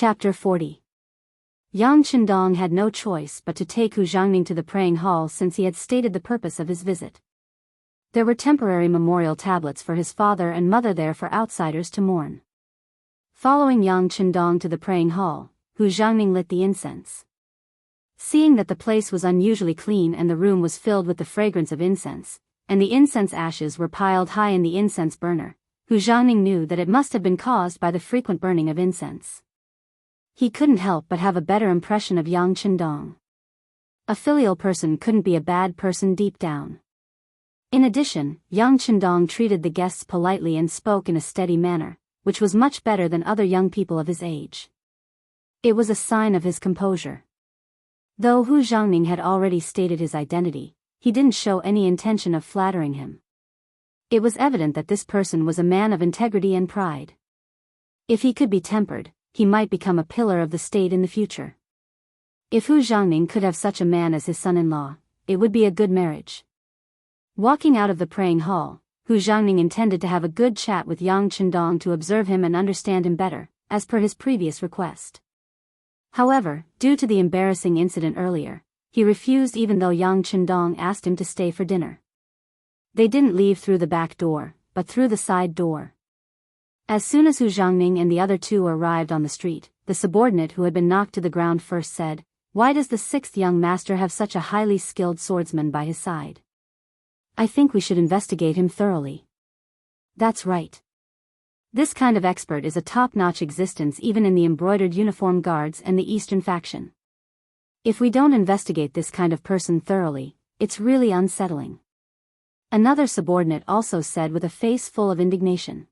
Chapter 40. Yang Chendong had no choice but to take Hu Jiangning to the praying hall since he had stated the purpose of his visit. There were temporary memorial tablets for his father and mother there for outsiders to mourn. Following Yang Chendong to the praying hall, Hu Jiangning lit the incense. Seeing that the place was unusually clean and the room was filled with the fragrance of incense, and the incense ashes were piled high in the incense burner, Hu Jiangning knew that it must have been caused by the frequent burning of incense. He couldn't help but have a better impression of Yang Chendong. A filial person couldn't be a bad person deep down. In addition, Yang Chendong treated the guests politely and spoke in a steady manner, which was much better than other young people of his age. It was a sign of his composure. Though Hu Jiangning had already stated his identity, he didn't show any intention of flattering him. It was evident that this person was a man of integrity and pride. If he could be tempered, he might become a pillar of the state in the future. If Hu Jiangning could have such a man as his son-in-law, it would be a good marriage. Walking out of the praying hall, Hu Jiangning intended to have a good chat with Yang Chendong to observe him and understand him better, as per his previous request. However, due to the embarrassing incident earlier, he refused even though Yang Chendong asked him to stay for dinner. They didn't leave through the back door, but through the side door. As soon as Hu Jiangning and the other two arrived on the street, the subordinate who had been knocked to the ground first said, "Why does the sixth young master have such a highly skilled swordsman by his side? I think we should investigate him thoroughly." "That's right. This kind of expert is a top-notch existence even in the embroidered uniform guards and the Eastern faction. If we don't investigate this kind of person thoroughly, it's really unsettling." Another subordinate also said with a face full of indignation.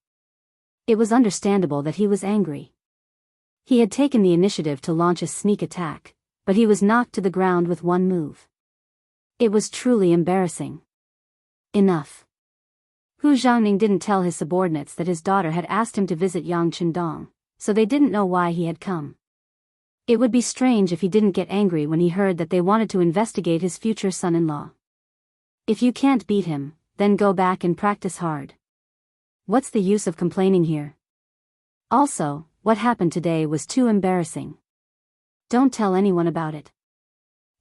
It was understandable that he was angry. He had taken the initiative to launch a sneak attack, but he was knocked to the ground with one move. It was truly embarrassing. Enough. Hu Jiangning didn't tell his subordinates that his daughter had asked him to visit Yang Chendong, so they didn't know why he had come. It would be strange if he didn't get angry when he heard that they wanted to investigate his future son-in-law. If you can't beat him, then go back and practice hard. What's the use of complaining here? Also, what happened today was too embarrassing. Don't tell anyone about it.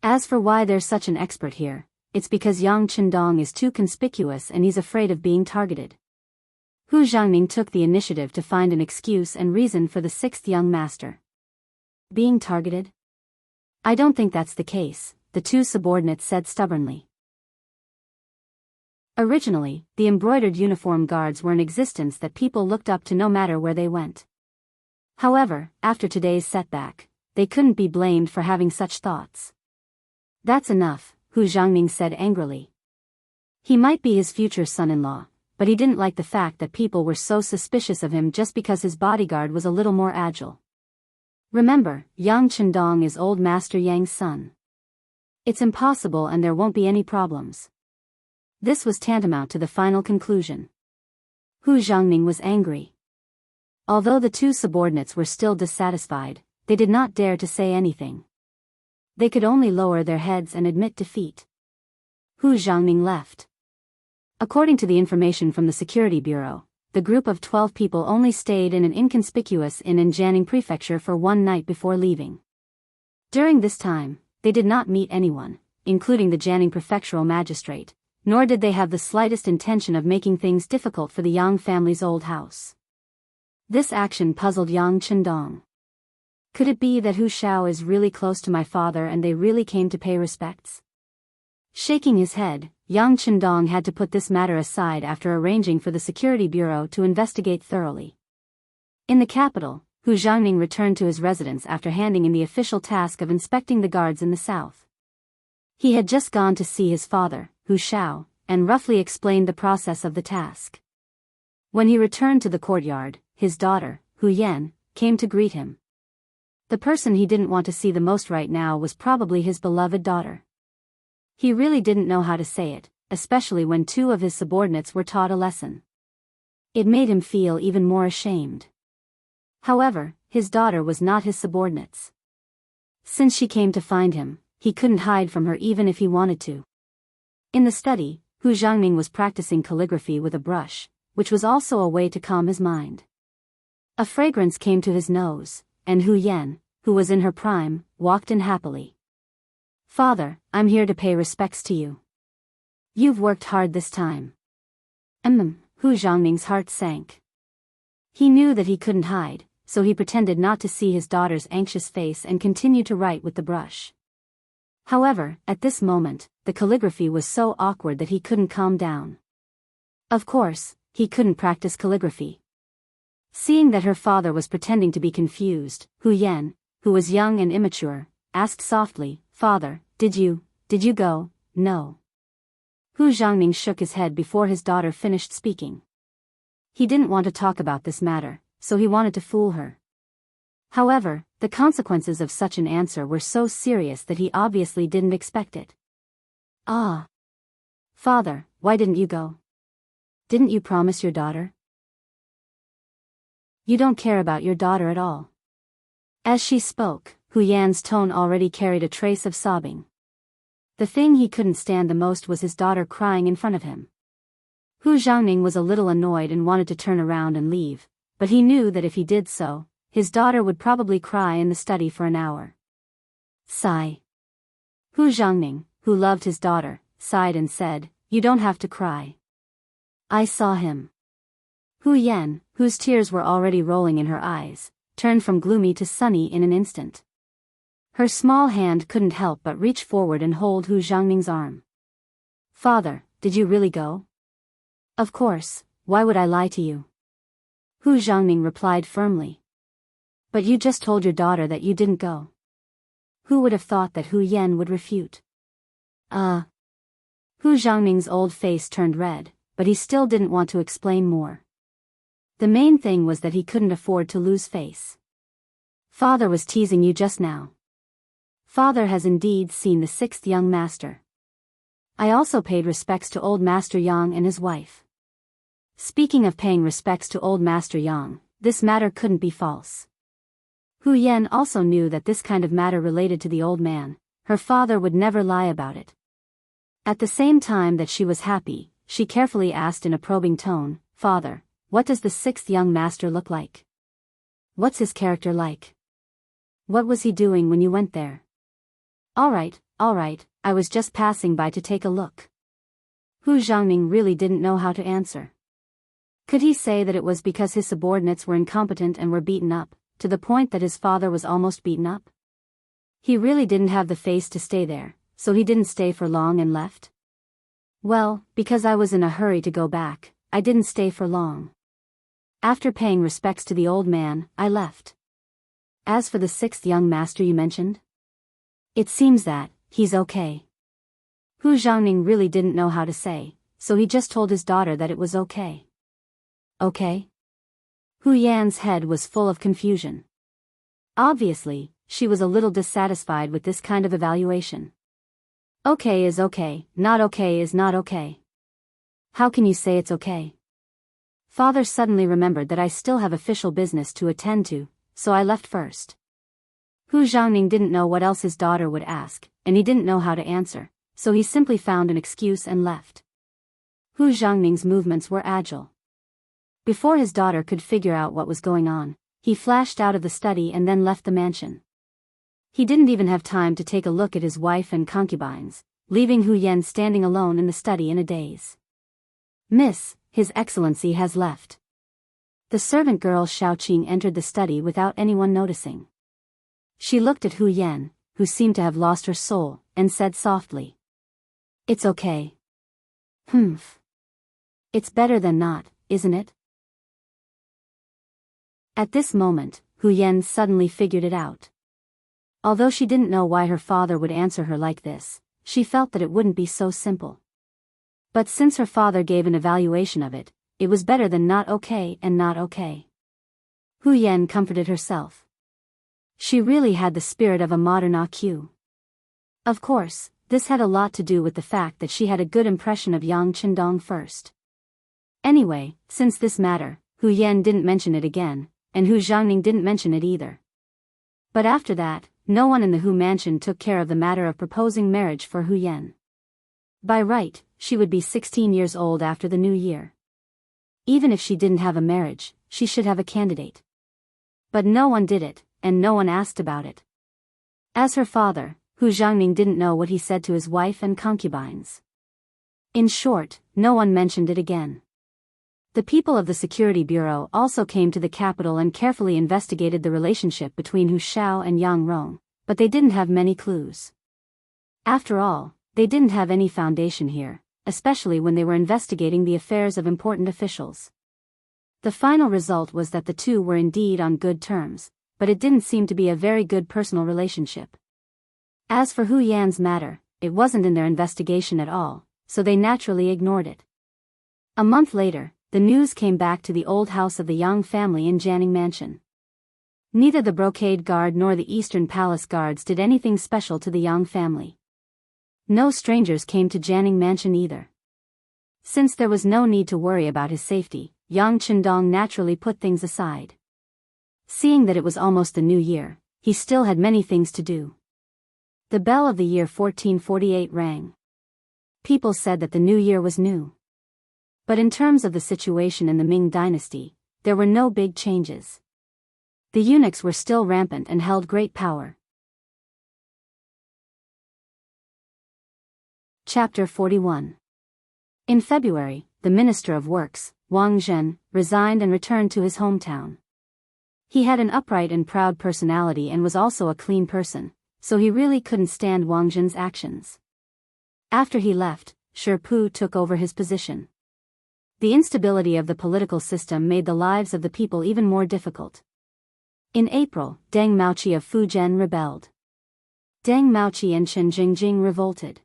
As for why there's such an expert here, it's because Yang Chendong is too conspicuous and he's afraid of being targeted. Hu Jiangning took the initiative to find an excuse and reason for the sixth young master. Being targeted? I don't think that's the case, the two subordinates said stubbornly. Originally, the embroidered uniform guards were an existence that people looked up to no matter where they went. However, after today's setback, they couldn't be blamed for having such thoughts. "That's enough," Hu Jiangning said angrily. He might be his future son-in-law, but he didn't like the fact that people were so suspicious of him just because his bodyguard was a little more agile. Remember, Yang Chendong is old Master Yang's son. It's impossible and there won't be any problems. This was tantamount to the final conclusion. Hu Jiangning was angry. Although the two subordinates were still dissatisfied, they did not dare to say anything. They could only lower their heads and admit defeat. Hu Jiangning left. According to the information from the Security Bureau, the group of 12 people only stayed in an inconspicuous inn in Jiangning Prefecture for one night before leaving. During this time, they did not meet anyone, including the Jiangning Prefectural Magistrate, nor did they have the slightest intention of making things difficult for the Yang family's old house. This action puzzled Yang Chendong. Could it be that Hu Xiao is really close to my father and they really came to pay respects? Shaking his head, Yang Chendong had to put this matter aside after arranging for the Security Bureau to investigate thoroughly. In the capital, Hu Jiangning returned to his residence after handing in the official task of inspecting the guards in the south. He had just gone to see his father, Hu Xiao, and roughly explained the process of the task. When he returned to the courtyard, his daughter, Hu Yan, came to greet him. The person he didn't want to see the most right now was probably his beloved daughter. He really didn't know how to say it, especially when two of his subordinates were taught a lesson. It made him feel even more ashamed. However, his daughter was not his subordinates. Since she came to find him, he couldn't hide from her even if he wanted to. In the study, Hu Jiangning was practicing calligraphy with a brush, which was also a way to calm his mind. A fragrance came to his nose, and Hu Yan, who was in her prime, walked in happily. "Father, I'm here to pay respects to you. You've worked hard this time." Hu Xiangning's heart sank. He knew that he couldn't hide, so he pretended not to see his daughter's anxious face and continued to write with the brush. However, at this moment, the calligraphy was so awkward that he couldn't calm down. Of course, he couldn't practice calligraphy. Seeing that her father was pretending to be confused, Hu Yan, who was young and immature, asked softly, "Father, did you go?" "No." Hu Xiangning shook his head before his daughter finished speaking. He didn't want to talk about this matter, so he wanted to fool her. However, the consequences of such an answer were so serious that he obviously didn't expect it. "Ah. Father, why didn't you go? Didn't you promise your daughter? You don't care about your daughter at all." As she spoke, Hu Yan's tone already carried a trace of sobbing. The thing he couldn't stand the most was his daughter crying in front of him. Hu Xiangning was a little annoyed and wanted to turn around and leave, but he knew that if he did so, his daughter would probably cry in the study for an hour. Sigh. Hu Xiangning, who loved his daughter, sighed and said, "You don't have to cry. I saw him." Hu Yan, whose tears were already rolling in her eyes, turned from gloomy to sunny in an instant. Her small hand couldn't help but reach forward and hold Hu Xiangning's arm. "Father, did you really go?" "Of course, why would I lie to you?" Hu Xiangning replied firmly. "But you just told your daughter that you didn't go." Who would have thought that Hu Yan would refute? Hu Xiangning's old face turned red, but he still didn't want to explain more. The main thing was that he couldn't afford to lose face. "Father was teasing you just now. Father has indeed seen the sixth young master. I also paid respects to old Master Yang and his wife." Speaking of paying respects to old Master Yang, this matter couldn't be false. Hu Yan also knew that this kind of matter related to the old man. Her father would never lie about it. At the same time that she was happy, she carefully asked in a probing tone, "Father, what does the sixth young master look like? What's his character like? What was he doing when you went there?" All right, I was just passing by to take a look." Hu Xiangning really didn't know how to answer. Could he say that it was because his subordinates were incompetent and were beaten up, to the point that his father was almost beaten up? He really didn't have the face to stay there, so he didn't stay for long and left? "Well, because I was in a hurry to go back, I didn't stay for long. After paying respects to the old man, I left. As for the sixth young master you mentioned, it seems that he's okay." Hu Xiangning really didn't know how to say, so he just told his daughter that it was okay. Okay? Hu Yan's head was full of confusion. Obviously, she was a little dissatisfied with this kind of evaluation. Okay is okay, not okay is not okay. How can you say it's okay? Father suddenly remembered that I still have official business to attend to, so I left first. Hu Xiangning didn't know what else his daughter would ask, and he didn't know how to answer, so he simply found an excuse and left. Hu Xiangning's movements were agile. Before his daughter could figure out what was going on, he flashed out of the study and then left the mansion. He didn't even have time to take a look at his wife and concubines, leaving Hu Yan standing alone in the study in a daze. "Miss, His Excellency has left." The servant girl Xiaoqing entered the study without anyone noticing. She looked at Hu Yan, who seemed to have lost her soul, and said softly, "It's okay." "Humph. It's better than not, isn't it?" At this moment, Hu Yan suddenly figured it out. Although she didn't know why her father would answer her like this, she felt that it wouldn't be so simple. But since her father gave an evaluation of it, it was better than not okay and not okay. Hu Yan comforted herself. She really had the spirit of a modern AQ. Of course, this had a lot to do with the fact that she had a good impression of Yang Qindong first. Anyway, since this matter, Hu Yan didn't mention it again, and Hu Xiangning didn't mention it either. But after that, no one in the Hu mansion took care of the matter of proposing marriage for Hu Yan. By right, she would be 16 years old after the new year. Even if she didn't have a marriage, she should have a candidate. But no one did it, and no one asked about it. As her father, Hu Jiangning didn't know what he said to his wife and concubines. In short, no one mentioned it again. The people of the Security Bureau also came to the capital and carefully investigated the relationship between Hu Xiao and Yang Rong, but they didn't have many clues. After all, they didn't have any foundation here, especially when they were investigating the affairs of important officials. The final result was that the two were indeed on good terms, but it didn't seem to be a very good personal relationship. As for Hu Yan's matter, it wasn't in their investigation at all, so they naturally ignored it. A month later, the news came back to the old house of the Yang family in Jianghu Mansion. Neither the Brocade Guard nor the Eastern Palace Guards did anything special to the Yang family. No strangers came to Jianghu Mansion either. Since there was no need to worry about his safety, Yang Qindong naturally put things aside. Seeing that it was almost the new year, he still had many things to do. The bell of the year 1448 rang. People said that the new year was new. But in terms of the situation in the Ming dynasty, there were no big changes. The eunuchs were still rampant and held great power. Chapter 41. In February, the Minister of Works, Wang Zhen, resigned and returned to his hometown. He had an upright and proud personality and was also a clean person, so he really couldn't stand Wang Zhen's actions. After he left, Shi Pu took over his position. The instability of the political system made the lives of the people even more difficult. In April, Deng Maoqi of Fujian rebelled. Deng Maoqi and Chen Jingjing revolted.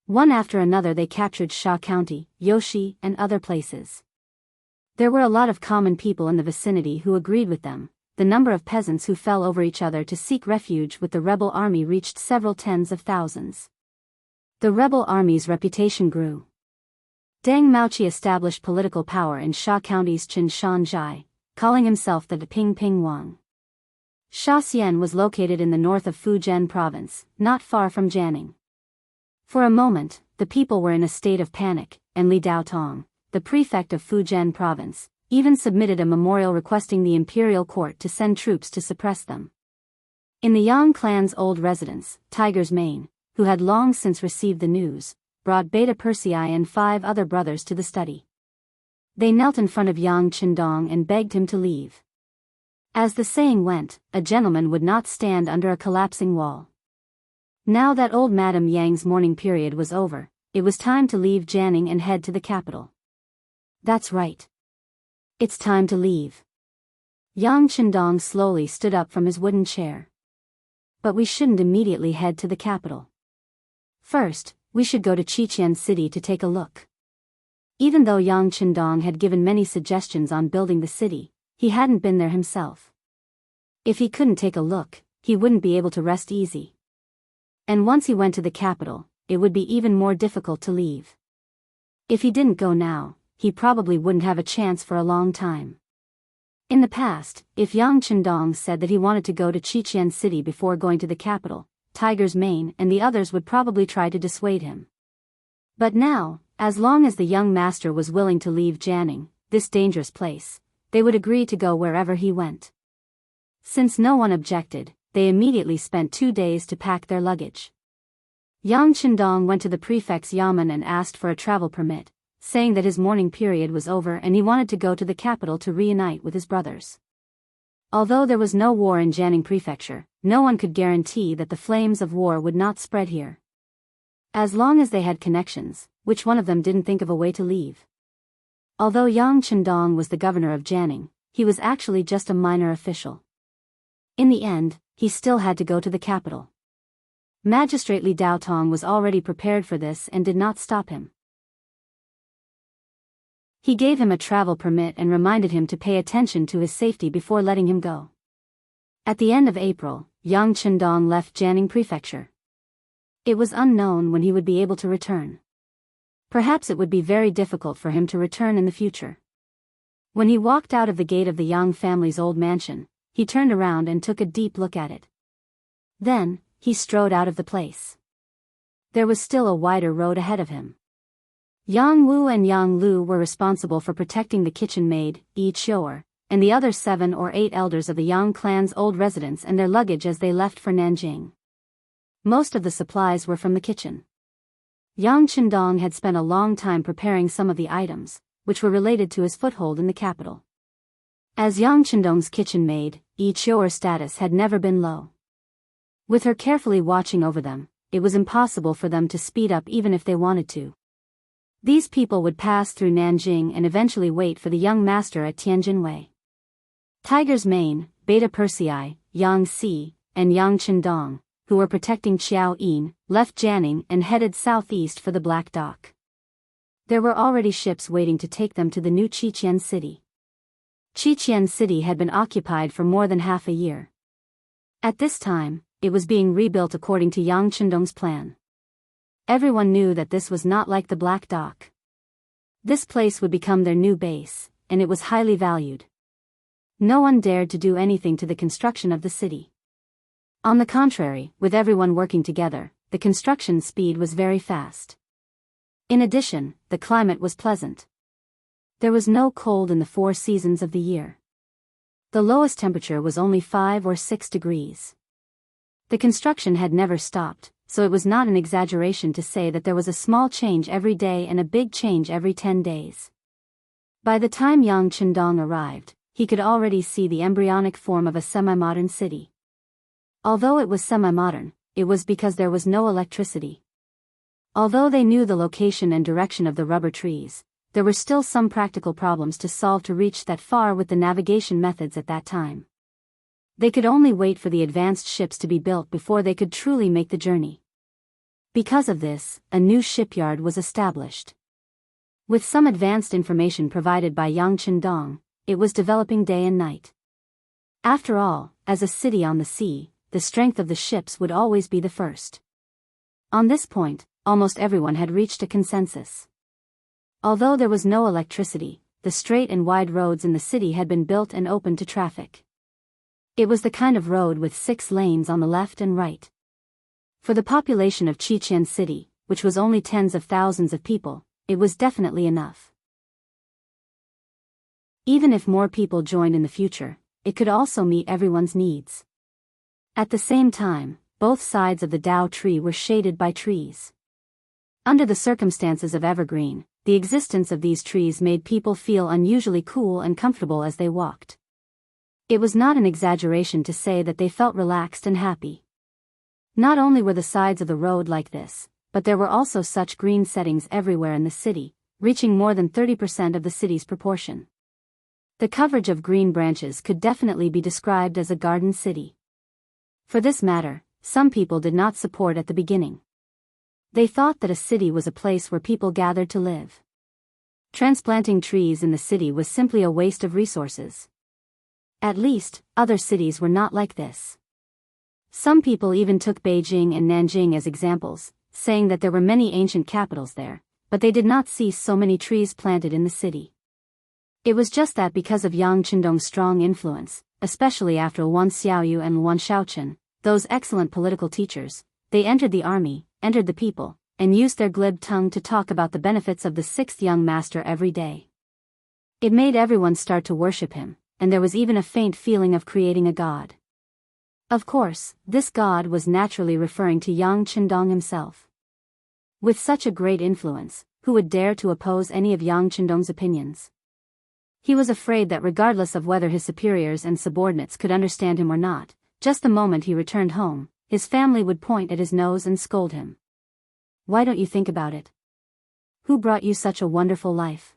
One after another they captured Sha County, Yoshi, and other places. There were a lot of common people in the vicinity who agreed with them. The number of peasants who fell over each other to seek refuge with the rebel army reached several tens of thousands. The rebel army's reputation grew. Deng Maoqi established political power in Sha County's Qinshan, calling himself the Ping Ping Wang. Shaxian was located in the north of Fujian province, not far from Jiangning. For a moment, the people were in a state of panic, and Li Daotong, the prefect of Fujian province, even submitted a memorial requesting the imperial court to send troops to suppress them. In the Yang clan's old residence, Tiger's Mane, who had long since received the news, brought Beta Persei and 5 other brothers to the study. They knelt in front of Yang Qindong and begged him to leave. As the saying went, a gentleman would not stand under a collapsing wall. Now that old Madame Yang's mourning period was over, it was time to leave Jiangning and head to the capital. That's right. It's time to leave. Yang Qindong slowly stood up from his wooden chair. But we shouldn't immediately head to the capital. First, we should go to Qiqian City to take a look. Even though Yang Qindong had given many suggestions on building the city, he hadn't been there himself. If he couldn't take a look, he wouldn't be able to rest easy. And once he went to the capital, it would be even more difficult to leave. If he didn't go now, he probably wouldn't have a chance for a long time. In the past, if Yang Qindong said that he wanted to go to Qiqian City before going to the capital, Tiger's Mane and the others would probably try to dissuade him. But now, as long as the young master was willing to leave Jiangning, this dangerous place, they would agree to go wherever he went. Since no one objected, they immediately spent 2 days to pack their luggage. Yang Qindong went to the prefect's yamen and asked for a travel permit, saying that his mourning period was over and he wanted to go to the capital to reunite with his brothers. Although there was no war in Jiangning Prefecture, no one could guarantee that the flames of war would not spread here. As long as they had connections, which one of them didn't think of a way to leave? Although Yang Qindong was the governor of Jiangning, he was actually just a minor official. In the end, he still had to go to the capital. Magistrate Li Daotong was already prepared for this and did not stop him. He gave him a travel permit and reminded him to pay attention to his safety before letting him go. At the end of April, Yang Qindong left Jiangning Prefecture. It was unknown when he would be able to return. Perhaps it would be very difficult for him to return in the future. When he walked out of the gate of the Yang family's old mansion, he turned around and took a deep look at it. Then, he strode out of the place. There was still a wider road ahead of him. Yang Wu and Yang Lu were responsible for protecting the kitchen maid, Yi Qiu'er, and the other 7 or 8 elders of the Yang clan's old residence and their luggage as they left for Nanjing. Most of the supplies were from the kitchen. Yang Qindong had spent a long time preparing some of the items, which were related to his foothold in the capital. As Yang Qindong's kitchen maid, Yi Qiuer's status had never been low. With her carefully watching over them, it was impossible for them to speed up even if they wanted to. These people would pass through Nanjing and eventually wait for the young master at Tianjinwei. Tiger's Mane, Beta Persei, Yang Si, and Yang Qindong, who were protecting Qiao Yin, left Jianghu and headed southeast for the Black Dock. There were already ships waiting to take them to the new Qiqian city. Qiqian city had been occupied for more than half a year. At this time, it was being rebuilt according to Yang Qindong's plan. Everyone knew that this was not like the Black Dock. This place would become their new base, and it was highly valued. No one dared to do anything to the construction of the city. On the contrary, with everyone working together, the construction speed was very fast. In addition, the climate was pleasant. There was no cold in the 4 seasons of the year. The lowest temperature was only 5 or 6 degrees. The construction had never stopped, so it was not an exaggeration to say that there was a small change every day and a big change every 10 days. By the time Yang Qindong arrived, he could already see the embryonic form of a semi-modern city. Although it was semi-modern, it was because there was no electricity. Although they knew the location and direction of the rubber trees, there were still some practical problems to solve to reach that far with the navigation methods at that time. They could only wait for the advanced ships to be built before they could truly make the journey. Because of this, a new shipyard was established. With some advanced information provided by Yang Qindong, it was developing day and night. After all, as a city on the sea, the strength of the ships would always be the first. On this point, almost everyone had reached a consensus. Although there was no electricity, the straight and wide roads in the city had been built and open to traffic. It was the kind of road with 6 lanes on the left and right. For the population of Qiqian City, which was only tens of thousands of people, it was definitely enough. Even if more people joined in the future, it could also meet everyone's needs. At the same time, both sides of the Dao tree were shaded by trees. Under the circumstances of evergreen, the existence of these trees made people feel unusually cool and comfortable as they walked. It was not an exaggeration to say that they felt relaxed and happy. Not only were the sides of the road like this, but there were also such green settings everywhere in the city, reaching more than 30% of the city's proportion. The coverage of green branches could definitely be described as a garden city. For this matter, some people did not support at the beginning. They thought that a city was a place where people gathered to live. Transplanting trees in the city was simply a waste of resources. At least, other cities were not like this. Some people even took Beijing and Nanjing as examples, saying that there were many ancient capitals there, but they did not see so many trees planted in the city. It was just that because of Yang Qindong's strong influence, especially after Wan Xiaoyu and Wan Shaochen, those excellent political teachers, they entered the army, entered the people, and used their glib tongue to talk about the benefits of the 6th young master every day. It made everyone start to worship him, and there was even a faint feeling of creating a god. Of course, this god was naturally referring to Yang Qindong himself. With such a great influence, who would dare to oppose any of Yang Qindong's opinions? He was afraid that regardless of whether his superiors and subordinates could understand him or not, just the moment he returned home, his family would point at his nose and scold him. Why don't you think about it? Who brought you such a wonderful life?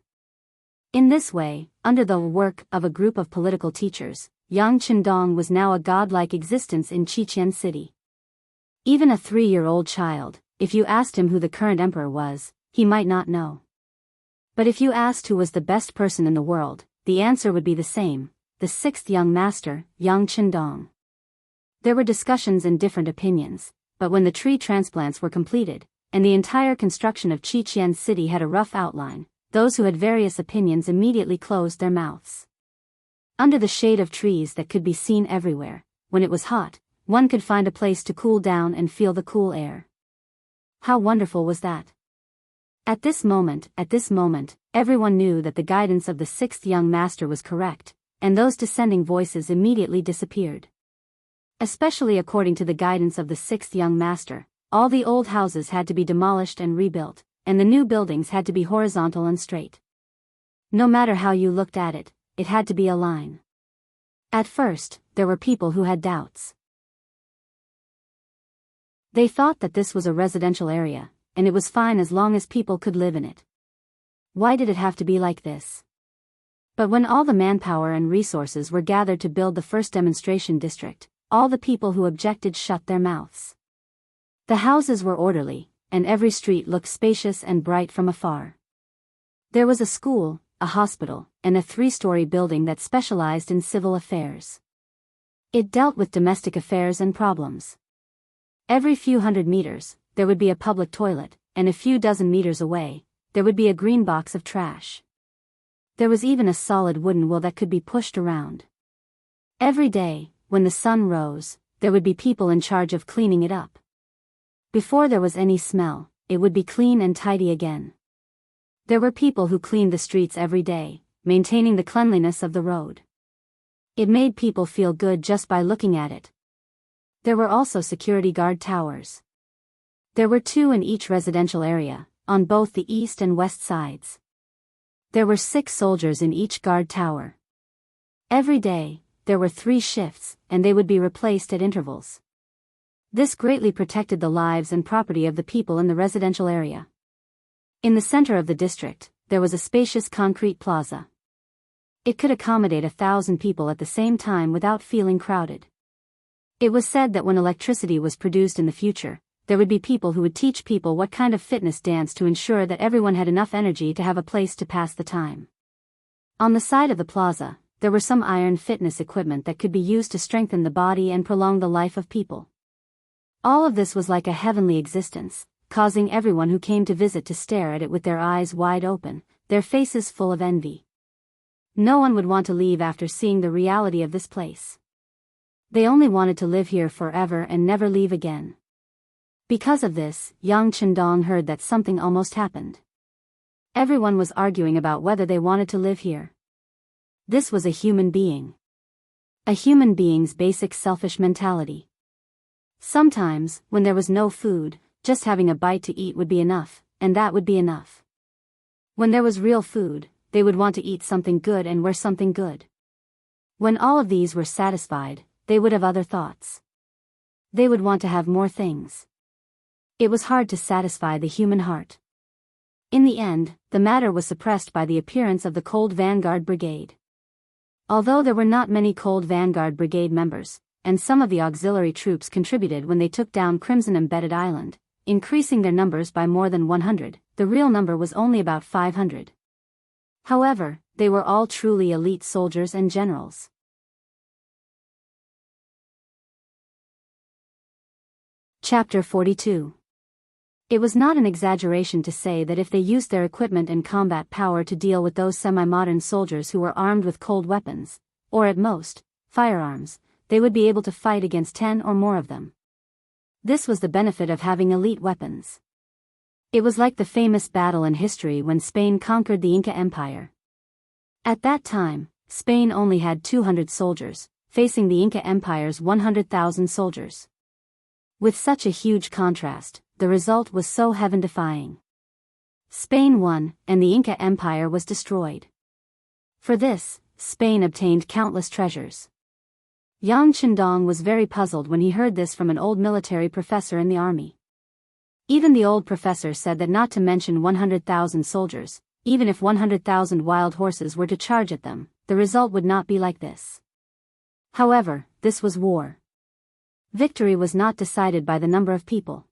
In this way, under the work of a group of political teachers, Yang Qindong was now a godlike existence in Qiqian City. Even a 3-year-old child, if you asked him who the current emperor was, he might not know. But if you asked who was the best person in the world, the answer would be the same, the 6th young master, Yang Qindong. There were discussions and different opinions, but when the tree transplants were completed, and the entire construction of Qiqian City had a rough outline, those who had various opinions immediately closed their mouths. Under the shade of trees that could be seen everywhere, when it was hot, one could find a place to cool down and feel the cool air. How wonderful was that? At this moment, everyone knew that the guidance of the 6th young master was correct, and those dissenting voices immediately disappeared. Especially according to the guidance of the sixth young master, all the old houses had to be demolished and rebuilt, and the new buildings had to be horizontal and straight. No matter how you looked at it, it had to be a line. At first, there were people who had doubts. They thought that this was a residential area, and it was fine as long as people could live in it. Why did it have to be like this? But when all the manpower and resources were gathered to build the first demonstration district, all the people who objected shut their mouths. The houses were orderly, and every street looked spacious and bright from afar. There was a school, a hospital, and a 3-story building that specialized in civil affairs. It dealt with domestic affairs and problems. Every few hundred meters, there would be a public toilet, and a few dozen meters away, there would be a green box of trash. There was even a solid wooden wheel that could be pushed around. Every day, when the sun rose, there would be people in charge of cleaning it up. Before there was any smell, it would be clean and tidy again. There were people who cleaned the streets every day, maintaining the cleanliness of the road. It made people feel good just by looking at it. There were also security guard towers. There were 2 in each residential area, on both the east and west sides. There were 6 soldiers in each guard tower. Every day, there were 3 shifts, and they would be replaced at intervals. This greatly protected the lives and property of the people in the residential area. In the center of the district, there was a spacious concrete plaza. It could accommodate 1,000 people at the same time without feeling crowded. It was said that when electricity was produced in the future, there would be people who would teach people what kind of fitness dance to ensure that everyone had enough energy to have a place to pass the time. On the side of the plaza, there were some iron fitness equipment that could be used to strengthen the body and prolong the life of people. All of this was like a heavenly existence, causing everyone who came to visit to stare at it with their eyes wide open, their faces full of envy. No one would want to leave after seeing the reality of this place. They only wanted to live here forever and never leave again. Because of this, Yang Chendong heard that something almost happened. Everyone was arguing about whether they wanted to live here. This was a human being. A human being's basic selfish mentality. Sometimes, when there was no food, just having a bite to eat would be enough, and that would be enough. When there was real food, they would want to eat something good and wear something good. When all of these were satisfied, they would have other thoughts. They would want to have more things. It was hard to satisfy the human heart. In the end, the matter was suppressed by the appearance of the Cold Vanguard Brigade. Although there were not many Cold Vanguard Brigade members, and some of the auxiliary troops contributed when they took down Crimson Embedded Island, increasing their numbers by more than 100, the real number was only about 500. However, they were all truly elite soldiers and generals. Chapter 42. It was not an exaggeration to say that if they used their equipment and combat power to deal with those semi-modern soldiers who were armed with cold weapons, or at most, firearms, they would be able to fight against 10 or more of them. This was the benefit of having elite weapons. It was like the famous battle in history when Spain conquered the Inca Empire. At that time, Spain only had 200 soldiers, facing the Inca Empire's 100,000 soldiers. With such a huge contrast, the result was so heaven-defying. Spain won, and the Inca Empire was destroyed. For this, Spain obtained countless treasures. Yang Chendong was very puzzled when he heard this from an old military professor in the army. Even the old professor said that not to mention 100,000 soldiers, even if 100,000 wild horses were to charge at them, the result would not be like this. However, this was war. Victory was not decided by the number of people.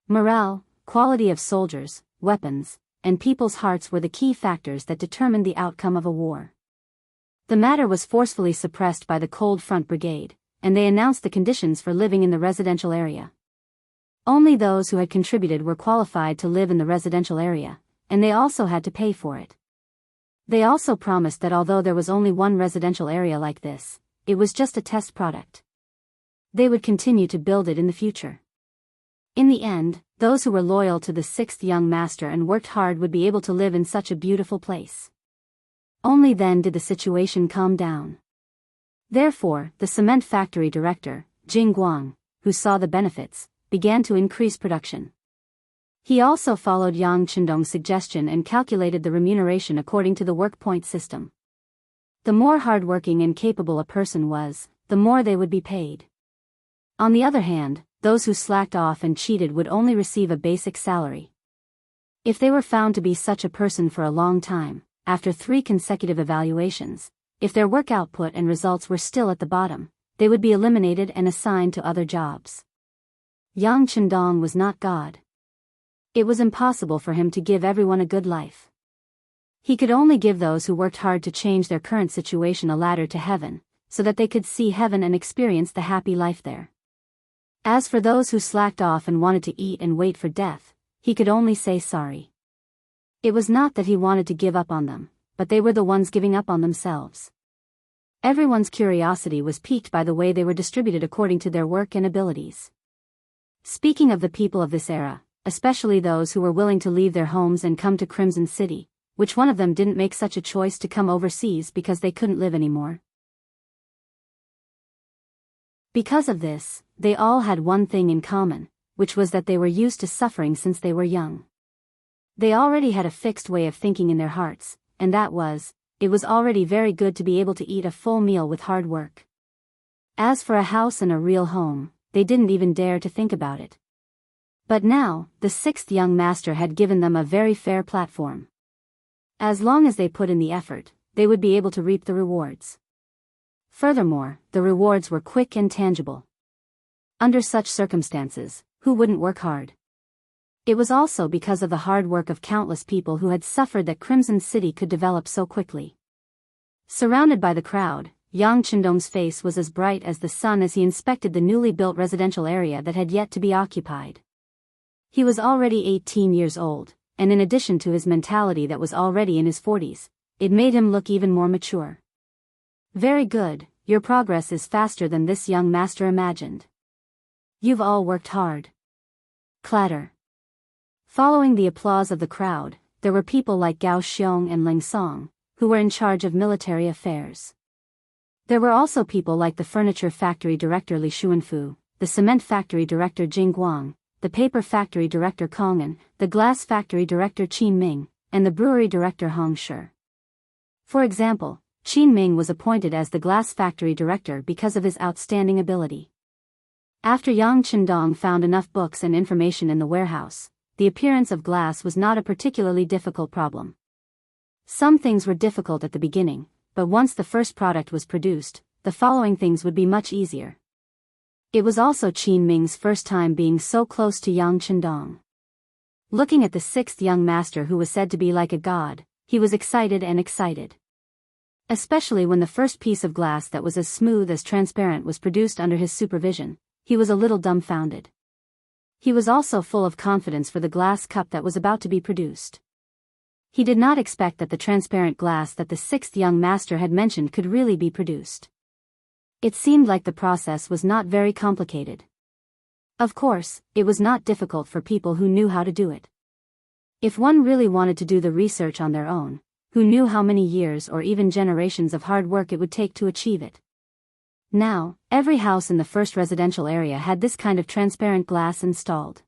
Morale, quality of soldiers, weapons, and people's hearts were the key factors that determined the outcome of a war. The matter was forcefully suppressed by the Cold Front Brigade, and they announced the conditions for living in the residential area. Only those who had contributed were qualified to live in the residential area, and they also had to pay for it. They also promised that although there was only one residential area like this, it was just a test product. They would continue to build it in the future. In the end, those who were loyal to the sixth young master and worked hard would be able to live in such a beautiful place. Only then did the situation calm down. Therefore, the cement factory director, Jianghu, who saw the benefits, began to increase production. He also followed Yang Chendong's suggestion and calculated the remuneration according to the work point system. The more hardworking and capable a person was, the more they would be paid. On the other hand, those who slacked off and cheated would only receive a basic salary. If they were found to be such a person for a long time, after 3 consecutive evaluations, if their work output and results were still at the bottom, they would be eliminated and assigned to other jobs. Yang Chendong was not God. It was impossible for him to give everyone a good life. He could only give those who worked hard to change their current situation a ladder to heaven, so that they could see heaven and experience the happy life there. As for those who slacked off and wanted to eat and wait for death, he could only say sorry. It was not that he wanted to give up on them, but they were the ones giving up on themselves. Everyone's curiosity was piqued by the way they were distributed according to their work and abilities. Speaking of the people of this era, especially those who were willing to leave their homes and come to Crimson City, which one of them didn't make such a choice to come overseas because they couldn't live anymore? Because of this, they all had one thing in common, which was that they were used to suffering since they were young. They already had a fixed way of thinking in their hearts, and that was, it was already very good to be able to eat a full meal with hard work. As for a house and a real home, they didn't even dare to think about it. But now, the 6th young master had given them a very fair platform. As long as they put in the effort, they would be able to reap the rewards. Furthermore, the rewards were quick and tangible. Under such circumstances, who wouldn't work hard? It was also because of the hard work of countless people who had suffered that Crimson City could develop so quickly. Surrounded by the crowd, Yang Chendong's face was as bright as the sun as he inspected the newly built residential area that had yet to be occupied. He was already 18 years old, and in addition to his mentality that was already in his 40s, it made him look even more mature. Very good, your progress is faster than this young master imagined. You've all worked hard. Clatter. Following the applause of the crowd, there were people like Gao Xiong and Ling Song, who were in charge of military affairs. There were also people like the furniture factory director Li Xuanfu, the cement factory director Jing Guang, the paper factory director Kong'an, the glass factory director Qin Ming, and the brewery director Hong Shi. For example, Qin Ming was appointed as the glass factory director because of his outstanding ability. After Yang Chendong found enough books and information in the warehouse, the appearance of glass was not a particularly difficult problem. Some things were difficult at the beginning, but once the first product was produced, the following things would be much easier. It was also Qin Ming's first time being so close to Yang Chendong. Looking at the 6th young master who was said to be like a god, he was excited and excited. Especially when the first piece of glass that was as smooth as transparent was produced under his supervision, he was a little dumbfounded. He was also full of confidence for the glass cup that was about to be produced. He did not expect that the transparent glass that the 6th young master had mentioned could really be produced. It seemed like the process was not very complicated. Of course, it was not difficult for people who knew how to do it. If one really wanted to do the research on their own, who knew how many years or even generations of hard work it would take to achieve it? Now, every house in the first residential area had this kind of transparent glass installed.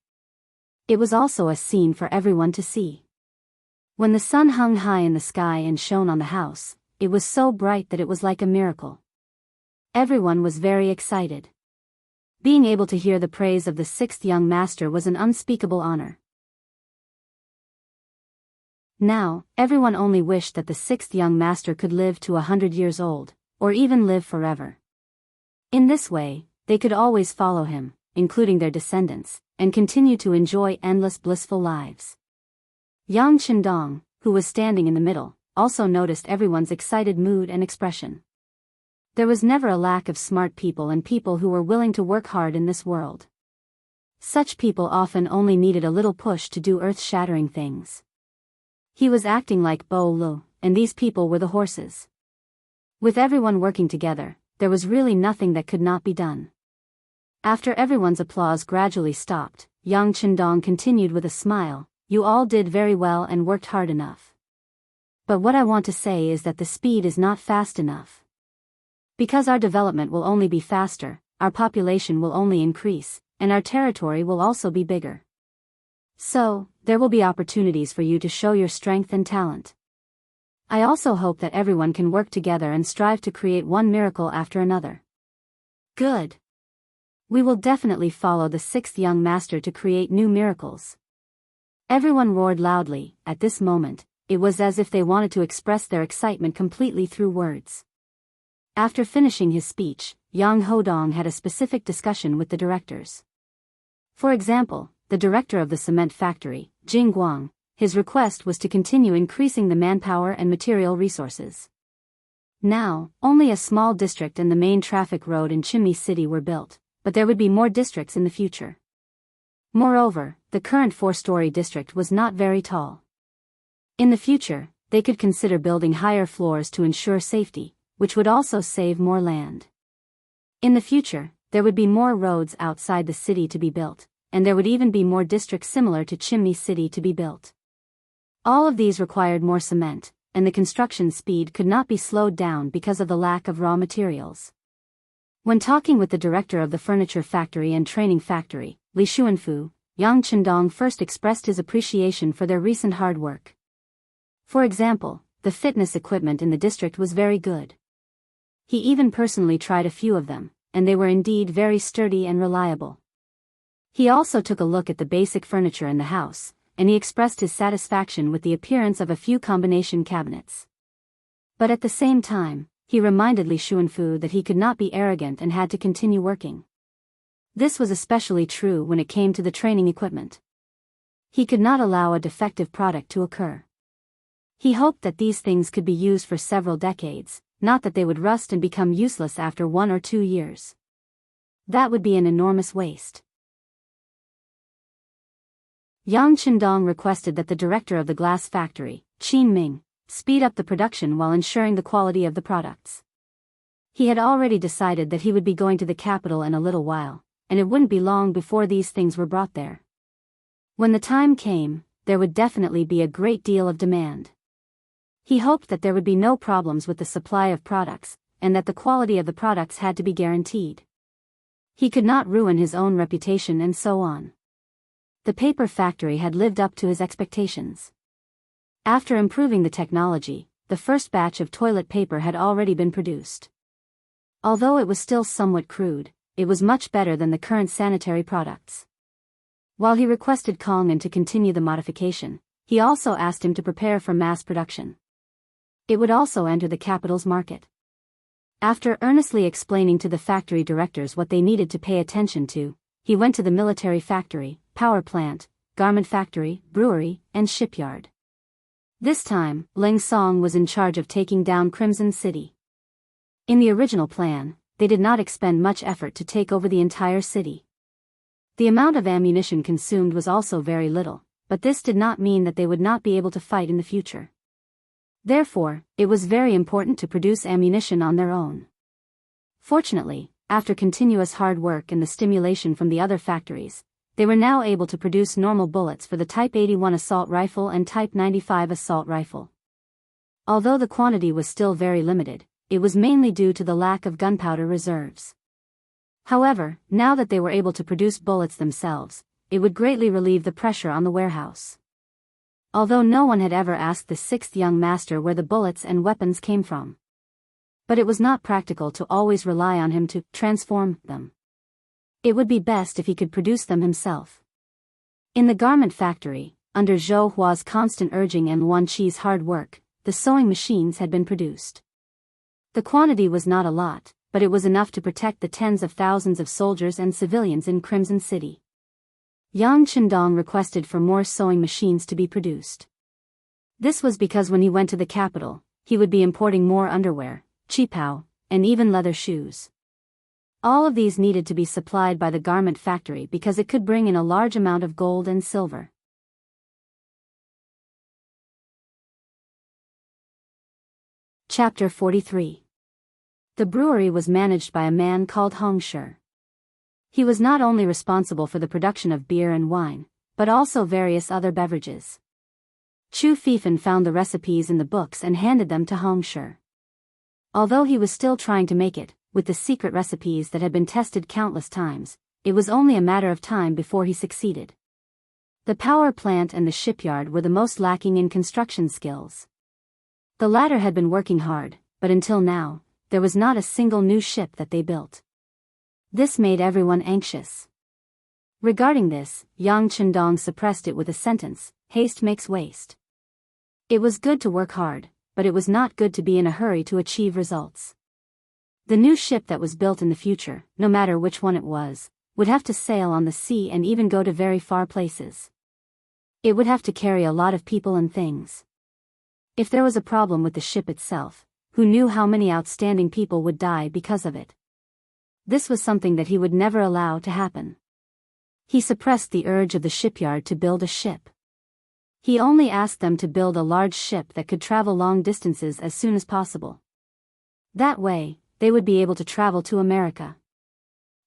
It was also a scene for everyone to see. When the sun hung high in the sky and shone on the house, it was so bright that it was like a miracle. Everyone was very excited. Being able to hear the praise of the 6th young master was an unspeakable honor. Now, everyone only wished that the 6th young master could live to 100 years old, or even live forever. In this way, they could always follow him, including their descendants, and continue to enjoy endless blissful lives. Yang Chendong, who was standing in the middle, also noticed everyone's excited mood and expression. There was never a lack of smart people and people who were willing to work hard in this world. Such people often only needed a little push to do earth-shattering things. He was acting like Bo Lu, and these people were the horses. With everyone working together, there was really nothing that could not be done. After everyone's applause gradually stopped, Yang Chendong continued with a smile, "You all did very well and worked hard enough. But what I want to say is that the speed is not fast enough. Because our development will only be faster, our population will only increase, and our territory will also be bigger. So, there will be opportunities for you to show your strength and talent. I also hope that everyone can work together and strive to create one miracle after another. Good. We will definitely follow the sixth young master to create new miracles. Everyone roared loudly. At this moment, it was as if they wanted to express their excitement completely through words. After finishing his speech, Yang Hodong had a specific discussion with the directors. For example, the director of the cement factory, Jingguang, his request was to continue increasing the manpower and material resources. Now, only a small district and the main traffic road in Chimney City were built, but there would be more districts in the future. Moreover, the current 4-story district was not very tall. In the future, they could consider building higher floors to ensure safety, which would also save more land. In the future, there would be more roads outside the city to be built, and there would even be more districts similar to Chimney City to be built. All of these required more cement, and the construction speed could not be slowed down because of the lack of raw materials. When talking with the director of the furniture factory and training factory, Li Xuanfu, Yang Chendong first expressed his appreciation for their recent hard work. For example, the fitness equipment in the district was very good. He even personally tried a few of them, and they were indeed very sturdy and reliable. He also took a look at the basic furniture in the house, and he expressed his satisfaction with the appearance of a few combination cabinets. But at the same time, he reminded Li Xuanfu that he could not be arrogant and had to continue working. This was especially true when it came to the training equipment. He could not allow a defective product to occur. He hoped that these things could be used for several decades, not that they would rust and become useless after 1 or 2 years. That would be an enormous waste. Yang Chendong requested that the director of the glass factory, Qin Ming, speed up the production while ensuring the quality of the products. He had already decided that he would be going to the capital in a little while, and it wouldn't be long before these things were brought there. When the time came, there would definitely be a great deal of demand. He hoped that there would be no problems with the supply of products, and that the quality of the products had to be guaranteed. He could not ruin his own reputation and so on. The paper factory had lived up to his expectations. After improving the technology, the first batch of toilet paper had already been produced. Although it was still somewhat crude, it was much better than the current sanitary products. While he requested Kong'an to continue the modification, he also asked him to prepare for mass production. It would also enter the capital's market. After earnestly explaining to the factory directors what they needed to pay attention to, he went to the military factory, power plant, garment factory, brewery, and shipyard. This time, Ling Song was in charge of taking down Crimson City. In the original plan, they did not expend much effort to take over the entire city. The amount of ammunition consumed was also very little, but this did not mean that they would not be able to fight in the future. Therefore, it was very important to produce ammunition on their own. Fortunately, after continuous hard work and the stimulation from the other factories, they were now able to produce normal bullets for the Type 81 assault rifle and Type 95 assault rifle. Although the quantity was still very limited, it was mainly due to the lack of gunpowder reserves. However, now that they were able to produce bullets themselves, it would greatly relieve the pressure on the warehouse. Although no one had ever asked the sixth young master where the bullets and weapons came from. But it was not practical to always rely on him to transform them. It would be best if he could produce them himself. In the garment factory, under Zhou Hua's constant urging and Wan Qi's hard work, the sewing machines had been produced. The quantity was not a lot, but it was enough to protect the tens of thousands of soldiers and civilians in Crimson City. Yang Chendong requested for more sewing machines to be produced. This was because when he went to the capital, he would be importing more underwear, qipao, and even leather shoes. All of these needed to be supplied by the garment factory because it could bring in a large amount of gold and silver. Chapter 43. The brewery was managed by a man called Hong Shi. He was not only responsible for the production of beer and wine, but also various other beverages. Chu Fifan found the recipes in the books and handed them to Hong Shi. Although he was still trying to make it, with the secret recipes that had been tested countless times, it was only a matter of time before he succeeded. The power plant and the shipyard were the most lacking in construction skills. The latter had been working hard, but until now, there was not a single new ship that they built. This made everyone anxious. Regarding this, Yang Chendong suppressed it with a sentence, "Haste makes waste." It was good to work hard, but it was not good to be in a hurry to achieve results. The new ship that was built in the future, no matter which one it was, would have to sail on the sea and even go to very far places. It would have to carry a lot of people and things. If there was a problem with the ship itself, who knew how many outstanding people would die because of it? This was something that he would never allow to happen. He suppressed the urge of the shipyard to build a ship. He only asked them to build a large ship that could travel long distances as soon as possible. That way, they would be able to travel to America.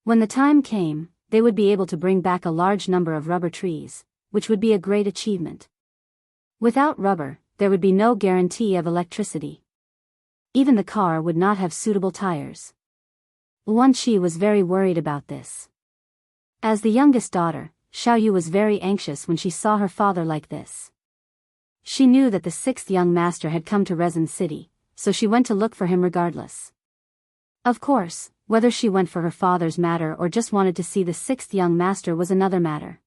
When the time came, they would be able to bring back a large number of rubber trees, which would be a great achievement. Without rubber, there would be no guarantee of electricity. Even the car would not have suitable tires. Wan Qi was very worried about this. As the youngest daughter, Xiaoyu was very anxious when she saw her father like this. She knew that the sixth young master had come to Resin City, so she went to look for him regardless. Of course, whether she went for her father's matter or just wanted to see the sixth young master was another matter.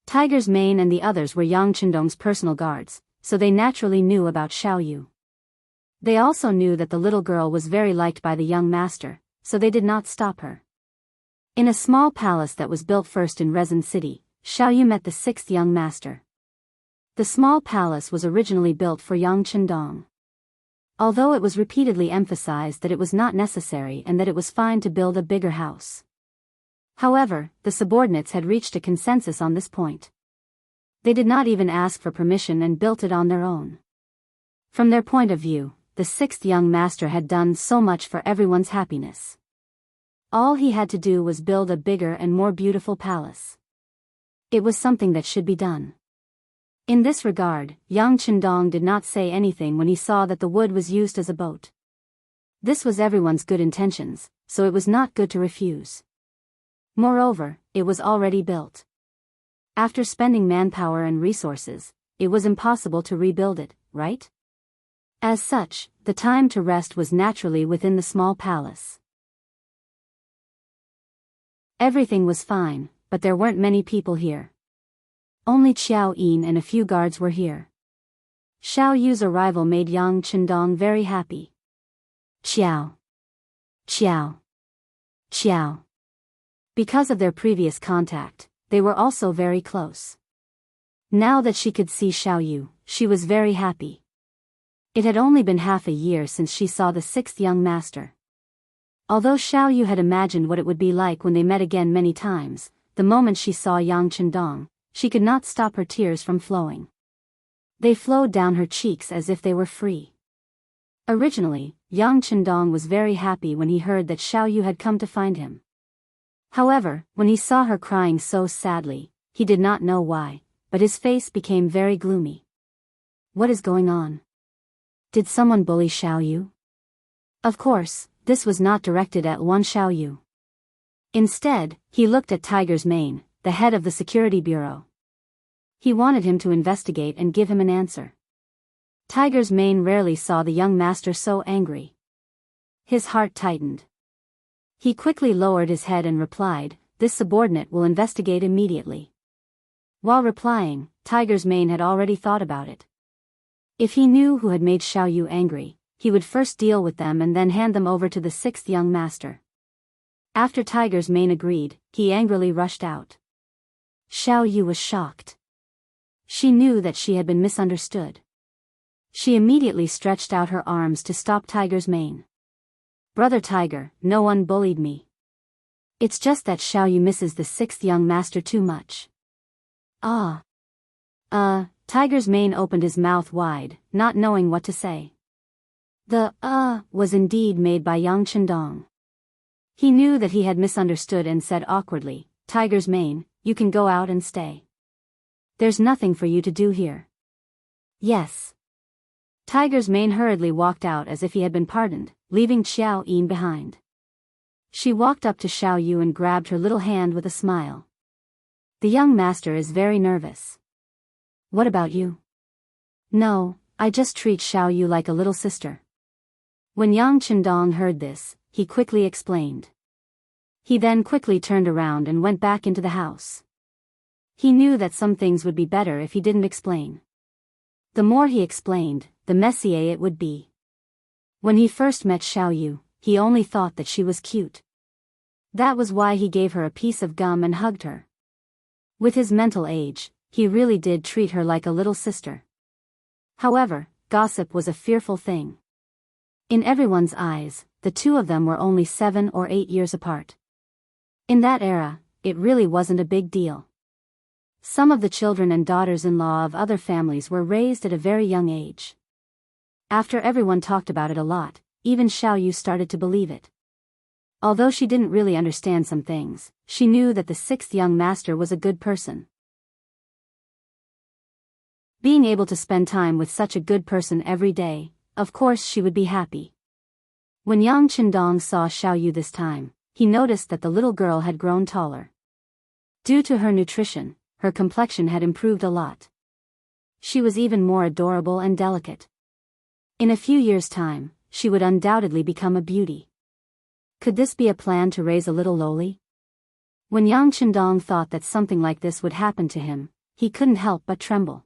Tiger's Mane and the others were Yang Chendong's personal guards, so they naturally knew about Xiaoyu. They also knew that the little girl was very liked by the young master, so they did not stop her. In a small palace that was built first in Resin City, Xiaoyu met the sixth young master. The small palace was originally built for Yang Chendong. Although it was repeatedly emphasized that it was not necessary and that it was fine to build a bigger house. However, the subordinates had reached a consensus on this point. They did not even ask for permission and built it on their own. From their point of view, the sixth young master had done so much for everyone's happiness. All he had to do was build a bigger and more beautiful palace. It was something that should be done. In this regard, Yang Chendong did not say anything when he saw that the wood was used as a boat. This was everyone's good intentions, so it was not good to refuse. Moreover, it was already built. After spending manpower and resources, it was impossible to rebuild it, right? As such, the time to rest was naturally within the small palace. Everything was fine, but there weren't many people here. Only Qiao Yin and a few guards were here. Xiao Yu's arrival made Yang Chendong very happy. Qiao. Qiao. Qiao. Because of their previous contact, they were also very close. Now that she could see Xiaoyu, she was very happy. It had only been half a year since she saw the sixth young master. Although Xiaoyu had imagined what it would be like when they met again many times, the moment she saw Yang Chendong, she could not stop her tears from flowing. They flowed down her cheeks as if they were free. Originally, Yang Chendong was very happy when he heard that Xiaoyu had come to find him. However, when he saw her crying so sadly, he did not know why, but his face became very gloomy. What is going on? Did someone bully Xiaoyu? Of course, this was not directed at Wan Xiaoyu. Instead, he looked at Tiger's Mane, the head of the security bureau. He wanted him to investigate and give him an answer. Tiger's Mane rarely saw the young master so angry. His heart tightened. He quickly lowered his head and replied, "This subordinate will investigate immediately." While replying, Tiger's Mane had already thought about it. If he knew who had made Xiaoyu angry, he would first deal with them and then hand them over to the sixth young master. After Tiger's Mane agreed, he angrily rushed out. Xiaoyu was shocked. She knew that she had been misunderstood. She immediately stretched out her arms to stop Tiger's Mane. "Brother Tiger, no one bullied me. It's just that Xiaoyu misses the sixth young master too much." Tiger's Mane opened his mouth wide, not knowing what to say. The was indeed made by Yang Chendong. He knew that he had misunderstood and said awkwardly, "Tiger's Mane, you can go out and stay. There's nothing for you to do here." Yes. Tiger's mane hurriedly walked out as if he had been pardoned, leaving Xiao Yin behind. She walked up to Xiao Yu and grabbed her little hand with a smile. The young master is very nervous. What about you? No, I just treat Xiao Yu like a little sister. When Yang Chendong heard this, he quickly explained. He then quickly turned around and went back into the house. He knew that some things would be better if he didn't explain. The more he explained, the messier it would be. When he first met Xiao Yu, he only thought that she was cute. That was why he gave her a piece of gum and hugged her. With his mental age, he really did treat her like a little sister. However, gossip was a fearful thing. In everyone's eyes, the two of them were only 7 or 8 years apart. In that era, it really wasn't a big deal. Some of the children and daughters-in-law of other families were raised at a very young age. After everyone talked about it a lot, even Xiao Yu started to believe it. Although she didn't really understand some things, she knew that the sixth young master was a good person. Being able to spend time with such a good person every day, of course she would be happy. When Yang Chendong saw Xiao Yu this time, he noticed that the little girl had grown taller. Due to her nutrition, her complexion had improved a lot. She was even more adorable and delicate. In a few years' time, she would undoubtedly become a beauty. Could this be a plan to raise a little lowly? When Yang Chendong thought that something like this would happen to him, he couldn't help but tremble.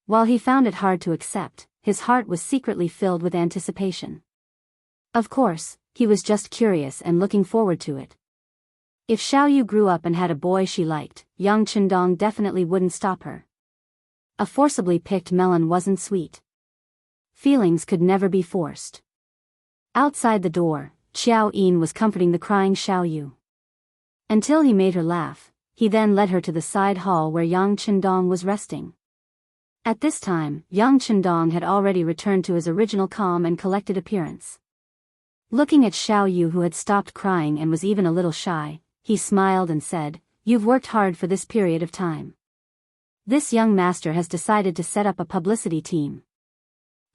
While he found it hard to accept, his heart was secretly filled with anticipation. Of course, he was just curious and looking forward to it. If Xiao Yu grew up and had a boy she liked, Yang Chendong definitely wouldn't stop her. A forcibly picked melon wasn't sweet. Feelings could never be forced. Outside the door, Xiao Yin was comforting the crying Xiao Yu. Until he made her laugh, he then led her to the side hall where Yang Chendong was resting. At this time, Yang Chendong had already returned to his original calm and collected appearance. Looking at Xiao Yu, who had stopped crying and was even a little shy, he smiled and said, "You've worked hard for this period of time. This young master has decided to set up a publicity team.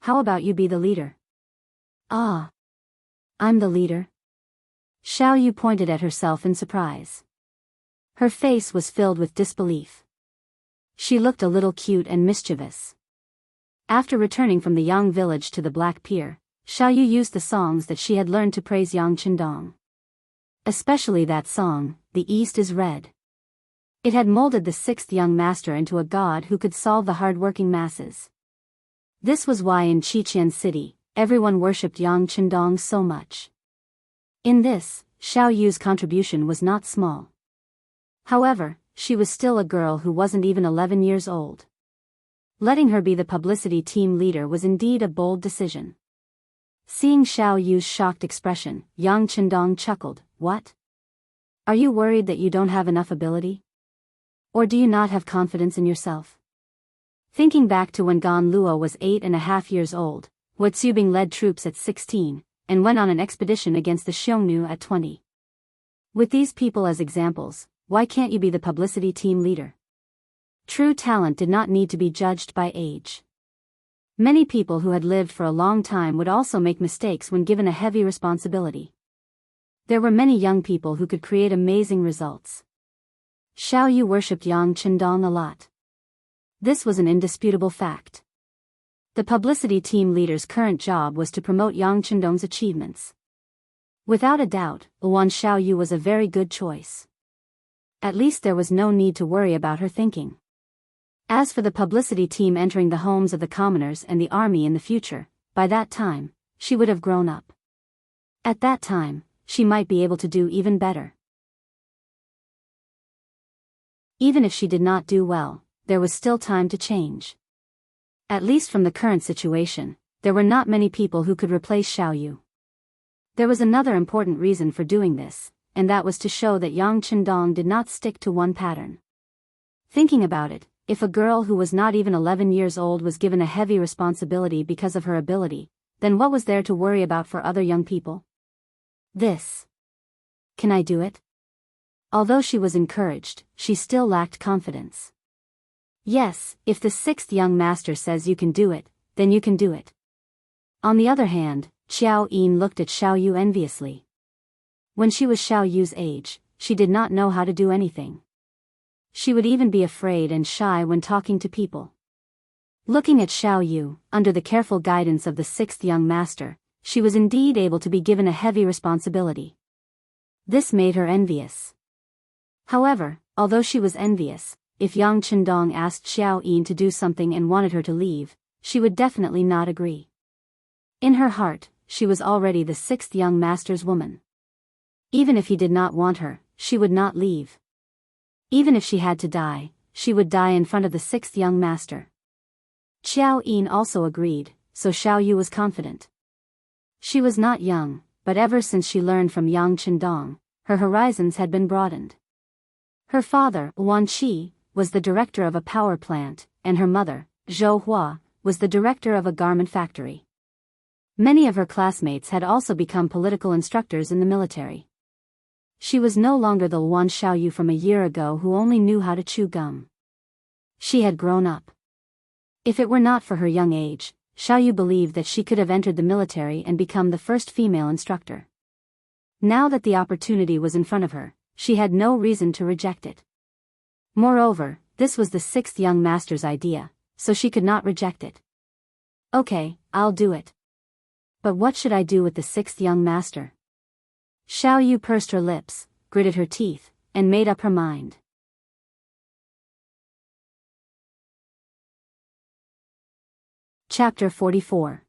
How about you be the leader?" "Ah. I'm the leader?" Xiao Yu pointed at herself in surprise. Her face was filled with disbelief. She looked a little cute and mischievous. After returning from the Yang village to the Black Pier, Xiao Yu used the songs that she had learned to praise Yang Chendong. Especially that song, "The East is Red." It had molded the sixth young master into a god who could solve the hard-working masses. This was why in Qiqian City, everyone worshipped Yang Chendong so much. In this, Xiao Yu's contribution was not small. However, she was still a girl who wasn't even 11 years old. Letting her be the publicity team leader was indeed a bold decision. Seeing Xiao Yu's shocked expression, Yang Chendong chuckled, "What? Are you worried that you don't have enough ability? Or do you not have confidence in yourself?" Thinking back to when Gan Luo was 8.5 years old, Wuxia Chronicles led troops at 16, and went on an expedition against the Xiongnu at 20. With these people as examples, why can't you be the publicity team leader? True talent did not need to be judged by age. Many people who had lived for a long time would also make mistakes when given a heavy responsibility. There were many young people who could create amazing results. Xiao Yu worshipped Yang Chendong a lot. This was an indisputable fact. The publicity team leader's current job was to promote Yang Chendong's achievements. Without a doubt, Luan Xiao Yu was a very good choice. At least there was no need to worry about her thinking. As for the publicity team entering the homes of the commoners and the army in the future, by that time, she would have grown up. At that time, she might be able to do even better. Even if she did not do well, there was still time to change. At least from the current situation, there were not many people who could replace Xiao Yu. There was another important reason for doing this, and that was to show that Yang Chendong did not stick to one pattern. Thinking about it, if a girl who was not even 11 years old was given a heavy responsibility because of her ability, then what was there to worry about for other young people? Can I do it? Although she was encouraged, she still lacked confidence. Yes, if the sixth young master says you can do it, then you can do it. On the other hand, Xiao Yin looked at Xiao Yu enviously. When she was Xiao Yu's age, she did not know how to do anything. She would even be afraid and shy when talking to people. Looking at Xiao Yu, under the careful guidance of the sixth young master, she was indeed able to be given a heavy responsibility. This made her envious. However, although she was envious, if Yang Chendong asked Xiao Yin to do something and wanted her to leave, she would definitely not agree. In her heart, she was already the sixth young master's woman. Even if he did not want her, she would not leave. Even if she had to die, she would die in front of the sixth young master. Xiao Yin also agreed, so Xiao Yu was confident. She was not young, but ever since she learned from Yang Chendong, her horizons had been broadened. Her father, Wan Qi, was the director of a power plant, and her mother, Zhou Hua, was the director of a garment factory. Many of her classmates had also become political instructors in the military. She was no longer the Wan Xiaoyu from a year ago who only knew how to chew gum. She had grown up. If it were not for her young age, Xiaoyu believed that she could have entered the military and become the first female instructor. Now that the opportunity was in front of her, she had no reason to reject it. Moreover, this was the sixth young master's idea, so she could not reject it. Okay, I'll do it. But what should I do with the sixth young master? Xiao Yu pursed her lips, gritted her teeth, and made up her mind. Chapter 44.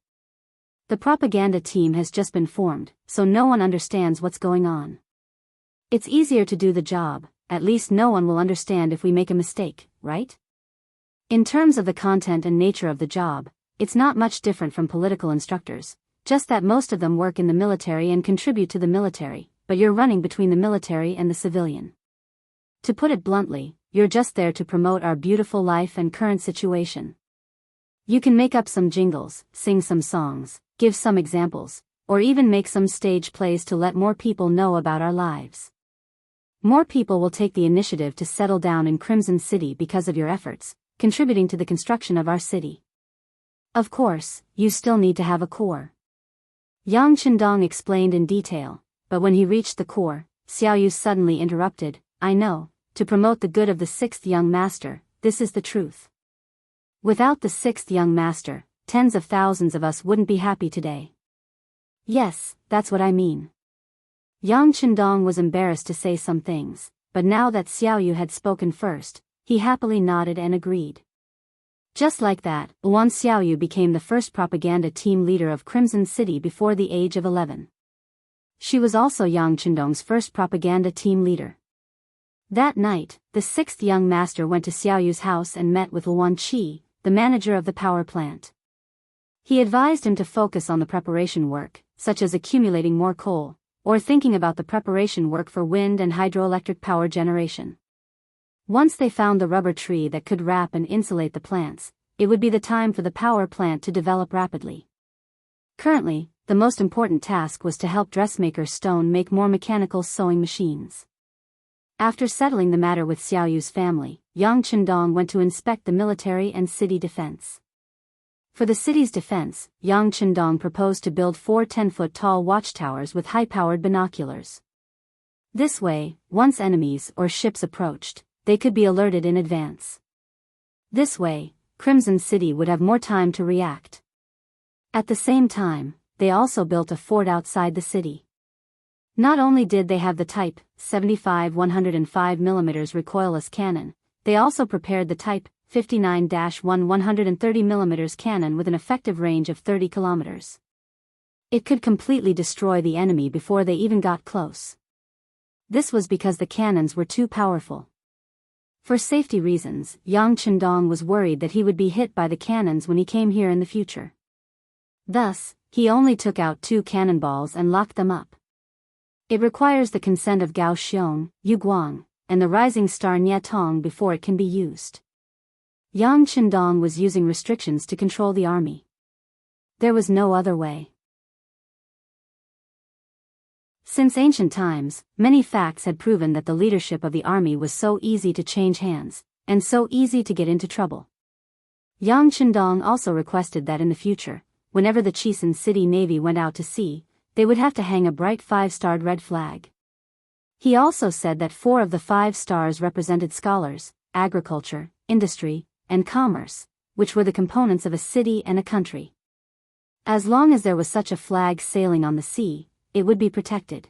The propaganda team has just been formed, so no one understands what's going on. It's easier to do the job, at least no one will understand if we make a mistake, right? In terms of the content and nature of the job, it's not much different from political instructors, just that most of them work in the military and contribute to the military, but you're running between the military and the civilian. To put it bluntly, you're just there to promote our beautiful life and current situation. You can make up some jingles, sing some songs, give some examples, or even make some stage plays to let more people know about our lives. More people will take the initiative to settle down in Crimson City because of your efforts, contributing to the construction of our city. Of course, you still need to have a core. Yang Chendong explained in detail, but when he reached the core, Xiao Yu suddenly interrupted, I know, to promote the good of the sixth young master, this is the truth. Without the sixth young master, tens of thousands of us wouldn't be happy today. Yes, that's what I mean. Yang Chendong was embarrassed to say some things, but now that Xiao Yu had spoken first, he happily nodded and agreed. Just like that, Wan Xiaoyu became the first propaganda team leader of Crimson City before the age of 11. She was also Yang Chendong's first propaganda team leader. That night, the sixth young master went to Xiaoyu's house and met with Wan Qi, the manager of the power plant. He advised him to focus on the preparation work, such as accumulating more coal, or thinking about the preparation work for wind and hydroelectric power generation. Once they found the rubber tree that could wrap and insulate the plants, it would be the time for the power plant to develop rapidly. Currently, the most important task was to help dressmaker Stone make more mechanical sewing machines. After settling the matter with Xiaoyu's family, Yang Chendong went to inspect the military and city defense. For the city's defense, Yang Chendong proposed to build 4 10-foot-tall watchtowers with high-powered binoculars. This way, once enemies or ships approached, they could be alerted in advance. This way, Crimson City would have more time to react. At the same time, they also built a fort outside the city. Not only did they have the Type 75 105mm recoilless cannon, they also prepared the Type 59-1 130mm cannon with an effective range of 30 kilometers. It could completely destroy the enemy before they even got close. This was because the cannons were too powerful. For safety reasons, Yang Chendong was worried that he would be hit by the cannons when he came here in the future. Thus, he only took out 2 cannonballs and locked them up. It requires the consent of Gao Xiong, Yu Guang, and the rising star Nye Tong before it can be used. Yang Chendong was using restrictions to control the army. There was no other way. Since ancient times, many facts had proven that the leadership of the army was so easy to change hands, and so easy to get into trouble. Yang Chendong also requested that in the future, whenever the Chisan City Navy went out to sea, they would have to hang a bright 5-starred red flag. He also said that 4 of the 5 stars represented scholars, agriculture, industry, and commerce, which were the components of a city and a country. As long as there was such a flag sailing on the sea, it would be protected.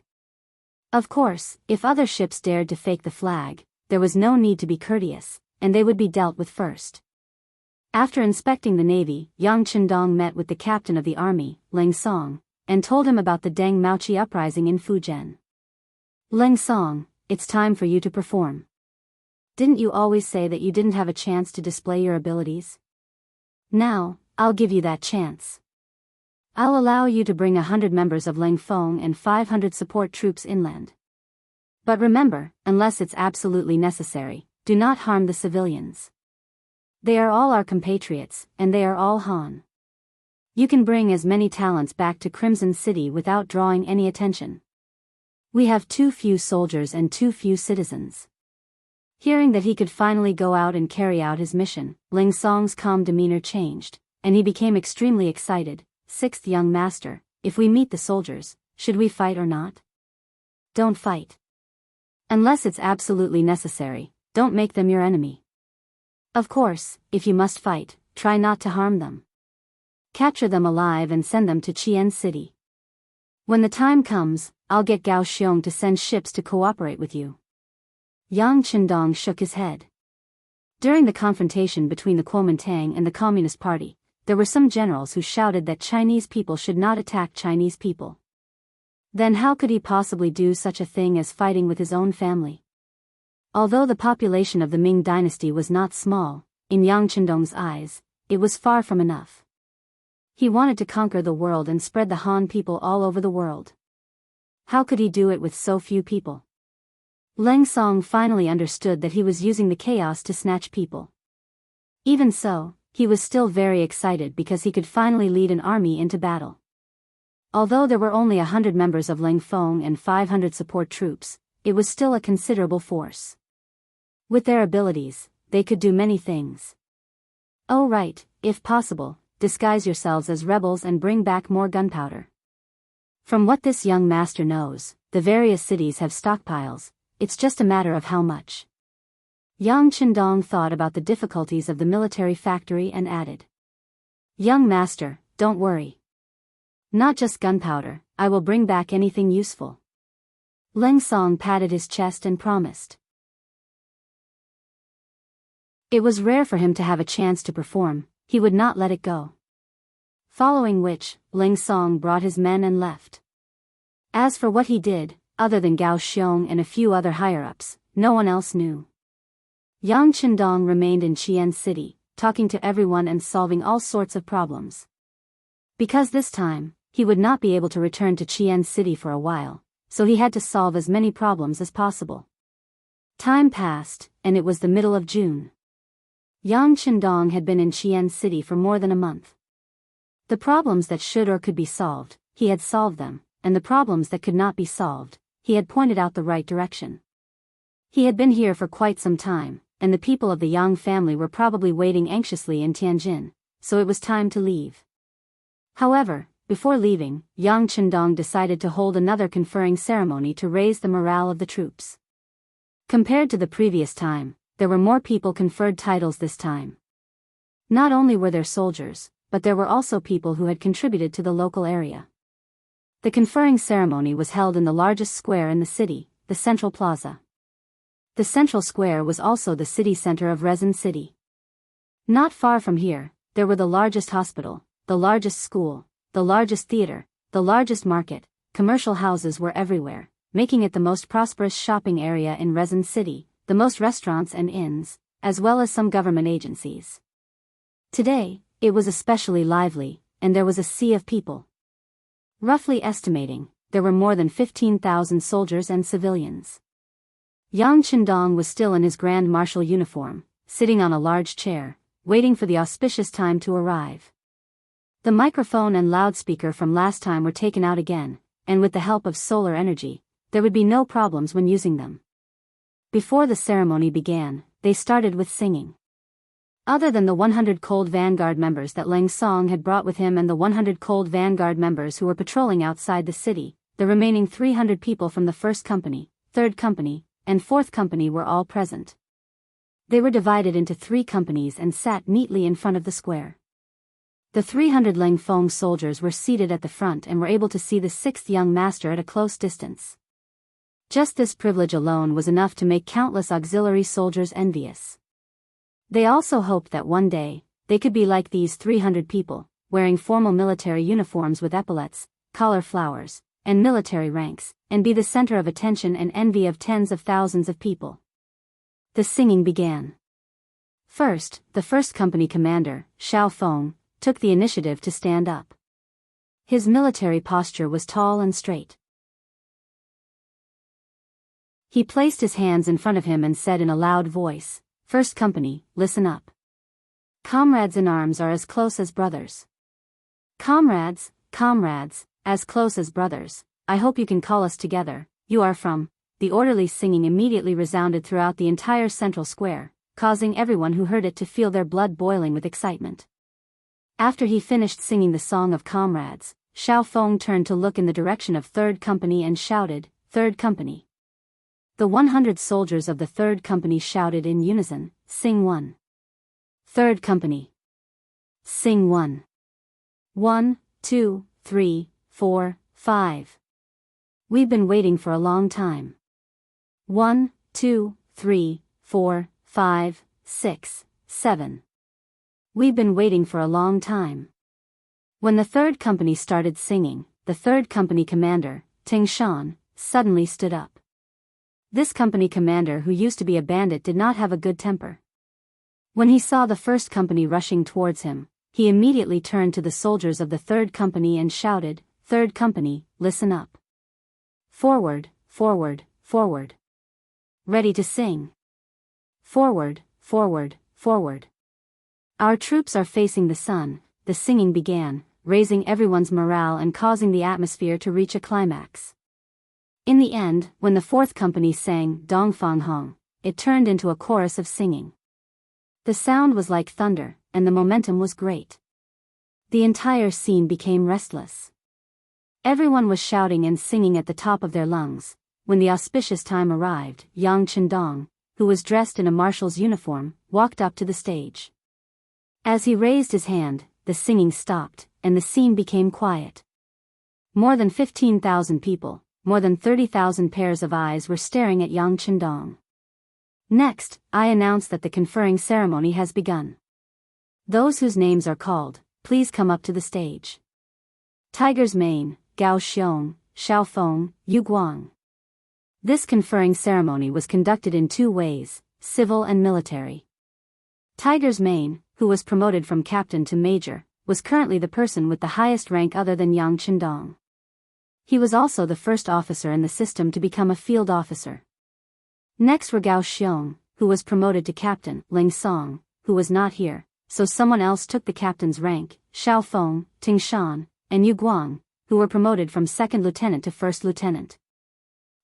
Of course, if other ships dared to fake the flag, there was no need to be courteous, and they would be dealt with first. After inspecting the navy, Yang Chendong met with the captain of the army, Leng Song, and told him about the Deng Maoqi uprising in Fujian. Leng Song, it's time for you to perform. Didn't you always say that you didn't have a chance to display your abilities? Now, I'll give you that chance. I'll allow you to bring 100 members of Leng Feng and 500 support troops inland. But remember, unless it's absolutely necessary, do not harm the civilians. They are all our compatriots, and they are all Han. You can bring as many talents back to Crimson City without drawing any attention. We have too few soldiers and too few citizens. Hearing that he could finally go out and carry out his mission, Ling Song's calm demeanor changed, and he became extremely excited. 6th young master, if we meet the soldiers, should we fight or not? Don't fight. Unless it's absolutely necessary, don't make them your enemy. Of course, if you must fight, try not to harm them. Capture them alive and send them to Qian City. When the time comes, I'll get Gao Xiong to send ships to cooperate with you. Yang Chendong shook his head. During the confrontation between the Kuomintang and the Communist Party, there were some generals who shouted that Chinese people should not attack Chinese people. Then how could he possibly do such a thing as fighting with his own family? Although the population of the Ming dynasty was not small, in Yang Chendong's eyes, it was far from enough. He wanted to conquer the world and spread the Han people all over the world. How could he do it with so few people? Leng Song finally understood that he was using the chaos to snatch people. Even so, he was still very excited because he could finally lead an army into battle. Although there were only 100 members of Leng Feng and 500 support troops, it was still a considerable force. With their abilities, they could do many things. Oh right, if possible, disguise yourselves as rebels and bring back more gunpowder. From what this young master knows, the various cities have stockpiles, it's just a matter of how much. Yang Chendong thought about the difficulties of the military factory and added. Young master, don't worry. Not just gunpowder, I will bring back anything useful. Leng Song patted his chest and promised. It was rare for him to have a chance to perform, he would not let it go. Following which, Leng Song brought his men and left. As for what he did, other than Gao Xiong and a few other higher-ups, no one else knew. Yang Chendong remained in Qian City, talking to everyone and solving all sorts of problems. Because this time, he would not be able to return to Qian City for a while, so he had to solve as many problems as possible. Time passed, and it was the middle of June. Yang Chendong had been in Qian City for more than a month. The problems that should or could be solved, he had solved them, and the problems that could not be solved, he had pointed out the right direction. He had been here for quite some time, and the people of the Yang family were probably waiting anxiously in Tianjin, so it was time to leave. However, before leaving, Yang Chendong decided to hold another conferring ceremony to raise the morale of the troops. Compared to the previous time, there were more people conferred titles this time. Not only were there soldiers, but there were also people who had contributed to the local area. The conferring ceremony was held in the largest square in the city, the Central Plaza. The Central Square was also the city center of Rezin City. Not far from here, there were the largest hospital, the largest school, the largest theater, the largest market, commercial houses were everywhere, making it the most prosperous shopping area in Rezin City, the most restaurants and inns, as well as some government agencies. Today, it was especially lively, and there was a sea of people. Roughly estimating, there were more than 15,000 soldiers and civilians. Yang Chendong was still in his Grand Marshal uniform, sitting on a large chair, waiting for the auspicious time to arrive. The microphone and loudspeaker from last time were taken out again, and with the help of solar energy, there would be no problems when using them. Before the ceremony began, they started with singing. Other than the 100 Cold Vanguard members that Leng Song had brought with him and the 100 Cold Vanguard members who were patrolling outside the city, the remaining 300 people from the 1st Company, 3rd Company, and 4th Company were all present. They were divided into 3 companies and sat neatly in front of the square. The 300 Leng Feng soldiers were seated at the front and were able to see the 6th young master at a close distance. Just this privilege alone was enough to make countless auxiliary soldiers envious. They also hoped that one day, they could be like these 300 people, wearing formal military uniforms with epaulets, collar flowers, and military ranks, and be the center of attention and envy of tens of thousands of people. The singing began. First, the 1st Company commander, Xiao Feng, took the initiative to stand up. His military posture was tall and straight. He placed his hands in front of him and said in a loud voice, "First Company, listen up. Comrades in arms are as close as brothers. Comrades, as close as brothers, I hope you can call us together, you are from..." The orderly singing immediately resounded throughout the entire central square, causing everyone who heard it to feel their blood boiling with excitement. After he finished singing the song of comrades, Xiao Feng turned to look in the direction of 3rd Company and shouted, "3rd Company." The 100 soldiers of the 3rd Company shouted in unison, "Sing 1. 3rd Company. Sing 1. 1, 2, 3, 4, 5. We've been waiting for a long time. 1, 2, 3, 4, 5, 6, 7. We've been waiting for a long time." When the 3rd Company started singing, the 3rd Company commander, Ting Shan, suddenly stood up. This company commander, who used to be a bandit, did not have a good temper. When he saw the 1st Company rushing towards him, he immediately turned to the soldiers of the 3rd Company and shouted, "3rd Company, listen up. Forward, forward, forward. Ready to sing. Forward, forward, forward." Our troops are facing the sun, the singing began, raising everyone's morale and causing the atmosphere to reach a climax. In the end, when the 4th Company sang Dongfang Hong, it turned into a chorus of singing. The sound was like thunder, and the momentum was great. The entire scene became restless. Everyone was shouting and singing at the top of their lungs. When the auspicious time arrived, Yang Chendong, who was dressed in a marshal's uniform, walked up to the stage. As he raised his hand, the singing stopped, and the scene became quiet. More than 15,000 people, more than 30,000 pairs of eyes were staring at Yang Chendong. Next, I announce that the conferring ceremony has begun. Those whose names are called, please come up to the stage. Tiger's Mane, Gao Xiong, Xiao Feng, Yu Guang. This conferring ceremony was conducted in 2 ways, civil and military. Tiger's Mane, who was promoted from captain to major, was currently the person with the highest rank other than Yang Chendong. He was also the first officer in the system to become a field officer. Next were Gao Xiong, who was promoted to captain, Ling Song, who was not here, so someone else took the captain's rank, Xiao Feng, Ting Shan, and Yu Guang, who were promoted from 2nd lieutenant to 1st lieutenant.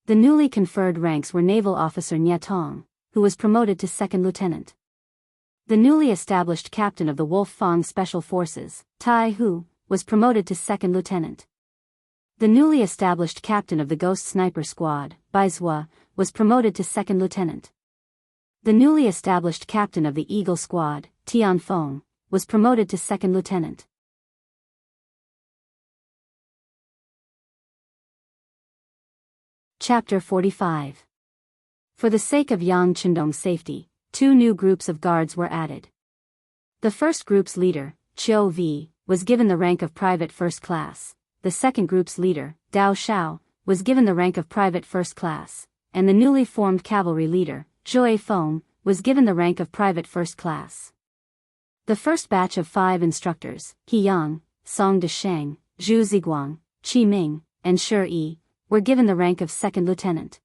The newly conferred ranks were naval officer Nye Tong, who was promoted to 2nd lieutenant. The newly established captain of the Wolf Fang Special Forces, Tai Hu, was promoted to 2nd lieutenant. The newly established captain of the Ghost Sniper Squad, Bai Zhua, was promoted to 2nd lieutenant. The newly established captain of the Eagle Squad, Tian Feng, was promoted to 2nd lieutenant. Chapter 45. For the sake of Yang Chendong's safety, 2 new groups of guards were added. The first group's leader, Chiu Vi, was given the rank of Private First Class. The second group's leader, Dao Xiao, was given the rank of Private First Class, and the newly formed cavalry leader, Zhou Feng, was given the rank of Private First Class. The first batch of 5 instructors, He Yang, Song Desheng, Zhu Ziguang, Qi Ming, and Shi Yi, were given the rank of 2nd lieutenant.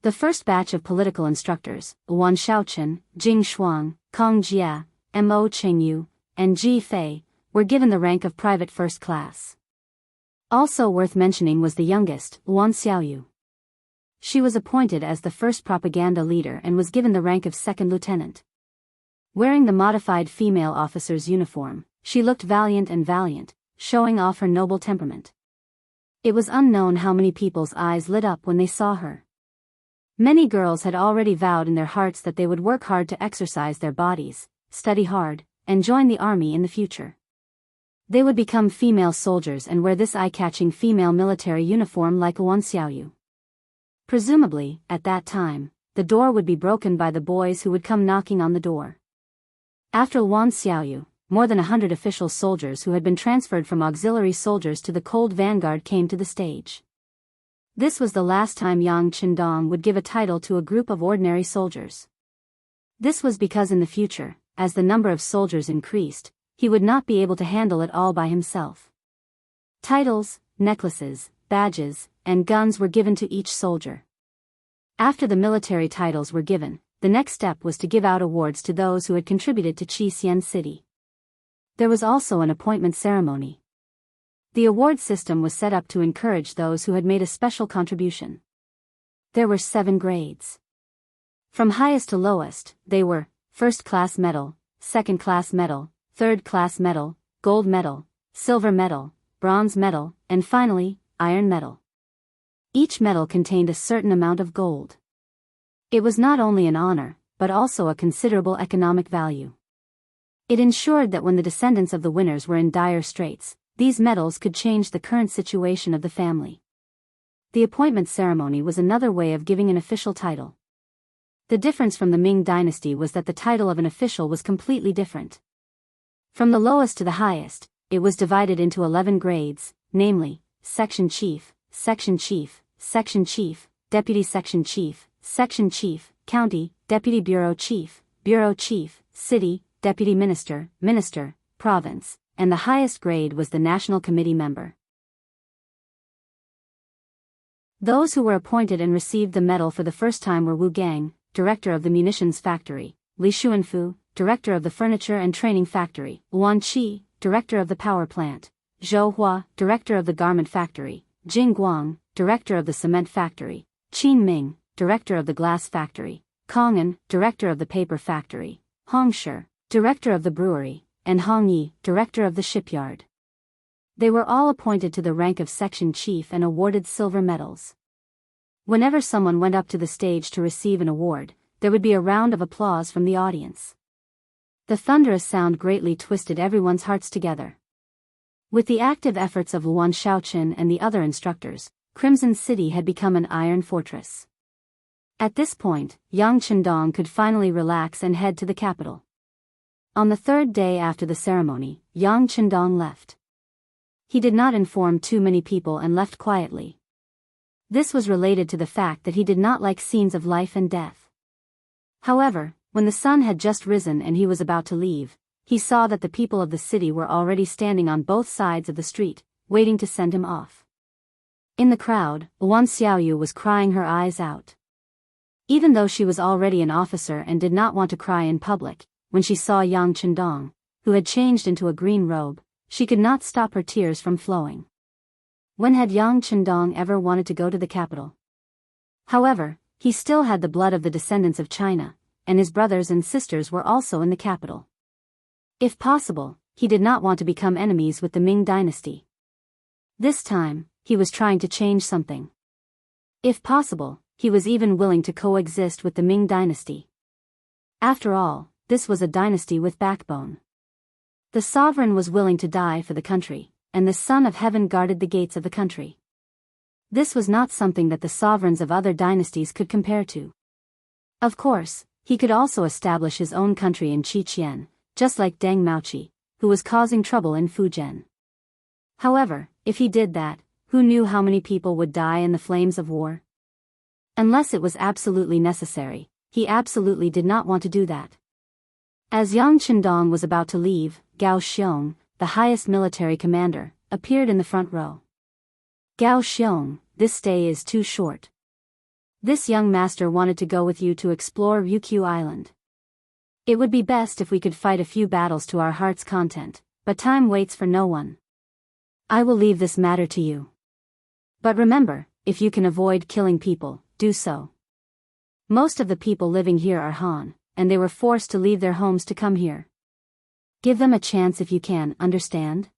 The first batch of political instructors, Wan Xiaochen, Jing Shuang, Kong Jia, Mo Chengyu, and Ji Fei, were given the rank of Private First Class. Also worth mentioning was the youngest, Wan Xiaoyu. She was appointed as the first propaganda leader and was given the rank of second lieutenant. Wearing the modified female officer's uniform, she looked valiant, showing off her noble temperament. It was unknown how many people's eyes lit up when they saw her. Many girls had already vowed in their hearts that they would work hard to exercise their bodies, study hard, and join the army in the future. They would become female soldiers and wear this eye-catching female military uniform like a Wuxia. Presumably, at that time, the door would be broken by the boys who would come knocking on the door. After Wuxia, more than 100 official soldiers who had been transferred from auxiliary soldiers to the cold vanguard came to the stage. This was the last time Yang Qindong would give a title to a group of ordinary soldiers. This was because in the future, as the number of soldiers increased, he would not be able to handle it all by himself. Titles, necklaces, badges, and guns were given to each soldier. After the military titles were given, the next step was to give out awards to those who had contributed to Xi'an City. There was also an appointment ceremony. The award system was set up to encourage those who had made a special contribution. There were 7 grades. From highest to lowest, they were first-class medal, second-class medal, third-class medal, gold medal, silver medal, bronze medal, and finally, iron medal. Each medal contained a certain amount of gold. It was not only an honor, but also a considerable economic value. It ensured that when the descendants of the winners were in dire straits, these medals could change the current situation of the family. The appointment ceremony was another way of giving an official title. The difference from the Ming dynasty was that the title of an official was completely different. From the lowest to the highest, it was divided into 11 grades, namely, section chief, section chief, section chief, deputy section chief, county, deputy bureau chief, city, deputy minister, province, and the highest grade was the national committee member. Those who were appointed and received the medal for the first time were Wu Gang, director of the munitions factory, Li Xuanfu, director of the furniture and training factory, Wan Qi, director of the power plant, Zhou Hua, director of the garment factory, Jing Guang, director of the cement factory, Qin Ming, director of the glass factory, Kong'an, director of the paper factory, Hong Shi, director of the brewery, and Hong Yi, director of the shipyard. They were all appointed to the rank of section chief and awarded silver medals. Whenever someone went up to the stage to receive an award, there would be a round of applause from the audience. The thunderous sound greatly twisted everyone's hearts together. With the active efforts of Luan Shaoqin and the other instructors, Crimson City had become an iron fortress. At this point, Yang Qindong could finally relax and head to the capital. On the 3rd day after the ceremony, Yang Qindong left. He did not inform too many people and left quietly. This was related to the fact that he did not like scenes of life and death. However, when the sun had just risen and he was about to leave, he saw that the people of the city were already standing on both sides of the street, waiting to send him off. In the crowd, Wan Xiaoyu was crying her eyes out. Even though she was already an officer and did not want to cry in public, when she saw Yang Qindong, who had changed into a green robe, she could not stop her tears from flowing. When had Yang Qindong ever wanted to go to the capital? However, he still had the blood of the descendants of China, and his brothers and sisters were also in the capital. If possible, he did not want to become enemies with the Ming dynasty. This time, he was trying to change something. If possible, he was even willing to coexist with the Ming dynasty. After all, this was a dynasty with backbone. The sovereign was willing to die for the country, and the Son of Heaven guarded the gates of the country. This was not something that the sovereigns of other dynasties could compare to. Of course, he could also establish his own country in Qiqian, just like Deng Maoqi, who was causing trouble in Fujian. However, if he did that, who knew how many people would die in the flames of war? Unless it was absolutely necessary, he absolutely did not want to do that. As Yang Qindong was about to leave, Gao Xiong, the highest military commander, appeared in the front row. Gao Xiong, this stay is too short. This young master wanted to go with you to explore Wuqiu Island. It would be best if we could fight a few battles to our heart's content, but time waits for no one. I will leave this matter to you. But remember, if you can avoid killing people, do so. Most of the people living here are Han, and they were forced to leave their homes to come here. Give them a chance if you can, understand?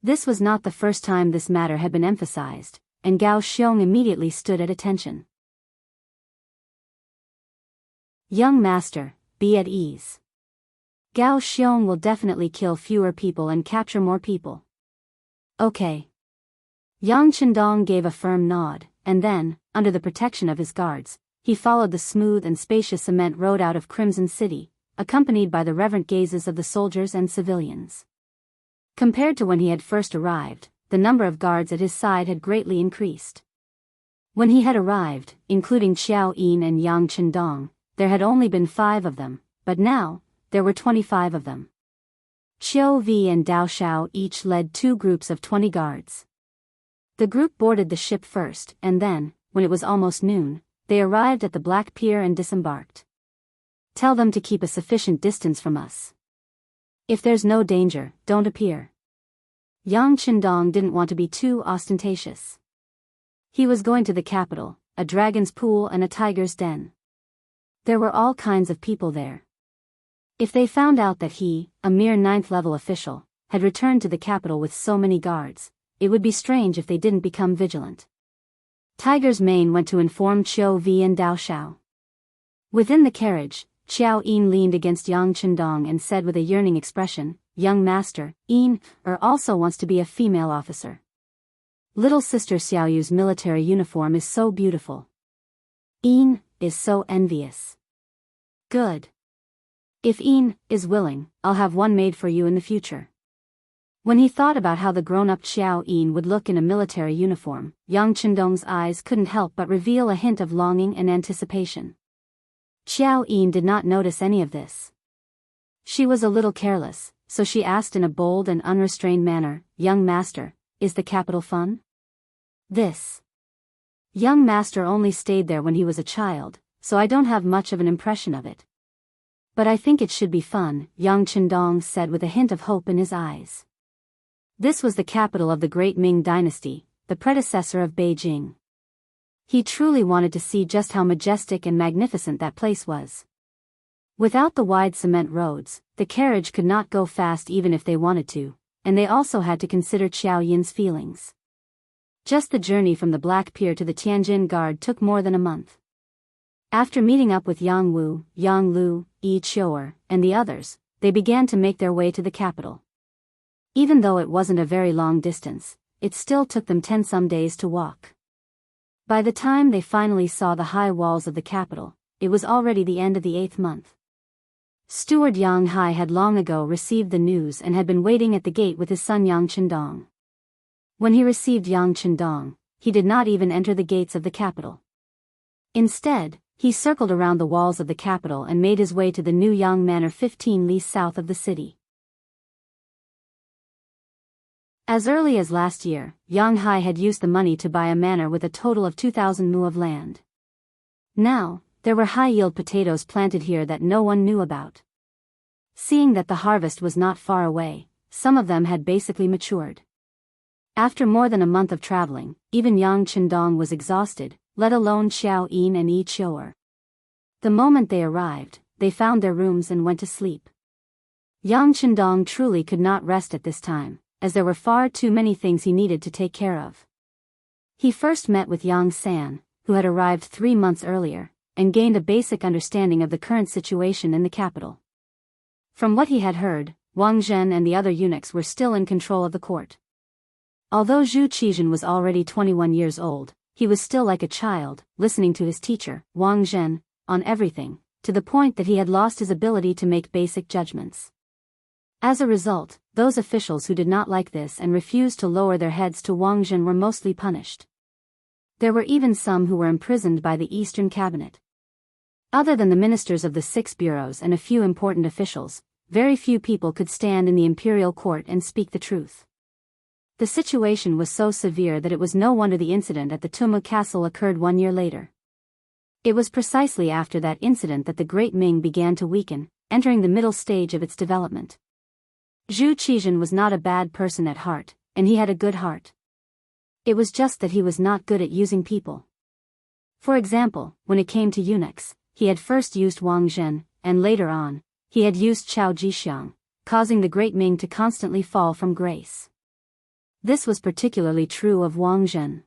This was not the first time this matter had been emphasized, and Gao Xiong immediately stood at attention. Young master, be at ease. Gao Xiong will definitely kill fewer people and capture more people. Okay. Yang Chendong gave a firm nod, and then, under the protection of his guards, he followed the smooth and spacious cement road out of Crimson City, accompanied by the reverent gazes of the soldiers and civilians. Compared to when he had first arrived, the number of guards at his side had greatly increased. When he had arrived, including Xiao Yin and Yang Chendong, there had only been 5 of them, but now, there were 25 of them. Qiu Vi and Dao Shao each led 2 groups of 20 guards. The group boarded the ship first, and then, when it was almost noon, they arrived at the Black Pier and disembarked. Tell them to keep a sufficient distance from us. If there's no danger, don't appear. Yang Chendong didn't want to be too ostentatious. He was going to the capital, a dragon's pool and a tiger's den. There were all kinds of people there. If they found out that he, a mere 9th-level official, had returned to the capital with so many guards, it would be strange if they didn't become vigilant. Tiger's Mane went to inform Qiu Vi and Dao Shao. Within the carriage, Xiao Yin leaned against Yang Chendong and said with a yearning expression, "Young master, Yin, also wants to be a female officer. Little sister Xiaoyu's military uniform is so beautiful. Yin is so envious." Good. If Yin is willing, I'll have one made for you in the future. When he thought about how the grown-up Xiao Yin would look in a military uniform, Yang Chendong's eyes couldn't help but reveal a hint of longing and anticipation. Xiao Yin did not notice any of this. She was a little careless, so she asked in a bold and unrestrained manner, "Young master, is the capital fun?" This young master only stayed there when he was a child, so I don't have much of an impression of it. But I think it should be fun, Yang Chendong said with a hint of hope in his eyes. This was the capital of the Great Ming Dynasty, the predecessor of Beijing. He truly wanted to see just how majestic and magnificent that place was. Without the wide cement roads, the carriage could not go fast even if they wanted to, and they also had to consider Xiao Yin's feelings. Just the journey from the Black Pier to the Tianjin Guard took more than a month. After meeting up with Yang Wu, Yang Lu, Yi Qiu'er, and the others, they began to make their way to the capital. Even though it wasn't a very long distance, it still took them 10-some days to walk. By the time they finally saw the high walls of the capital, it was already the end of the 8th month. Steward Yang Hai had long ago received the news and had been waiting at the gate with his son Yang Chendong. When he received Yang Chendong, he did not even enter the gates of the capital. Instead, he circled around the walls of the capital and made his way to the new Yang Manor 15 li south of the city. As early as last year, Yang Hai had used the money to buy a manor with a total of 2,000 mu of land. Now, there were high-yield potatoes planted here that no one knew about. Seeing that the harvest was not far away, some of them had basically matured. After more than a month of traveling, even Yang Chendong was exhausted, let alone Xiao Yin and Yi Qiu'er. The moment they arrived, they found their rooms and went to sleep. Yang Chendong truly could not rest at this time, as there were far too many things he needed to take care of. He first met with Yang San, who had arrived 3 months earlier, and gained a basic understanding of the current situation in the capital. From what he had heard, Wang Zhen and the other eunuchs were still in control of the court. Although Zhu Qizhen was already 21 years old, he was still like a child, listening to his teacher, Wang Zhen, on everything, to the point that he had lost his ability to make basic judgments. As a result, those officials who did not like this and refused to lower their heads to Wang Zhen were mostly punished. There were even some who were imprisoned by the Eastern Cabinet. Other than the ministers of the 6 bureaus and a few important officials, very few people could stand in the imperial court and speak the truth. The situation was so severe that it was no wonder the incident at the Tumu Castle occurred 1 year later. It was precisely after that incident that the Great Ming began to weaken, entering the middle stage of its development. Zhu Qizhen was not a bad person at heart, and he had a good heart. It was just that he was not good at using people. For example, when it came to eunuchs, he had first used Wang Zhen, and later on, he had used Chao Jixiang, causing the great Ming to constantly fall from grace. This was particularly true of Wang Zhen.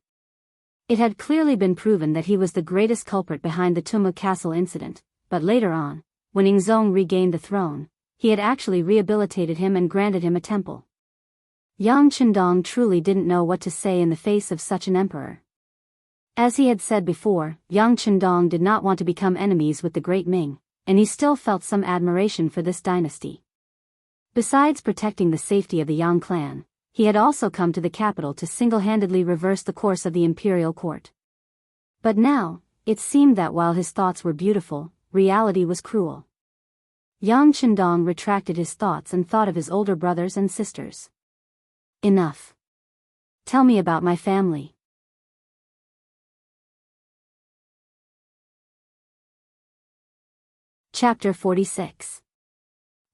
It had clearly been proven that he was the greatest culprit behind the Tumu Castle incident, but later on, when Yingzong regained the throne, he had actually rehabilitated him and granted him a temple. Yang Qindong truly didn't know what to say in the face of such an emperor. As he had said before, Yang Qindong did not want to become enemies with the great Ming, and he still felt some admiration for this dynasty. Besides protecting the safety of the Yang clan, he had also come to the capital to single-handedly reverse the course of the imperial court. But now, it seemed that while his thoughts were beautiful, reality was cruel. Yang Qindong retracted his thoughts and thought of his older brothers and sisters. Enough. Tell me about my family. Chapter 46.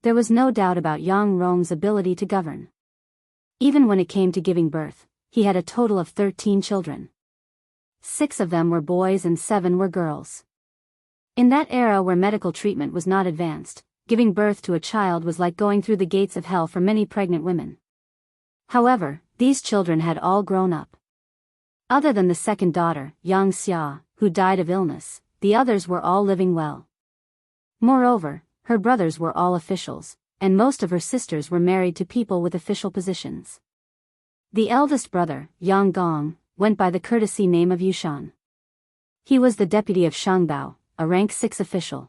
There was no doubt about Yang Rong's ability to govern. Even when it came to giving birth, he had a total of 13 children. 6 of them were boys and 7 were girls. In that era where medical treatment was not advanced, giving birth to a child was like going through the gates of hell for many pregnant women. However, these children had all grown up. Other than the second daughter, Yang Xia, who died of illness, the others were all living well. Moreover, her brothers were all officials, and most of her sisters were married to people with official positions. The eldest brother, Yang Gong, went by the courtesy name of Yushan. He was the deputy of Shangbao, a rank 6 official.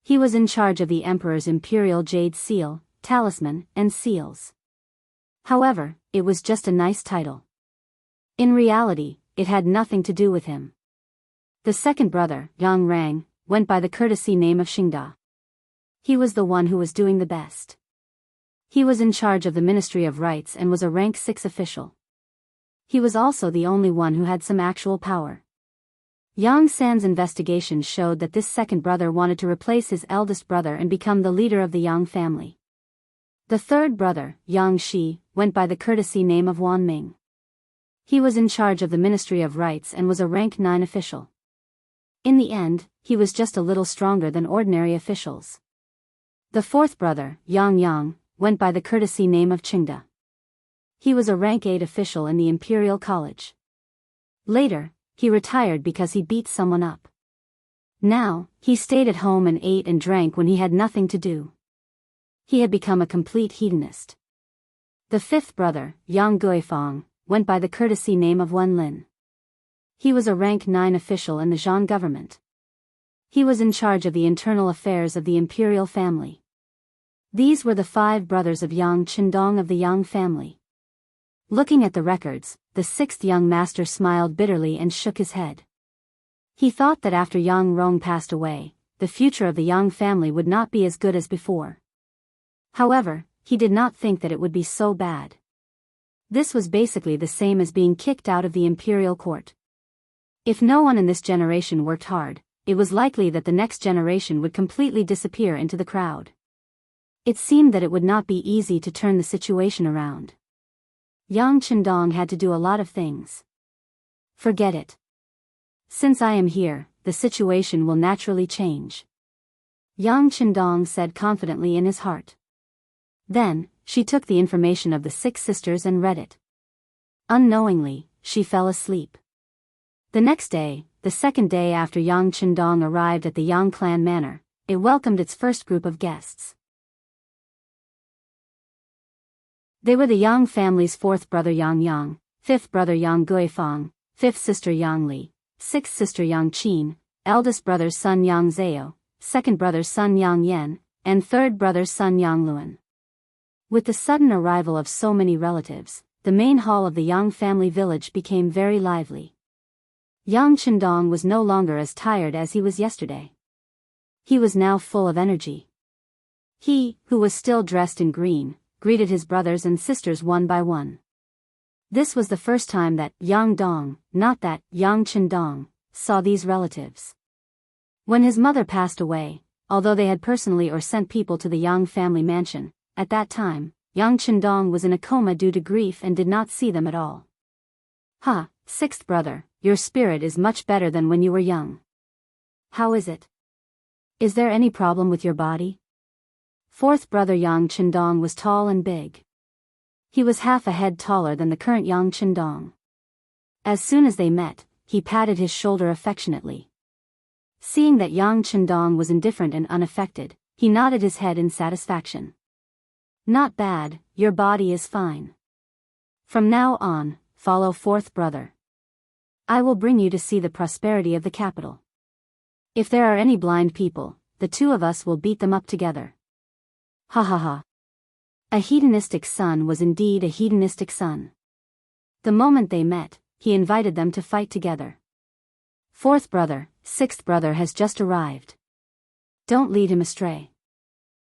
He was in charge of the emperor's imperial jade seal, talisman, and seals. However, it was just a nice title. In reality, it had nothing to do with him. The second brother, Yang Rang, went by the courtesy name of Xingda. He was the one who was doing the best. He was in charge of the Ministry of Rights and was a rank 6 official. He was also the only one who had some actual power. Yang San's investigation showed that this second brother wanted to replace his eldest brother and become the leader of the Yang family. The third brother, Yang Shi, went by the courtesy name of Wan Ming. He was in charge of the Ministry of Rights and was a rank 9 official. In the end, he was just a little stronger than ordinary officials. The fourth brother, Yang Yang, went by the courtesy name of Qingda. He was a rank 8 official in the Imperial College. Later, he retired because he beat someone up. Now, he stayed at home and ate and drank when he had nothing to do. He had become a complete hedonist. The fifth brother, Yang Guifang, went by the courtesy name of Wen Lin. He was a rank 9 official in the Zhang government. He was in charge of the internal affairs of the imperial family. These were the 5 brothers of Yang Qindong of the Yang family. Looking at the records, the 6th young master smiled bitterly and shook his head. He thought that after Yang Rong passed away, the future of the Yang family would not be as good as before. However, he did not think that it would be so bad. This was basically the same as being kicked out of the imperial court. If no one in this generation worked hard, it was likely that the next generation would completely disappear into the crowd. It seemed that it would not be easy to turn the situation around. Yang Qindong had to do a lot of things. Forget it. Since I am here, the situation will naturally change. Yang Qindong said confidently in his heart. Then, she took the information of the 6 sisters and read it. Unknowingly, she fell asleep. The next day, the second day after Yang Qindong arrived at the Yang clan manor, it welcomed its first group of guests. They were the Yang family's 4th brother Yang Yang, 5th brother Yang Guifang, 5th sister Yang Li, 6th sister Yang Qin, eldest brother's son Yang Zhao, 2nd brother's son Yang Yan, and 3rd brother's son Yang Luan. With the sudden arrival of so many relatives, the main hall of the Yang family village became very lively. Yang Qindong was no longer as tired as he was yesterday. He was now full of energy. He, who was still dressed in green, greeted his brothers and sisters one by one. This was the first time that Yang Dong, not that Yang Qindong, saw these relatives. When his mother passed away, although they had personally or sent people to the Yang family mansion, at that time, Yang Qindong was in a coma due to grief and did not see them at all. 6th brother, your spirit is much better than when you were young. How is it? Is there any problem with your body? Fourth brother Yang Chendong was tall and big. He was half a head taller than the current Yang Chendong. As soon as they met, he patted his shoulder affectionately. Seeing that Yang Chendong was indifferent and unaffected, he nodded his head in satisfaction. Not bad, your body is fine. From now on, follow fourth brother. I will bring you to see the prosperity of the capital. If there are any blind people, the two of us will beat them up together. Ha ha ha. A hedonistic son was indeed a hedonistic son. The moment they met, he invited them to fight together. Fourth brother, sixth brother has just arrived. Don't lead him astray.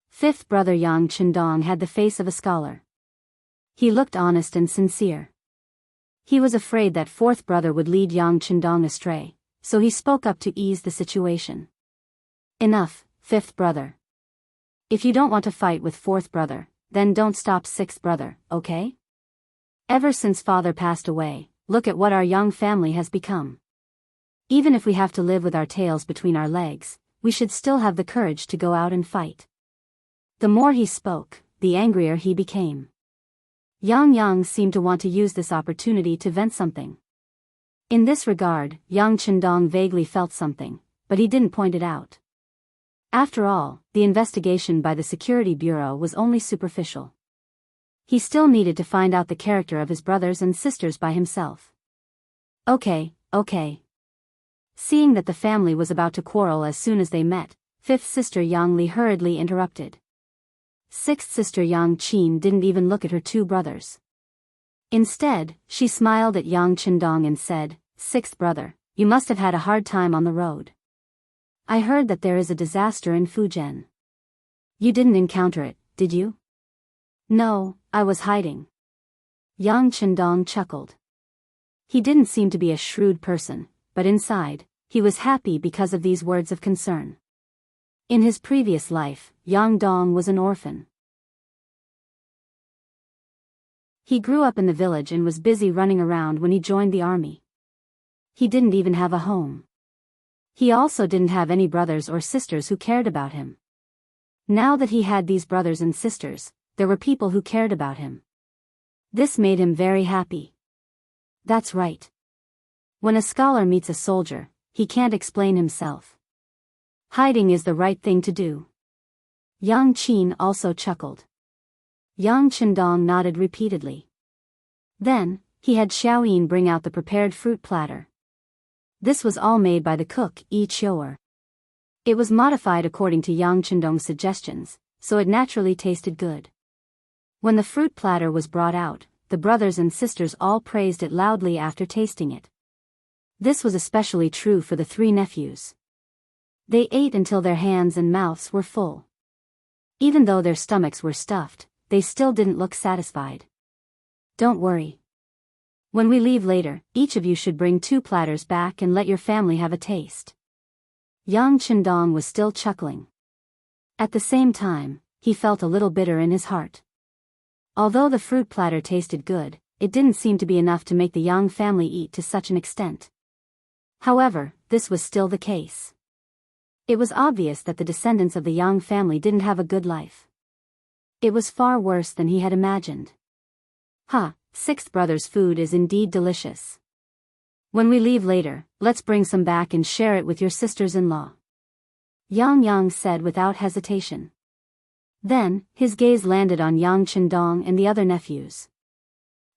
Fifth brother Yang Chendong had the face of a scholar. He looked honest and sincere. He was afraid that fourth brother would lead Yang Chendong astray, so he spoke up to ease the situation. Enough, fifth brother. If you don't want to fight with fourth brother, then don't stop sixth brother, okay? Ever since father passed away, look at what our young family has become. Even if we have to live with our tails between our legs, we should still have the courage to go out and fight. The more he spoke, the angrier he became. Yang seemed to want to use this opportunity to vent something. In this regard, Yang Chendong vaguely felt something, but he didn't point it out. After all, the investigation by the Security Bureau was only superficial. He still needed to find out the character of his brothers and sisters by himself. Okay. Seeing that the family was about to quarrel as soon as they met, fifth sister Yang Li hurriedly interrupted. Sixth sister Yang Qin didn't even look at her two brothers. Instead, she smiled at Yang Chendong and said, "Sixth brother, you must have had a hard time on the road. I heard that there is a disaster in Fujian. You didn't encounter it, did you?" "No, I was hiding." Yang Chendong chuckled. He didn't seem to be a shrewd person, but inside, he was happy because of these words of concern. In his previous life, Yang Dong was an orphan. He grew up in the village and was busy running around when he joined the army. He didn't even have a home. He also didn't have any brothers or sisters who cared about him. Now that he had these brothers and sisters, there were people who cared about him. This made him very happy. That's right. When a scholar meets a soldier, he can't explain himself. Hiding is the right thing to do. Yang Qin also chuckled. Yang Chendong nodded repeatedly. Then, he had Xiaoyin bring out the prepared fruit platter. This was all made by the cook, Yi Chioer. It was modified according to Yang Chendong's suggestions, so it naturally tasted good. When the fruit platter was brought out, the brothers and sisters all praised it loudly after tasting it. This was especially true for the three nephews. They ate until their hands and mouths were full. Even though their stomachs were stuffed, they still didn't look satisfied. Don't worry. When we leave later, each of you should bring 2 platters back and let your family have a taste. Yang Chendong was still chuckling. At the same time, he felt a little bitter in his heart. Although the fruit platter tasted good, it didn't seem to be enough to make the Yang family eat to such an extent. However, this was still the case. It was obvious that the descendants of the Yang family didn't have a good life. It was far worse than he had imagined. Sixth brother's food is indeed delicious. When we leave later, let's bring some back and share it with your sisters-in-law. Yang said without hesitation. Then, his gaze landed on Yang Chendong and the other nephews.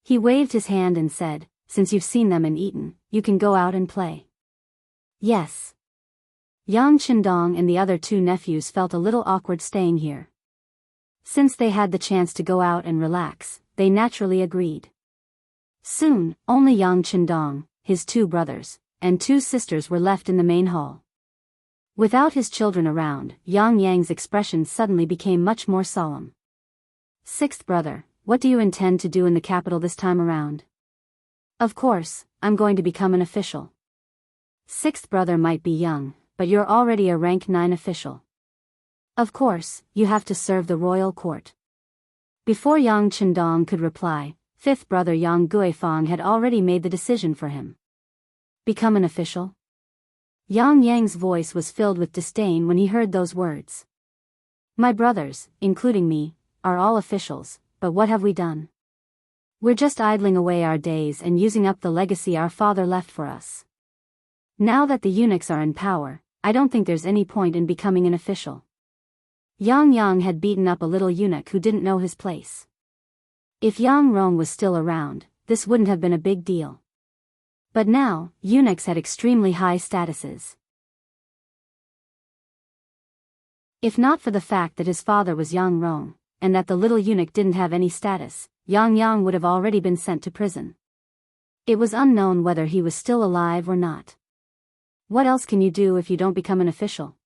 He waved his hand and said, "Since you've seen them and eaten, you can go out and play." Yes. Yang Chendong and the other 2 nephews felt a little awkward staying here. Since they had the chance to go out and relax, they naturally agreed. Soon, only Yang Chendong, his 2 brothers, and 2 sisters were left in the main hall. Without his children around, Yang's expression suddenly became much more solemn. "Sixth brother, what do you intend to do in the capital this time around?" "Of course, I'm going to become an official." "Sixth brother might be young, but you're already a rank 9 official. Of course, you have to serve the royal court." Before Yang Chendong could reply, 5th brother Yang Guifang had already made the decision for him. Become an official? Yang Yang's voice was filled with disdain when he heard those words. My brothers, including me, are all officials, but what have we done? We're just idling away our days and using up the legacy our father left for us. Now that the eunuchs are in power, I don't think there's any point in becoming an official. Yang Yang had beaten up a little eunuch who didn't know his place. If Yang Rong was still around, this wouldn't have been a big deal. But now, eunuchs had extremely high statuses. If not for the fact that his father was Yang Rong, and that the little eunuch didn't have any status, Yang Yang would have already been sent to prison. It was unknown whether he was still alive or not. What else can you do if you don't become an official?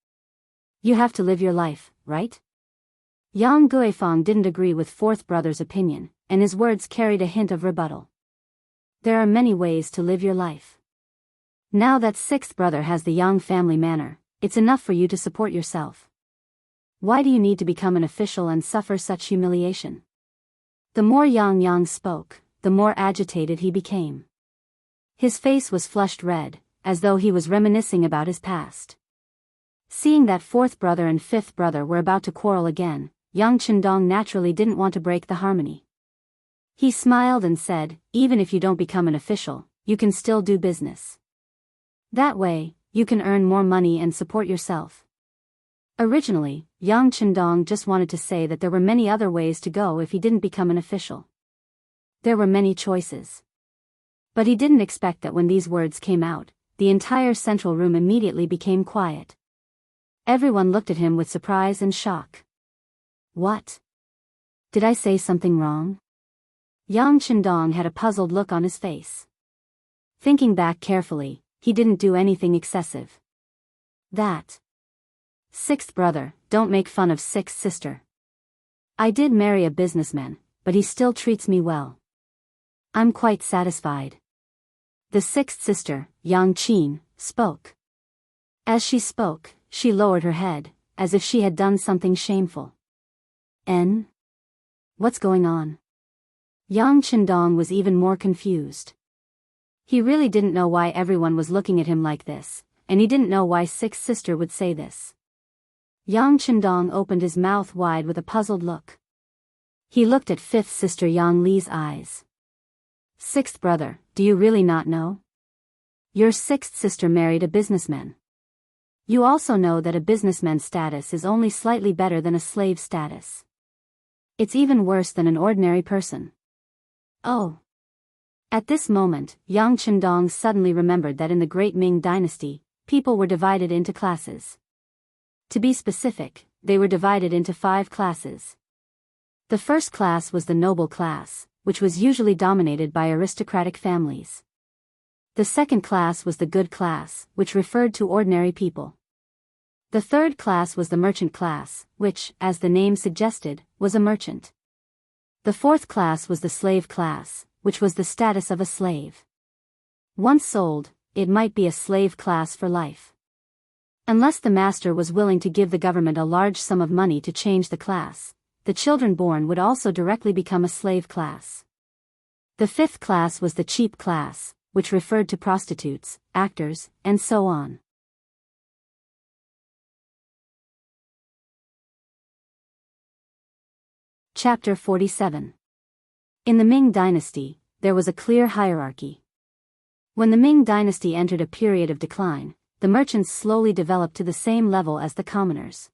You have to live your life, right? Yang Guifang didn't agree with fourth brother's opinion, and his words carried a hint of rebuttal. There are many ways to live your life. Now that sixth brother has the Yang family manor, it's enough for you to support yourself. Why do you need to become an official and suffer such humiliation? The more Yang Yang spoke, the more agitated he became. His face was flushed red, as though he was reminiscing about his past. Seeing that fourth brother and fifth brother were about to quarrel again, Yang Chendong naturally didn't want to break the harmony. He smiled and said, even if you don't become an official, you can still do business. That way, you can earn more money and support yourself. Originally, Yang Chendong just wanted to say that there were many other ways to go if he didn't become an official. There were many choices. But he didn't expect that when these words came out, the entire central room immediately became quiet. Everyone looked at him with surprise and shock. What? Did I say something wrong? Yang Chendong had a puzzled look on his face. Thinking back carefully, he didn't do anything excessive. That. Sixth brother, don't make fun of sixth sister. I did marry a businessman, but he still treats me well. I'm quite satisfied. The sixth sister, Yang Qin, spoke. As she spoke, she lowered her head, as if she had done something shameful. What's going on? Yang Chendong was even more confused. He really didn't know why everyone was looking at him like this, and he didn't know why sixth sister would say this. Yang Chendong opened his mouth wide with a puzzled look. He looked at fifth sister Yang Li's eyes. Sixth brother, do you really not know? Your sixth sister married a businessman. You also know that a businessman's status is only slightly better than a slave status. It's even worse than an ordinary person. Oh. At this moment, Yang Chendong suddenly remembered that in the Great Ming Dynasty, people were divided into classes. To be specific, they were divided into 5 classes. The first class was the noble class, which was usually dominated by aristocratic families. The second class was the good class, which referred to ordinary people. The third class was the merchant class, which, as the name suggested, was a merchant. The fourth class was the slave class, which was the status of a slave. Once sold, it might be a slave class for life. Unless the master was willing to give the government a large sum of money to change the class, the children born would also directly become a slave class. The fifth class was the cheap class, which referred to prostitutes, actors, and so on. Chapter 47. In the Ming Dynasty, there was a clear hierarchy. When the Ming Dynasty entered a period of decline, the merchants slowly developed to the same level as the commoners.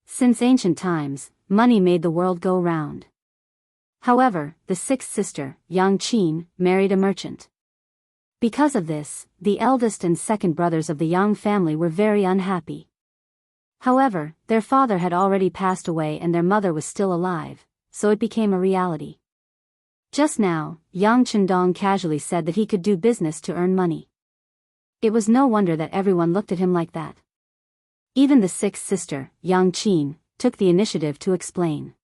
Since ancient times, money made the world go round. However, the sixth sister, Yang Qin, married a merchant. Because of this, the eldest and second brothers of the Yang family were very unhappy. However, their father had already passed away and their mother was still alive, so it became a reality. Just now, Yang Chendong casually said that he could do business to earn money. It was no wonder that everyone looked at him like that. Even the sixth sister, Yang Qin, took the initiative to explain.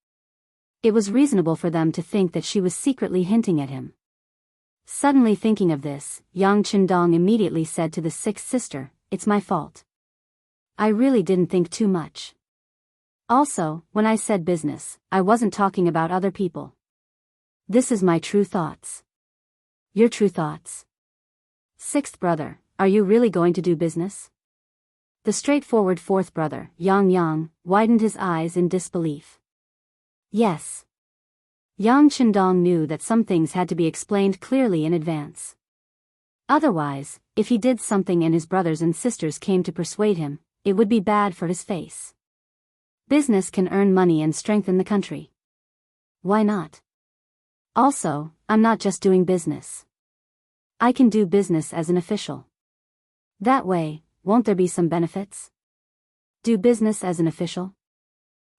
It was reasonable for them to think that she was secretly hinting at him. Suddenly thinking of this, Yang Chendong immediately said to the sixth sister, "It's my fault. I really didn't think too much. Also, when I said business, I wasn't talking about other people. This is my true thoughts." Your true thoughts? Sixth brother, are you really going to do business? The straightforward fourth brother, Yang, widened his eyes in disbelief. Yes. Yang Chendong knew that some things had to be explained clearly in advance. Otherwise, if he did something and his brothers and sisters came to persuade him, it would be bad for his face. Business can earn money and strengthen the country. Why not? Also, I'm not just doing business. I can do business as an official. That way, won't there be some benefits? Do business as an official?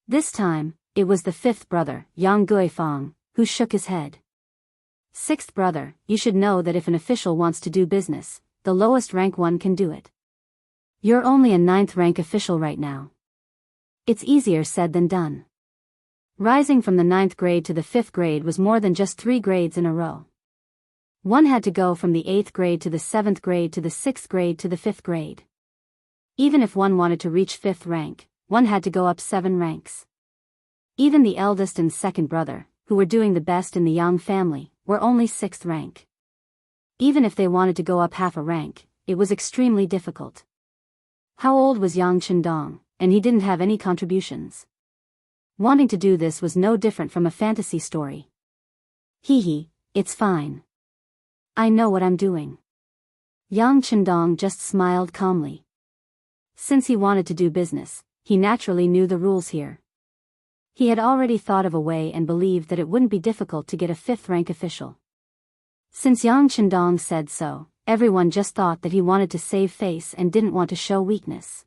This time, it was the fifth brother, Yang Guifang, who shook his head. Sixth brother, you should know that if an official wants to do business, the lowest rank one can do it. You're only a ninth rank official right now. It's easier said than done. Rising from the 9th grade to the 5th grade was more than just 3 grades in a row. One had to go from the 8th grade to the 7th grade to the 6th grade to the 5th grade. Even if one wanted to reach 5th rank, one had to go up 7 ranks. Even the eldest and second brother, who were doing the best in the Yang family, were only 6th rank. Even if they wanted to go up half a rank, it was extremely difficult. How old was Yang Chendong, and he didn't have any contributions. Wanting to do this was no different from a fantasy story. Hee, it's fine. I know what I'm doing. Yang Chendong just smiled calmly. Since he wanted to do business, he naturally knew the rules here. He had already thought of a way and believed that it wouldn't be difficult to get a 5th rank official. Since Yang Chendong said so, everyone just thought that he wanted to save face and didn't want to show weakness.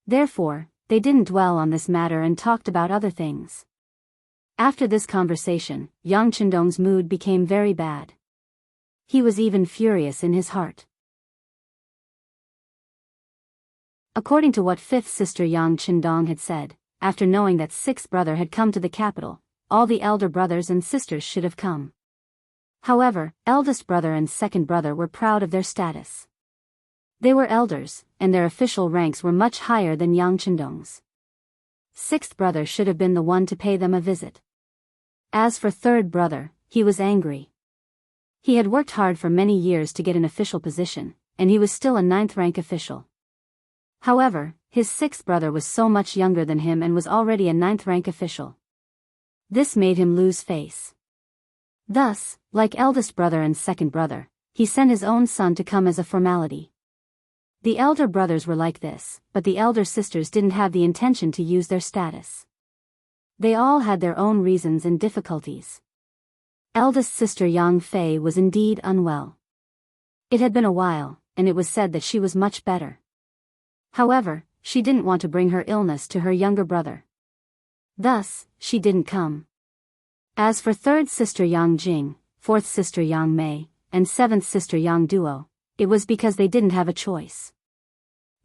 Therefore, they didn't dwell on this matter and talked about other things. After this conversation, Yang Chendong's mood became very bad. He was even furious in his heart. According to what 5th sister Yang Chendong had said, after knowing that 6th brother had come to the capital, all the elder brothers and sisters should have come. However, eldest brother and second brother were proud of their status. They were elders, and their official ranks were much higher than Yang Chendong's. 6th brother should have been the one to pay them a visit. As for 3rd brother, he was angry. He had worked hard for many years to get an official position, and he was still a 9th rank official. However, his 6th brother was so much younger than him and was already a 9th rank official. This made him lose face. Thus, like eldest brother and second brother, he sent his own son to come as a formality. The elder brothers were like this, but the elder sisters didn't have the intention to use their status. They all had their own reasons and difficulties. Eldest sister Yang Fei was indeed unwell. It had been a while, and it was said that she was much better. However, she didn't want to bring her illness to her younger brother. Thus, she didn't come. As for 3rd sister Yang Jing, 4th sister Yang Mei, and 7th sister Yang Duo, it was because they didn't have a choice.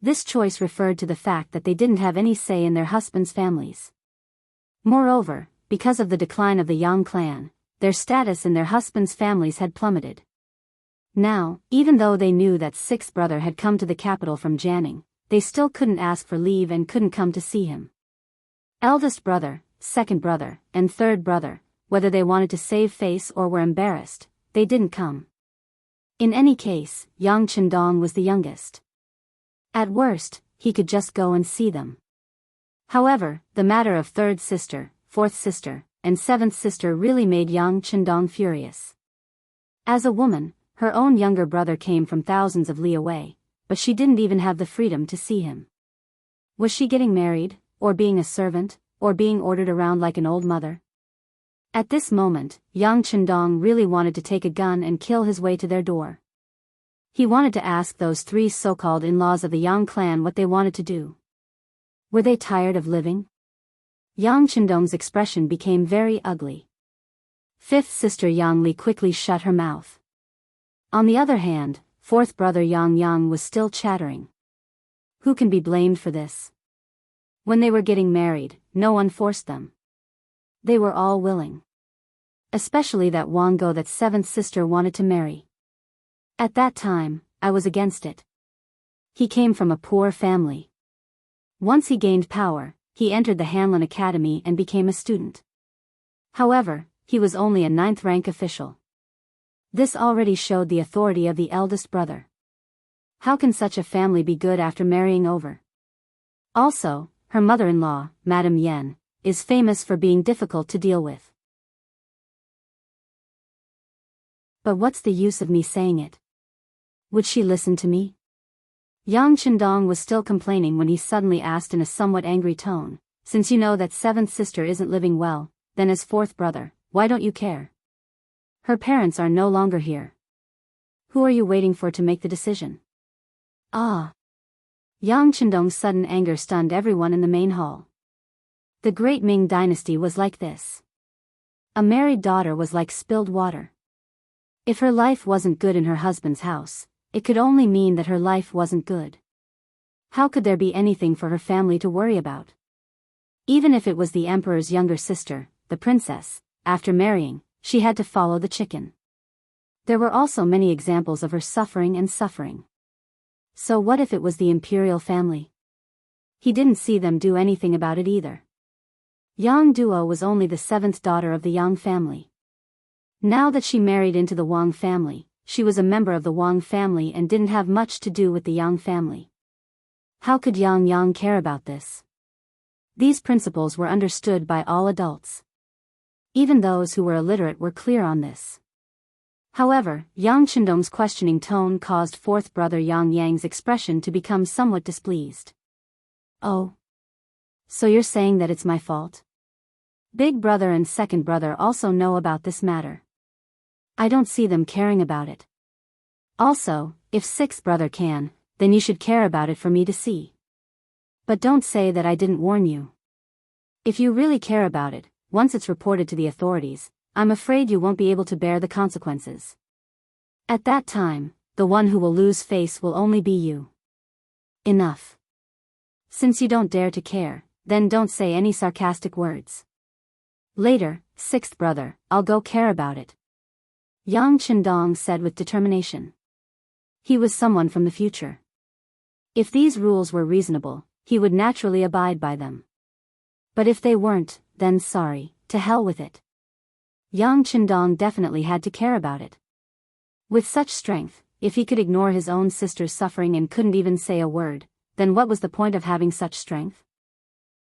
This choice referred to the fact that they didn't have any say in their husbands' families. Moreover, because of the decline of the Yang clan, their status in their husbands' families had plummeted. Now, even though they knew that 6th brother had come to the capital from Jianghu, they still couldn't ask for leave and couldn't come to see him. Eldest brother, second brother, and 3rd brother, whether they wanted to save face or were embarrassed, they didn't come. In any case, Yang Chendong was the youngest. At worst, he could just go and see them. However, the matter of 3rd sister, 4th sister, and 7th sister really made Yang Chendong furious. As a woman, her own younger brother came from thousands of li away, but she didn't even have the freedom to see him. Was she getting married, or being a servant, or being ordered around like an old mother? At this moment, Yang Chendong really wanted to take a gun and kill his way to their door. He wanted to ask those 3 so-called in-laws of the Yang clan what they wanted to do. Were they tired of living? Yang Chendong's expression became very ugly. 5th sister Yang Li quickly shut her mouth. On the other hand, 4th brother Yang was still chattering. Who can be blamed for this? When they were getting married, no one forced them. They were all willing. Especially that Wango that 7th sister wanted to marry. At that time, I was against it. He came from a poor family. Once he gained power, he entered the Hanlin Academy and became a student. However, he was only a 9th rank official. This already showed the authority of the eldest brother. How can such a family be good after marrying over? Also, her mother-in-law, Madame Yen, is famous for being difficult to deal with. But what's the use of me saying it? Would she listen to me? Yang Chendong was still complaining when he suddenly asked in a somewhat angry tone, since you know that seventh sister isn't living well, then as fourth brother, why don't you care? Her parents are no longer here. Who are you waiting for to make the decision? Ah! Yang Chendong's sudden anger stunned everyone in the main hall. The great Ming dynasty was like this. A married daughter was like spilled water. If her life wasn't good in her husband's house, it could only mean that her life wasn't good. How could there be anything for her family to worry about? Even if it was the emperor's younger sister, the princess, after marrying, she had to follow the chicken. There were also many examples of her suffering and suffering. So what if it was the imperial family? He didn't see them do anything about it either. Yang Duo was only the seventh daughter of the Yang family. Now that she married into the Wang family, she was a member of the Wang family and didn't have much to do with the Yang family. How could Yang care about this? These principles were understood by all adults. Even those who were illiterate were clear on this. However, Yang Chendong's questioning tone caused fourth brother Yang Yang's expression to become somewhat displeased. Oh. So you're saying that it's my fault? Big brother and second brother also know about this matter. I don't see them caring about it. Also, if sixth brother can, then you should care about it for me to see. But don't say that I didn't warn you. If you really care about it, once it's reported to the authorities, I'm afraid you won't be able to bear the consequences. At that time, the one who will lose face will only be you. Enough. Since you don't dare to care, then don't say any sarcastic words. Later, sixth brother, I'll go care about it. Yang Chendong said with determination. He was someone from the future. If these rules were reasonable, he would naturally abide by them. But if they weren't, then sorry, to hell with it. Yang Chendong definitely had to care about it. With such strength, if he could ignore his own sister's suffering and couldn't even say a word, then what was the point of having such strength?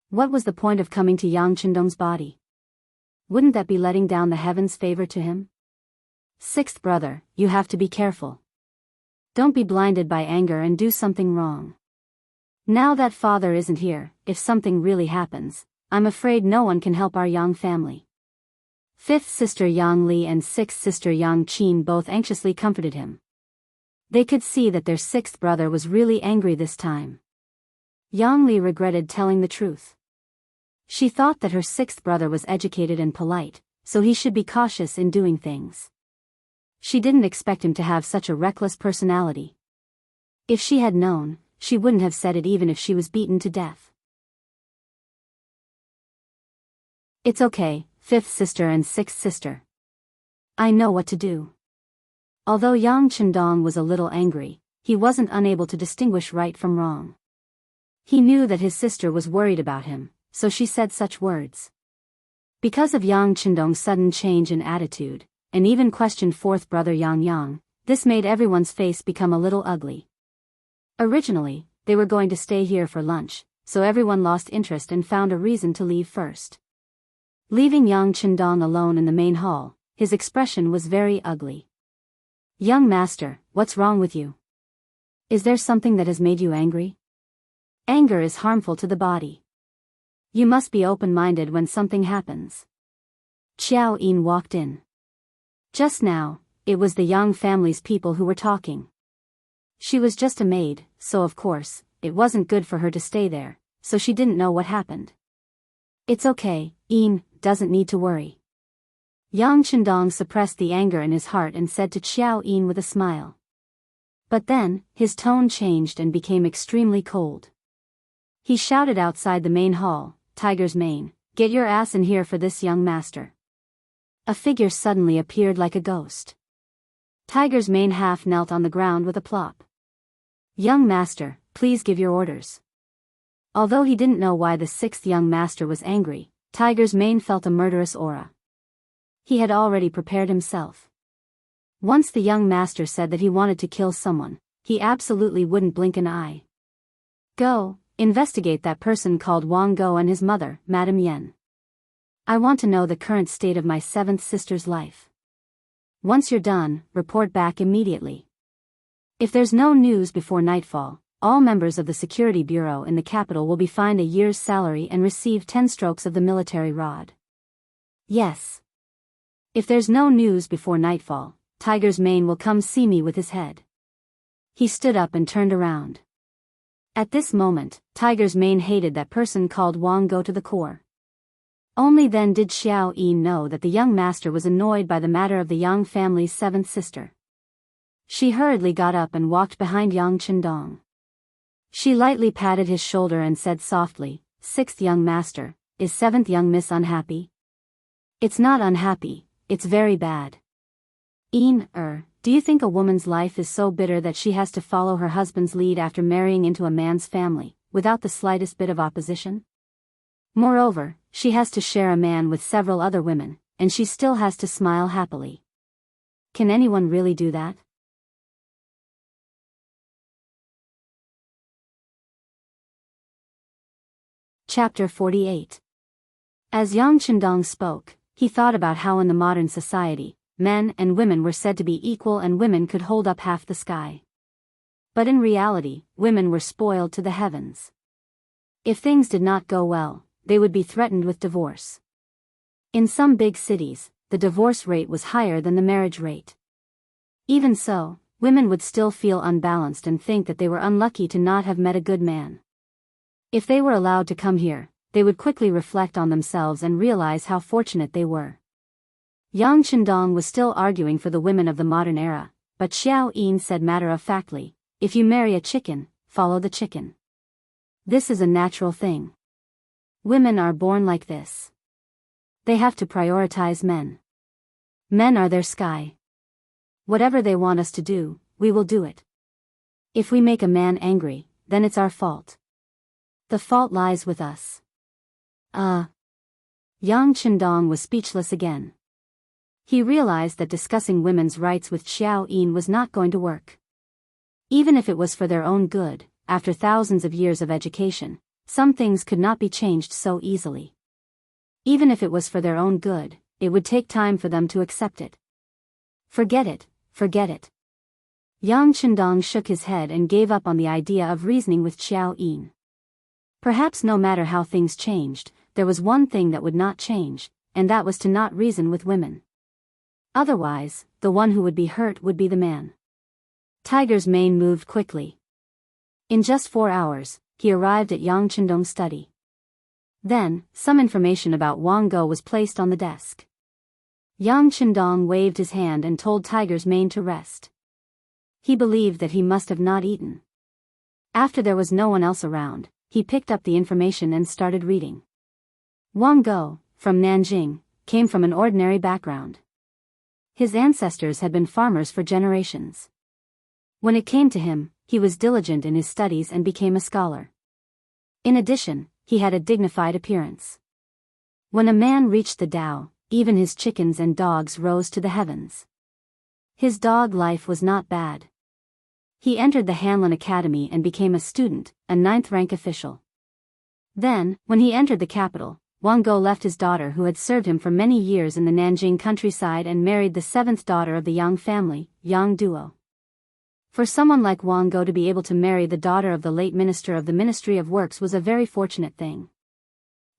What was the point of coming to Yang Chendong's body? Wouldn't that be letting down the heavens' favor to him? Sixth brother, you have to be careful. Don't be blinded by anger and do something wrong. Now that father isn't here, if something really happens, I'm afraid no one can help our Yang family. Fifth sister Yang Li and sixth sister Yang Qin both anxiously comforted him. They could see that their sixth brother was really angry this time. Yang Li regretted telling the truth. She thought that her sixth brother was educated and polite, so he should be cautious in doing things. She didn't expect him to have such a reckless personality. If she had known, she wouldn't have said it even if she was beaten to death. It's okay, fifth sister and sixth sister. I know what to do. Although Yang Chendong was a little angry, he wasn't unable to distinguish right from wrong. He knew that his sister was worried about him, so she said such words. Because of Yang Chendong's sudden change in attitude, and even questioned fourth brother Yang, this made everyone's face become a little ugly. Originally, they were going to stay here for lunch, so everyone lost interest and found a reason to leave first. Leaving Yang Chendong alone in the main hall, his expression was very ugly. Young master, what's wrong with you? Is there something that has made you angry? Anger is harmful to the body. You must be open-minded when something happens. Xiao Yin walked in. Just now, it was the Yang family's people who were talking. She was just a maid, so of course, it wasn't good for her to stay there, so she didn't know what happened. It's okay, Yin doesn't need to worry. Yang Chendong suppressed the anger in his heart and said to Xiao Yin with a smile. But then, his tone changed and became extremely cold. He shouted outside the main hall, Tiger's Mane, get your ass in here for this young master. A figure suddenly appeared like a ghost. Tiger's Mane half knelt on the ground with a plop. Young master, please give your orders. Although he didn't know why the sixth young master was angry, Tiger's Mane felt a murderous aura. He had already prepared himself. Once the young master said that he wanted to kill someone, he absolutely wouldn't blink an eye. Go, investigate that person called Wang Go and his mother, Madame Yen. I want to know the current state of my seventh sister's life. Once you're done, report back immediately. If there's no news before nightfall, all members of the security bureau in the capital will be fined a year's salary and receive 10 strokes of the military rod. Yes. If there's no news before nightfall, Tiger's Mane will come see me with his head. He stood up and turned around. At this moment, Tiger's Mane hated that person called Wang Go to the core. Only then did Xiao Yi know that the young master was annoyed by the matter of the Yang family's seventh sister. She hurriedly got up and walked behind Yang Chendong. She lightly patted his shoulder and said softly, "Sixth young master, is seventh young miss unhappy?" "It's not unhappy, it's very bad." Do you think a woman's life is so bitter that she has to follow her husband's lead after marrying into a man's family, without the slightest bit of opposition? Moreover, she has to share a man with several other women, and she still has to smile happily. Can anyone really do that? Chapter 48. As Yang Chendong spoke, he thought about how in the modern society, men and women were said to be equal and women could hold up half the sky. But in reality, women were spoiled to the heavens. If things did not go well, they would be threatened with divorce. In some big cities, the divorce rate was higher than the marriage rate. Even so, women would still feel unbalanced and think that they were unlucky to not have met a good man. If they were allowed to come here, they would quickly reflect on themselves and realize how fortunate they were. Yang Chendong was still arguing for the women of the modern era, but Xiao Yin said matter-of-factly, "If you marry a chicken, follow the chicken. This is a natural thing. Women are born like this. They have to prioritize men. Men are their sky. Whatever they want us to do, we will do it. If we make a man angry, then it's our fault. The fault lies with us." Yang Chendong was speechless again. He realized that discussing women's rights with Xiao Yin was not going to work. Even if it was for their own good, after thousands of years of education, some things could not be changed so easily. Even if it was for their own good, it would take time for them to accept it. Forget it, forget it. Yang Chendong shook his head and gave up on the idea of reasoning with Xiao Yin. Perhaps no matter how things changed, there was one thing that would not change, and that was to not reason with women. Otherwise, the one who would be hurt would be the man. Tiger's Mane moved quickly. In just 4 hours, he arrived at Yang Chendong's study. Then, some information about Wang Go was placed on the desk. Yang Chendong waved his hand and told Tiger's Mane to rest. He believed that he must have not eaten. After there was no one else around, he picked up the information and started reading. Wang Go, from Nanjing, came from an ordinary background. His ancestors had been farmers for generations. When it came to him, he was diligent in his studies and became a scholar. In addition, he had a dignified appearance. When a man reached the Tao, even his chickens and dogs rose to the heavens. His dog life was not bad. He entered the Hanlin Academy and became a student, a 9th-rank official. Then, when he entered the capital, Wang Go left his daughter who had served him for many years in the Nanjing countryside and married the 7th daughter of the Yang family, Yang Duo. For someone like Wang Go to be able to marry the daughter of the late minister of the Ministry of Works was a very fortunate thing.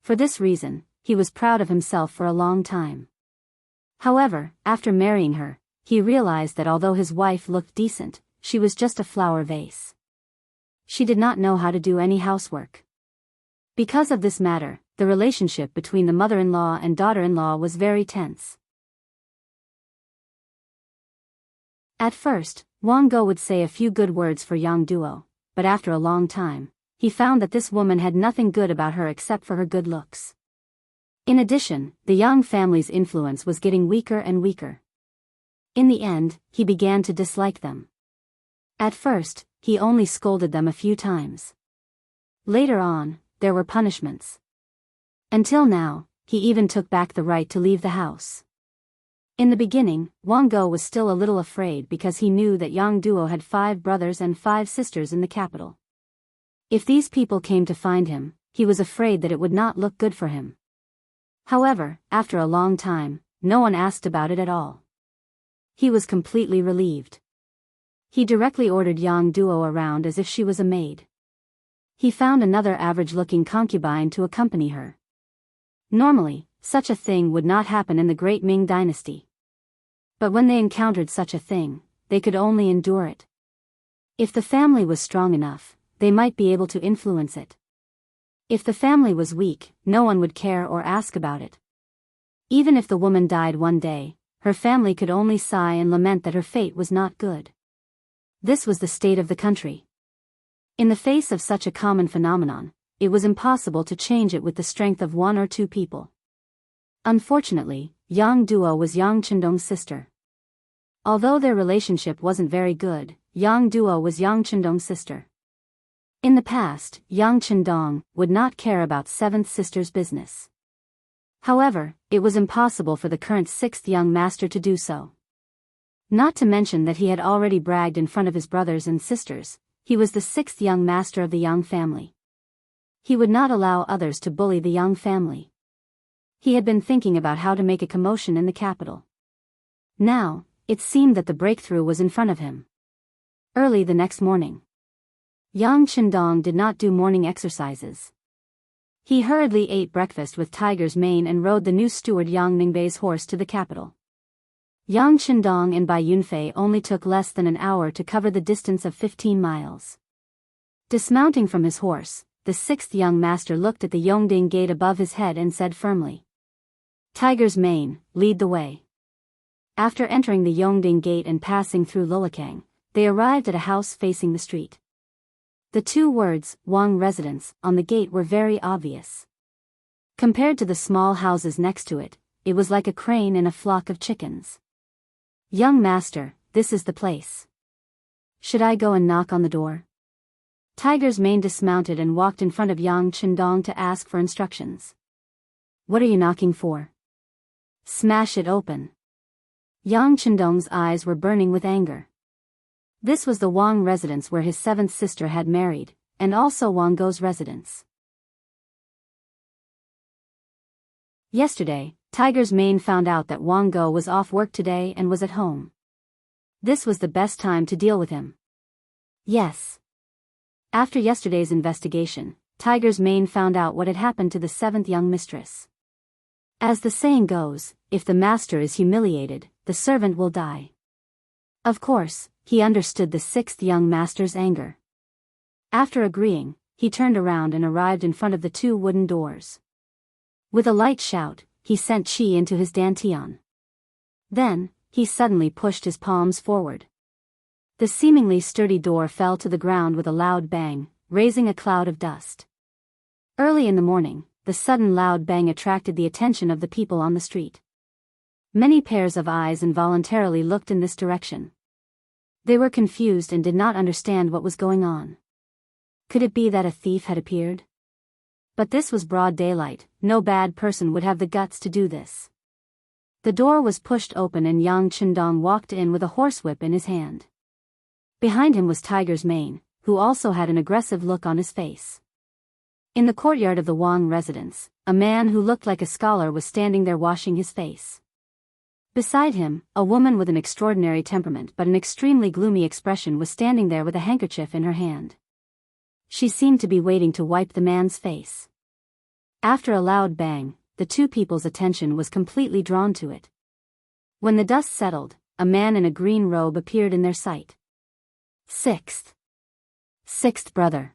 For this reason, he was proud of himself for a long time. However, after marrying her, he realized that although his wife looked decent, she was just a flower vase. She did not know how to do any housework. Because of this matter, the relationship between the mother-in-law and daughter-in-law was very tense. At first, Wang Go would say a few good words for Yang Duo, but after a long time, he found that this woman had nothing good about her except for her good looks. In addition, the Yang family's influence was getting weaker and weaker. In the end, he began to dislike them. At first, he only scolded them a few times. Later on, there were punishments. Until now, he even took back the right to leave the house. In the beginning, Wang Go was still a little afraid because he knew that Yang Duo had 5 brothers and 5 sisters in the capital. If these people came to find him, he was afraid that it would not look good for him. However, after a long time, no one asked about it at all. He was completely relieved. He directly ordered Yang Duo around as if she was a maid. He found another average-looking concubine to accompany her. Normally, such a thing would not happen in the Great Ming Dynasty. But when they encountered such a thing, they could only endure it. If the family was strong enough, they might be able to influence it. If the family was weak, no one would care or ask about it. Even if the woman died one day, her family could only sigh and lament that her fate was not good. This was the state of the country. In the face of such a common phenomenon, it was impossible to change it with the strength of 1 or 2 people. Unfortunately, Yang Duo was Yang Chendong's sister. Although their relationship wasn't very good, Yang Duo was Yang Chendong's sister. In the past, Yang Chendong would not care about 7th sister's business. However, it was impossible for the current 6th young master to do so. Not to mention that he had already bragged in front of his brothers and sisters, he was the 6th young master of the Yang family. He would not allow others to bully the Yang family. He had been thinking about how to make a commotion in the capital. Now, it seemed that the breakthrough was in front of him. Early the next morning, Yang Chendong did not do morning exercises. He hurriedly ate breakfast with Tiger's Mane and rode the new steward Yang Ningbei's horse to the capital. Yang Chendong and Bai Yunfei only took less than an hour to cover the distance of 15 miles. Dismounting from his horse, the 6th young master looked at the Yongding gate above his head and said firmly, "Tiger's Mane, lead the way." After entering the Yongding gate and passing through Lolakang, they arrived at a house facing the street. The 2 words, Wang Residence, on the gate were very obvious. Compared to the small houses next to it, it was like a crane in a flock of chickens. "Young master, this is the place. Should I go and knock on the door?" Tiger's Mane dismounted and walked in front of Yang Chendong to ask for instructions. "What are you knocking for?" "Smash it open." Yang Chendong's eyes were burning with anger. This was the Wang residence where his 7th sister had married, and also Wang Go's residence. Yesterday, Tiger's Mane found out that Wang Go was off work today and was at home. This was the best time to deal with him. Yes. After yesterday's investigation, Tiger's Mane found out what had happened to the 7th young mistress. As the saying goes, if the master is humiliated, the servant will die. Of course, he understood the 6th young master's anger. After agreeing, he turned around and arrived in front of the 2 wooden doors. With a light shout, he sent Qi into his dantian. Then, he suddenly pushed his palms forward. The seemingly sturdy door fell to the ground with a loud bang, raising a cloud of dust. Early in the morning, the sudden loud bang attracted the attention of the people on the street. Many pairs of eyes involuntarily looked in this direction. They were confused and did not understand what was going on. Could it be that a thief had appeared? But this was broad daylight, no bad person would have the guts to do this. The door was pushed open and Yang Chendong walked in with a horsewhip in his hand. Behind him was Tiger's Mane, who also had an aggressive look on his face. In the courtyard of the Wang residence, a man who looked like a scholar was standing there washing his face. Beside him, a woman with an extraordinary temperament but an extremely gloomy expression was standing there with a handkerchief in her hand. She seemed to be waiting to wipe the man's face. After a loud bang, the 2 people's attention was completely drawn to it. When the dust settled, a man in a green robe appeared in their sight. Sixth brother.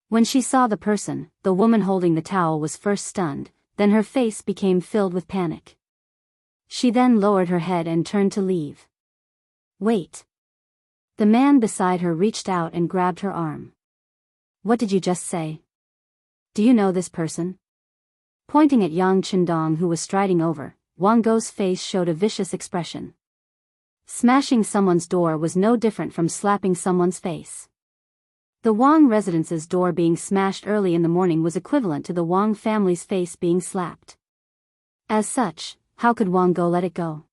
When she saw the person, the woman holding the towel was first stunned, then her face became filled with panic. She then lowered her head and turned to leave. "Wait." The man beside her reached out and grabbed her arm. "What did you just say? Do you know this person?" Pointing at Yang Chendong who was striding over, Wang Go's face showed a vicious expression. Smashing someone's door was no different from slapping someone's face. The Wang residence's door being smashed early in the morning was equivalent to the Wang family's face being slapped. As such, how could Wang Go let it go?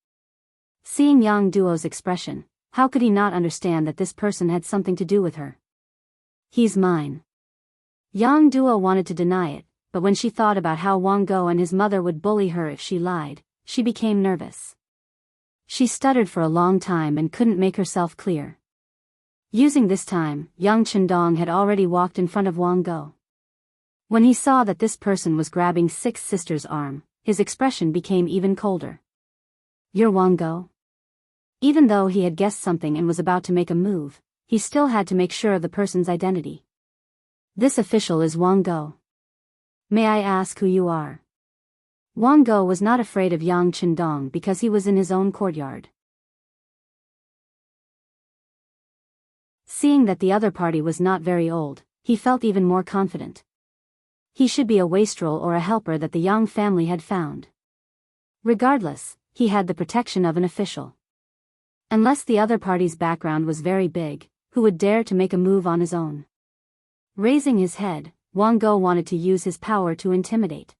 Seeing Yang Duo's expression, how could he not understand that this person had something to do with her? He's mine. Yang Duo wanted to deny it, but when she thought about how Wang Go and his mother would bully her if she lied, she became nervous. She stuttered for a long time and couldn't make herself clear. Using this time, Yang Chendong had already walked in front of Wang Go. When he saw that this person was grabbing Six Sisters' arm, his expression became even colder. You're Wang Go? Even though he had guessed something and was about to make a move, he still had to make sure of the person's identity. This official is Wang Go. May I ask who you are? Wang Go was not afraid of Yang Chendong because he was in his own courtyard. Seeing that the other party was not very old, he felt even more confident. He should be a wastrel or a helper that the Yang family had found. Regardless, he had the protection of an official. Unless the other party's background was very big, who would dare to make a move on his own? Raising his head, Wang Go wanted to use his power to intimidate.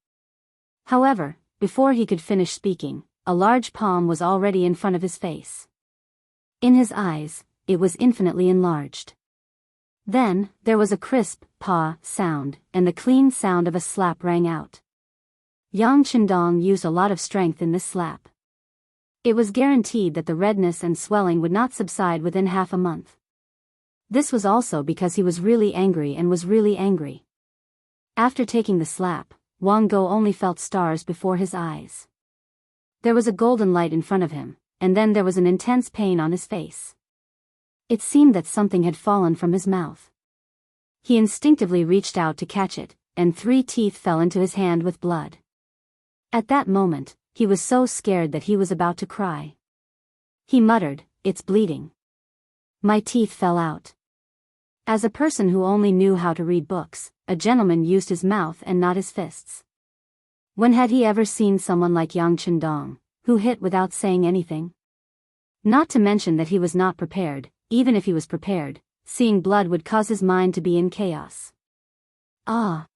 However, before he could finish speaking, a large palm was already in front of his face. In his eyes, it was infinitely enlarged. Then, there was a crisp, "paw" sound, and the clean sound of a slap rang out. Yang Chendong used a lot of strength in this slap. It was guaranteed that the redness and swelling would not subside within half a month. This was also because he was really angry and was really angry. After taking the slap, Wang Go only felt stars before his eyes. There was a golden light in front of him, and then there was an intense pain on his face. It seemed that something had fallen from his mouth. He instinctively reached out to catch it, and 3 teeth fell into his hand with blood. At that moment, he was so scared that he was about to cry. He muttered, "It's bleeding. My teeth fell out." As a person who only knew how to read books, a gentleman used his mouth and not his fists. When had he ever seen someone like Yang Chendong, who hit without saying anything? Not to mention that he was not prepared. Even if he was prepared, seeing blood would cause his mind to be in chaos. Ah!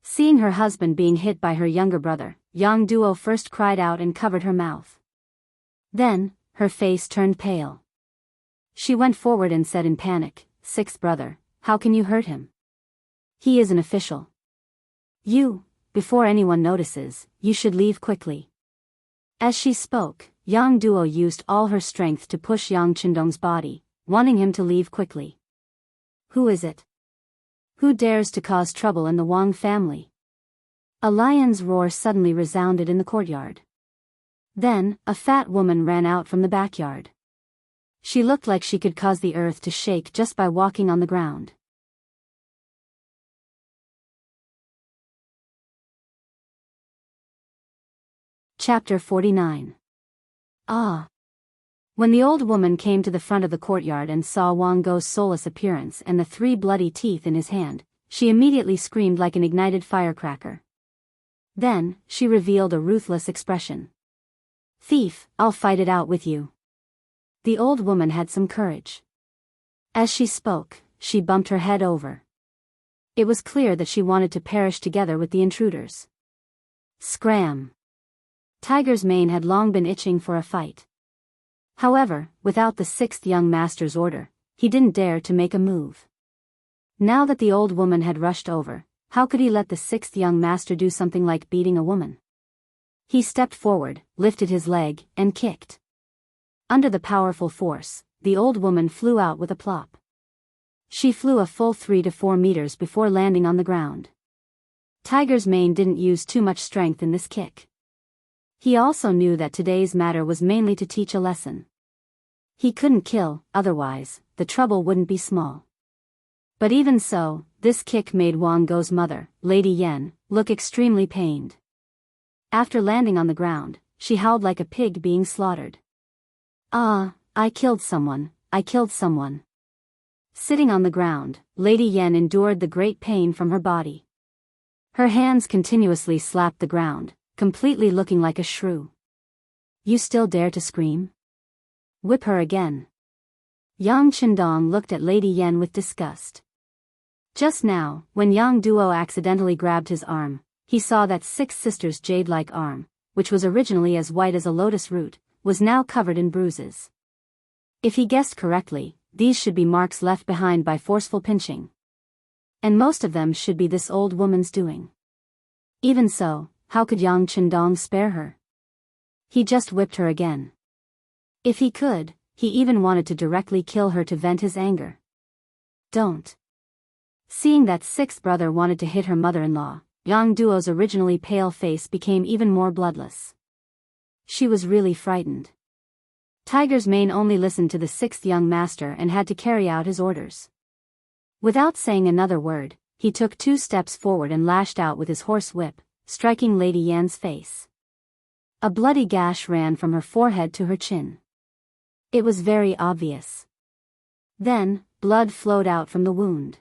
Seeing her husband being hit by her younger brother, Yang Duo first cried out and covered her mouth. Then, her face turned pale. She went forward and said in panic, "Sixth brother, how can you hurt him? He is an official. Before anyone notices, you should leave quickly." As she spoke, Yang Duo used all her strength to push Yang Chendong's body, wanting him to leave quickly. Who is it? Who dares to cause trouble in the Wang family? A lion's roar suddenly resounded in the courtyard. Then, a fat woman ran out from the backyard. She looked like she could cause the earth to shake just by walking on the ground. Chapter 49. Ah! When the old woman came to the front of the courtyard and saw Wang Go's soulless appearance and the 3 bloody teeth in his hand, she immediately screamed like an ignited firecracker. Then, she revealed a ruthless expression. "Thief, I'll fight it out with you." The old woman had some courage. As she spoke, she bumped her head over. It was clear that she wanted to perish together with the intruders. Scram! Tiger's mane had long been itching for a fight. However, without the 6th young master's order, he didn't dare to make a move. Now that the old woman had rushed over, how could he let the 6th young master do something like beating a woman? He stepped forward, lifted his leg, and kicked. Under the powerful force, the old woman flew out with a plop. She flew a full 3 to 4 meters before landing on the ground. Tiger's mane didn't use too much strength in this kick. He also knew that today's matter was mainly to teach a lesson. He couldn't kill, otherwise, the trouble wouldn't be small. But even so, this kick made Wang Go's mother, Lady Yan, look extremely pained. After landing on the ground, she howled like a pig being slaughtered. "Ah, I killed someone, I killed someone." Sitting on the ground, Lady Yan endured the great pain from her body. Her hands continuously slapped the ground, completely looking like a shrew. "You still dare to scream? Whip her again." Yang Chendong looked at Lady Yan with disgust. Just now, when Yang Duo accidentally grabbed his arm, he saw that 6 sisters' jade-like arm, which was originally as white as a lotus root, was now covered in bruises. If he guessed correctly, these should be marks left behind by forceful pinching. And most of them should be this old woman's doing. Even so, how could Yang Chendong spare her? He just whipped her again. If he could, he even wanted to directly kill her to vent his anger. Don't. Seeing that sixth brother wanted to hit her mother-in-law, Yang Duo's originally pale face became even more bloodless. She was really frightened. Tiger's mane only listened to the sixth young master and had to carry out his orders. Without saying another word, he took 2 steps forward and lashed out with his horse whip, striking Lady Yan's face. A bloody gash ran from her forehead to her chin. It was very obvious. Then, blood flowed out from the wound.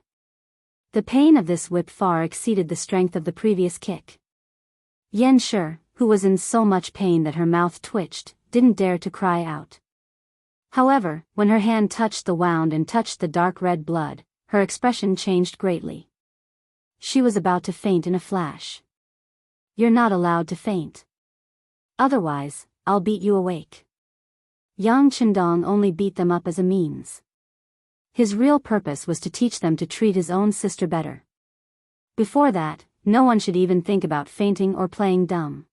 The pain of this whip far exceeded the strength of the previous kick. Yan Shi, who was in so much pain that her mouth twitched, didn't dare to cry out. However, when her hand touched the wound and touched the dark red blood, her expression changed greatly. She was about to faint in a flash. "You're not allowed to faint. Otherwise, I'll beat you awake." Yang Chendong only beat them up as a means. His real purpose was to teach them to treat his own sister better. Before that, no one should even think about fainting or playing dumb.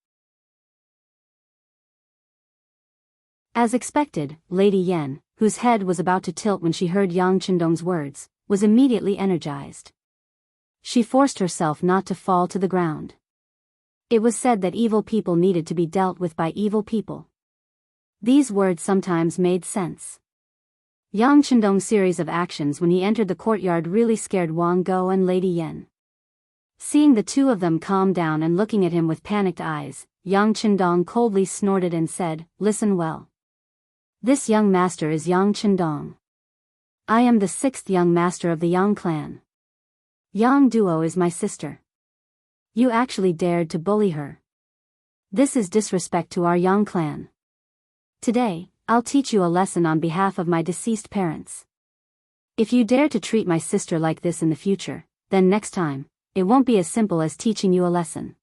As expected, Lady Yan, whose head was about to tilt when she heard Yang Chendong's words, was immediately energized. She forced herself not to fall to the ground. It was said that evil people needed to be dealt with by evil people. These words sometimes made sense. Yang Chendong's series of actions when he entered the courtyard really scared Wang Go and Lady Yan. Seeing the two of them calm down and looking at him with panicked eyes, Yang Chendong coldly snorted and said, "Listen well. This young master is Yang Chendong. I am the 6th young master of the Yang clan. Yang Duo is my sister. You actually dared to bully her. This is disrespect to our Yang clan. Today, I'll teach you a lesson on behalf of my deceased parents. If you dare to treat my sister like this in the future, then next time, it won't be as simple as teaching you a lesson.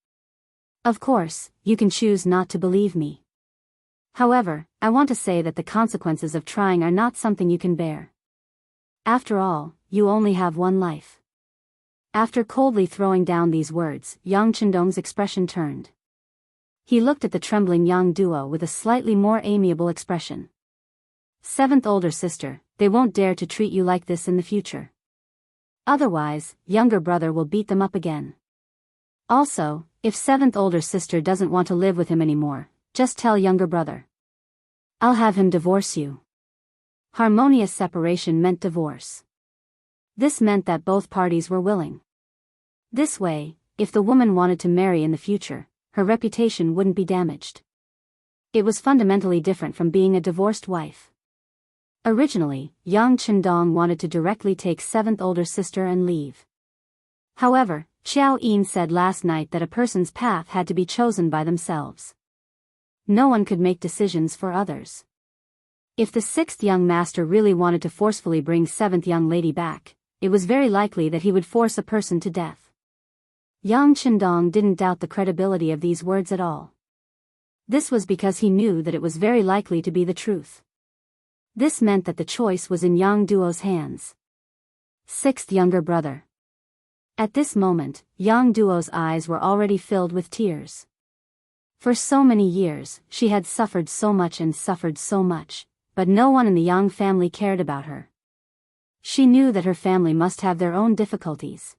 Of course, you can choose not to believe me. However, I want to say that the consequences of trying are not something you can bear. After all, you only have one life." After coldly throwing down these words, Yang Chendong's expression turned. He looked at the trembling Yang Duo with a slightly more amiable expression. "7th older sister, they won't dare to treat you like this in the future. Otherwise, younger brother will beat them up again. Also, if 7th older sister doesn't want to live with him anymore, just tell younger brother. I'll have him divorce you." Harmonious separation meant divorce. This meant that both parties were willing. This way, if the woman wanted to marry in the future, her reputation wouldn't be damaged. It was fundamentally different from being a divorced wife. Originally, Yang Chendong wanted to directly take 7th older sister and leave. However, Xiao Yin said last night that a person's path had to be chosen by themselves. No one could make decisions for others. If the 6th young master really wanted to forcefully bring 7th young lady back, it was very likely that he would force a person to death. Yang Chendong didn't doubt the credibility of these words at all. This was because he knew that it was very likely to be the truth. This meant that the choice was in Yang Duo's hands. 6th younger brother. At this moment, Yang Duo's eyes were already filled with tears. For so many years, she had suffered so much and suffered so much, but no one in the Yang family cared about her. She knew that her family must have their own difficulties.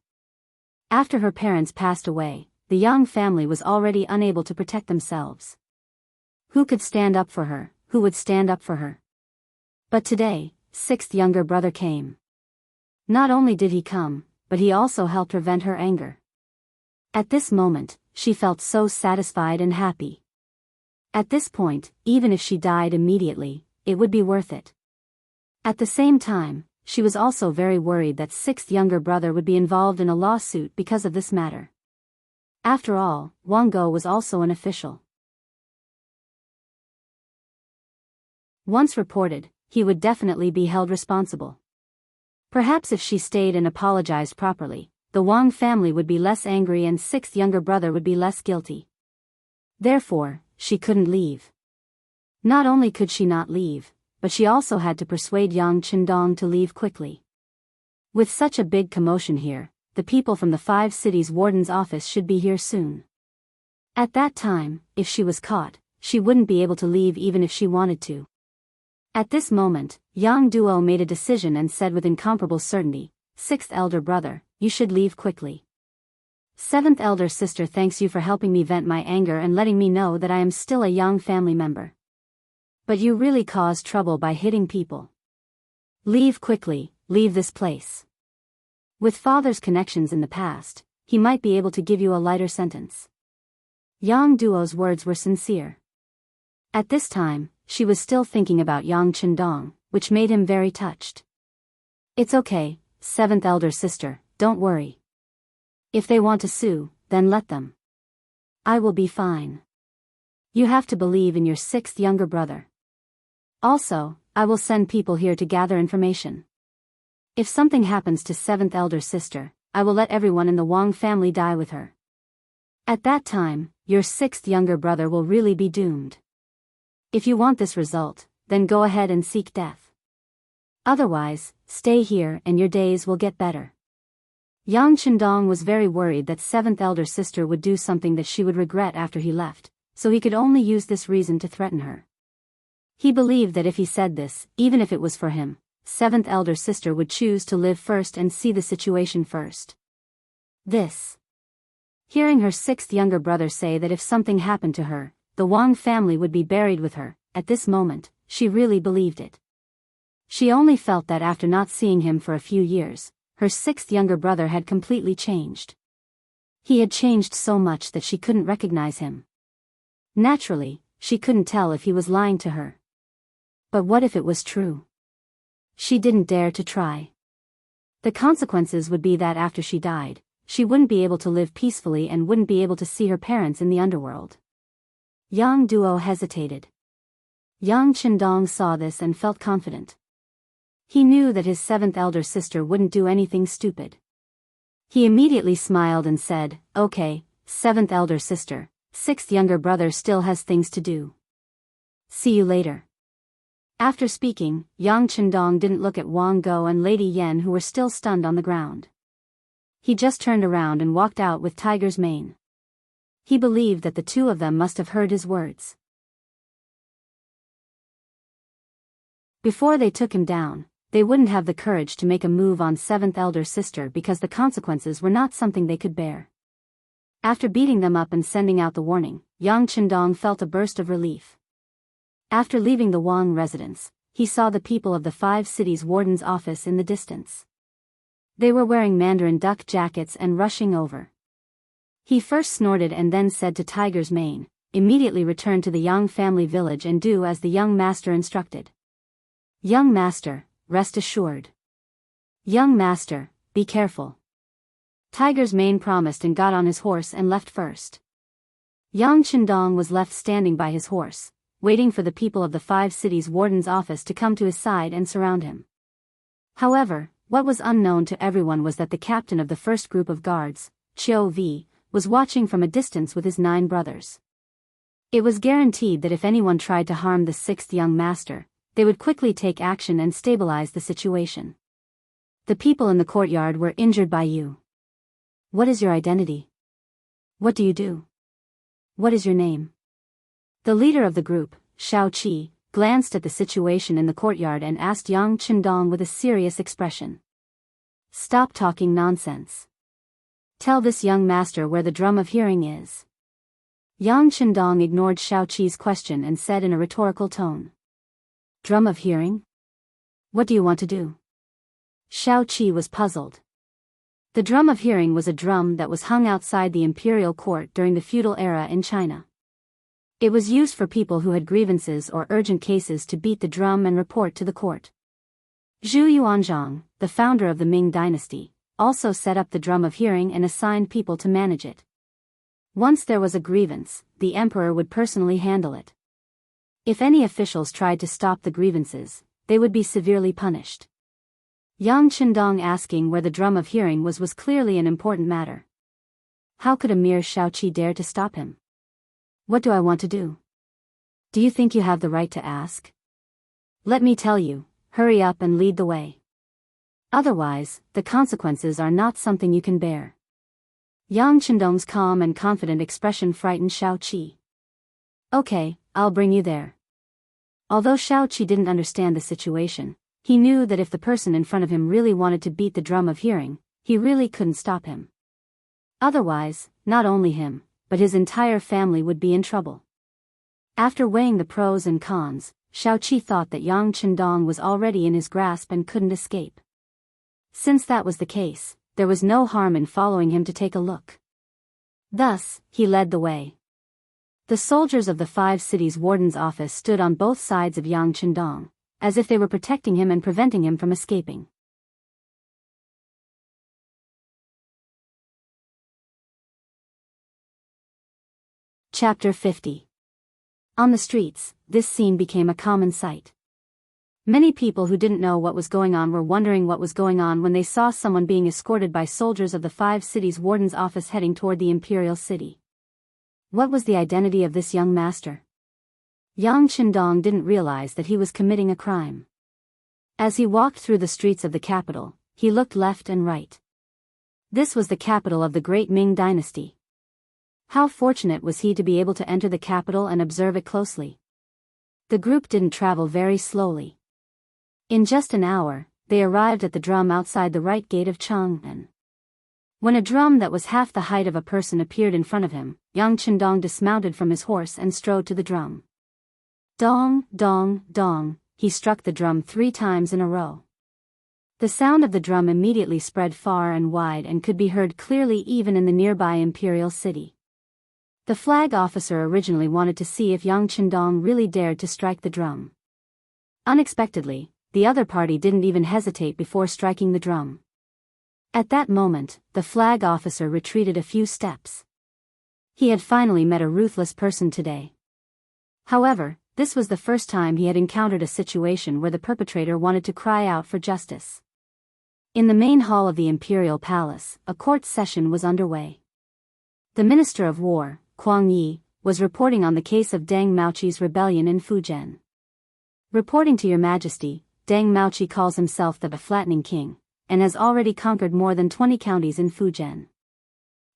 After her parents passed away, the Yang family was already unable to protect themselves. Who could stand up for her? Who would stand up for her? But today, 6th younger brother came. Not only did he come, but he also helped her vent her anger. At this moment, she felt so satisfied and happy. At this point, even if she died immediately, it would be worth it. At the same time, she was also very worried that 6th younger brother would be involved in a lawsuit because of this matter. After all, Wang Go was also an official. Once reported, he would definitely be held responsible. Perhaps if she stayed and apologized properly, the Wang family would be less angry and 6th younger brother would be less guilty. Therefore, she couldn't leave. Not only could she not leave, but she also had to persuade Yang Qindong to leave quickly. With such a big commotion here, the people from the 5 cities warden's office should be here soon. At that time, if she was caught, she wouldn't be able to leave even if she wanted to. At this moment, Yang Duo made a decision and said with incomparable certainty, "Sixth elder brother, you should leave quickly. Seventh elder sister thanks you for helping me vent my anger and letting me know that I am still a young family member. But you really caused trouble by hitting people. Leave quickly, leave this place." With father's connections in the past, he might be able to give you a lighter sentence. Yang Duo's words were sincere. At this time, she was still thinking about Yang Qindong, which made him very touched. "It's okay, seventh elder sister, don't worry. If they want to sue, then let them. I will be fine. You have to believe in your sixth younger brother. Also, I will send people here to gather information. If something happens to seventh elder sister, I will let everyone in the Wang family die with her. At that time, your sixth younger brother will really be doomed. If you want this result, then go ahead and seek death. Otherwise, stay here and your days will get better." Yang Qindong was very worried that seventh elder sister would do something that she would regret after he left, so he could only use this reason to threaten her. He believed that if he said this, even if it was for him, seventh elder sister would choose to live first and see the situation first. Hearing her sixth younger brother say that if something happened to her, the Wang family would be buried with her, at this moment, she really believed it. She only felt that after not seeing him for a few years, her sixth younger brother had completely changed. He had changed so much that she couldn't recognize him. Naturally, she couldn't tell if he was lying to her. But what if it was true? She didn't dare to try. The consequences would be that after she died, she wouldn't be able to live peacefully and wouldn't be able to see her parents in the underworld. Yang Duo hesitated. Yang Qindong saw this and felt confident. He knew that his seventh elder sister wouldn't do anything stupid. He immediately smiled and said, "Okay, seventh elder sister, sixth younger brother still has things to do. See you later." After speaking, Yang Qindong didn't look at Wang Go and Lady Yen who were still stunned on the ground. He just turned around and walked out with Tiger's mane. He believed that the two of them must have heard his words. Before they took him down, they wouldn't have the courage to make a move on seventh elder sister because the consequences were not something they could bear. After beating them up and sending out the warning, Yang Qindong felt a burst of relief. After leaving the Wang residence, he saw the people of the 5 cities warden's office in the distance. They were wearing mandarin duck jackets and rushing over. He first snorted and then said to Tiger's mane, "Immediately return to the Yang family village and do as the young master instructed. Young master, rest assured. Young master, be careful." Tiger's mane promised and got on his horse and left first. Yang Qindong was left standing by his horse, waiting for the people of the 5 cities warden's office to come to his side and surround him. However, what was unknown to everyone was that the captain of the first group of guards, Chiu V, was watching from a distance with his 9 brothers. It was guaranteed that if anyone tried to harm the 6th young master, they would quickly take action and stabilize the situation. "The people in the courtyard were injured by you. What is your identity? What do you do? What is your name?" The leader of the group, Shao Qi, glanced at the situation in the courtyard and asked Yang Qindong with a serious expression. "Stop talking nonsense. Tell this young master where the drum of hearing is." Yang Qindong ignored Shao Qi's question and said in a rhetorical tone. "Drum of hearing? What do you want to do?" Shao Qi was puzzled. The drum of hearing was a drum that was hung outside the imperial court during the feudal era in China. It was used for people who had grievances or urgent cases to beat the drum and report to the court. Zhu Yuanzhang, the founder of the Ming dynasty, also set up the drum of hearing and assigned people to manage it. Once there was a grievance, the emperor would personally handle it. If any officials tried to stop the grievances, they would be severely punished. Yang Qindong asking where the drum of hearing was clearly an important matter. How could a mere Shao Qi dare to stop him? "What do I want to do?" Do you think you have the right to ask? Let me tell you, hurry up and lead the way. Otherwise, the consequences are not something you can bear. Yang Chendong's calm and confident expression frightened Shao Qi. Okay, I'll bring you there. Although Shao Qi didn't understand the situation, he knew that if the person in front of him really wanted to beat the drum of hearing, he really couldn't stop him. Otherwise, not only him, but his entire family would be in trouble. After weighing the pros and cons, Shao Qi thought that Yang Chendong was already in his grasp and couldn't escape. Since that was the case, there was no harm in following him to take a look. Thus, he led the way. The soldiers of the 5 cities' warden's office stood on both sides of Yang Chendong, as if they were protecting him and preventing him from escaping. Chapter 50. On the streets, this scene became a common sight. Many people who didn't know what was going on were wondering what was going on when they saw someone being escorted by soldiers of the 5 cities' warden's office heading toward the imperial city. What was the identity of this young master? Yang Chendong didn't realize that he was committing a crime. As he walked through the streets of the capital, he looked left and right. This was the capital of the great Ming dynasty. How fortunate was he to be able to enter the capital and observe it closely. The group didn't travel very slowly. In just an hour, they arrived at the drum outside the right gate of Chang'an. When a drum that was half the height of a person appeared in front of him, Yang Chendong dismounted from his horse and strode to the drum. Dong, dong, dong, he struck the drum 3 times in a row. The sound of the drum immediately spread far and wide and could be heard clearly even in the nearby imperial city. The flag officer originally wanted to see if Yang Chendong really dared to strike the drum. Unexpectedly, the other party didn't even hesitate before striking the drum. At that moment, the flag officer retreated a few steps. He had finally met a ruthless person today. However, this was the first time he had encountered a situation where the perpetrator wanted to cry out for justice. In the main hall of the imperial palace, a court session was underway. The Minister of War, Kuang Yi, was reporting on the case of Deng Maoqi's rebellion in Fujian. Reporting to Your Majesty, Deng Maoqi calls himself the flattening king, and has already conquered more than 20 counties in Fujian.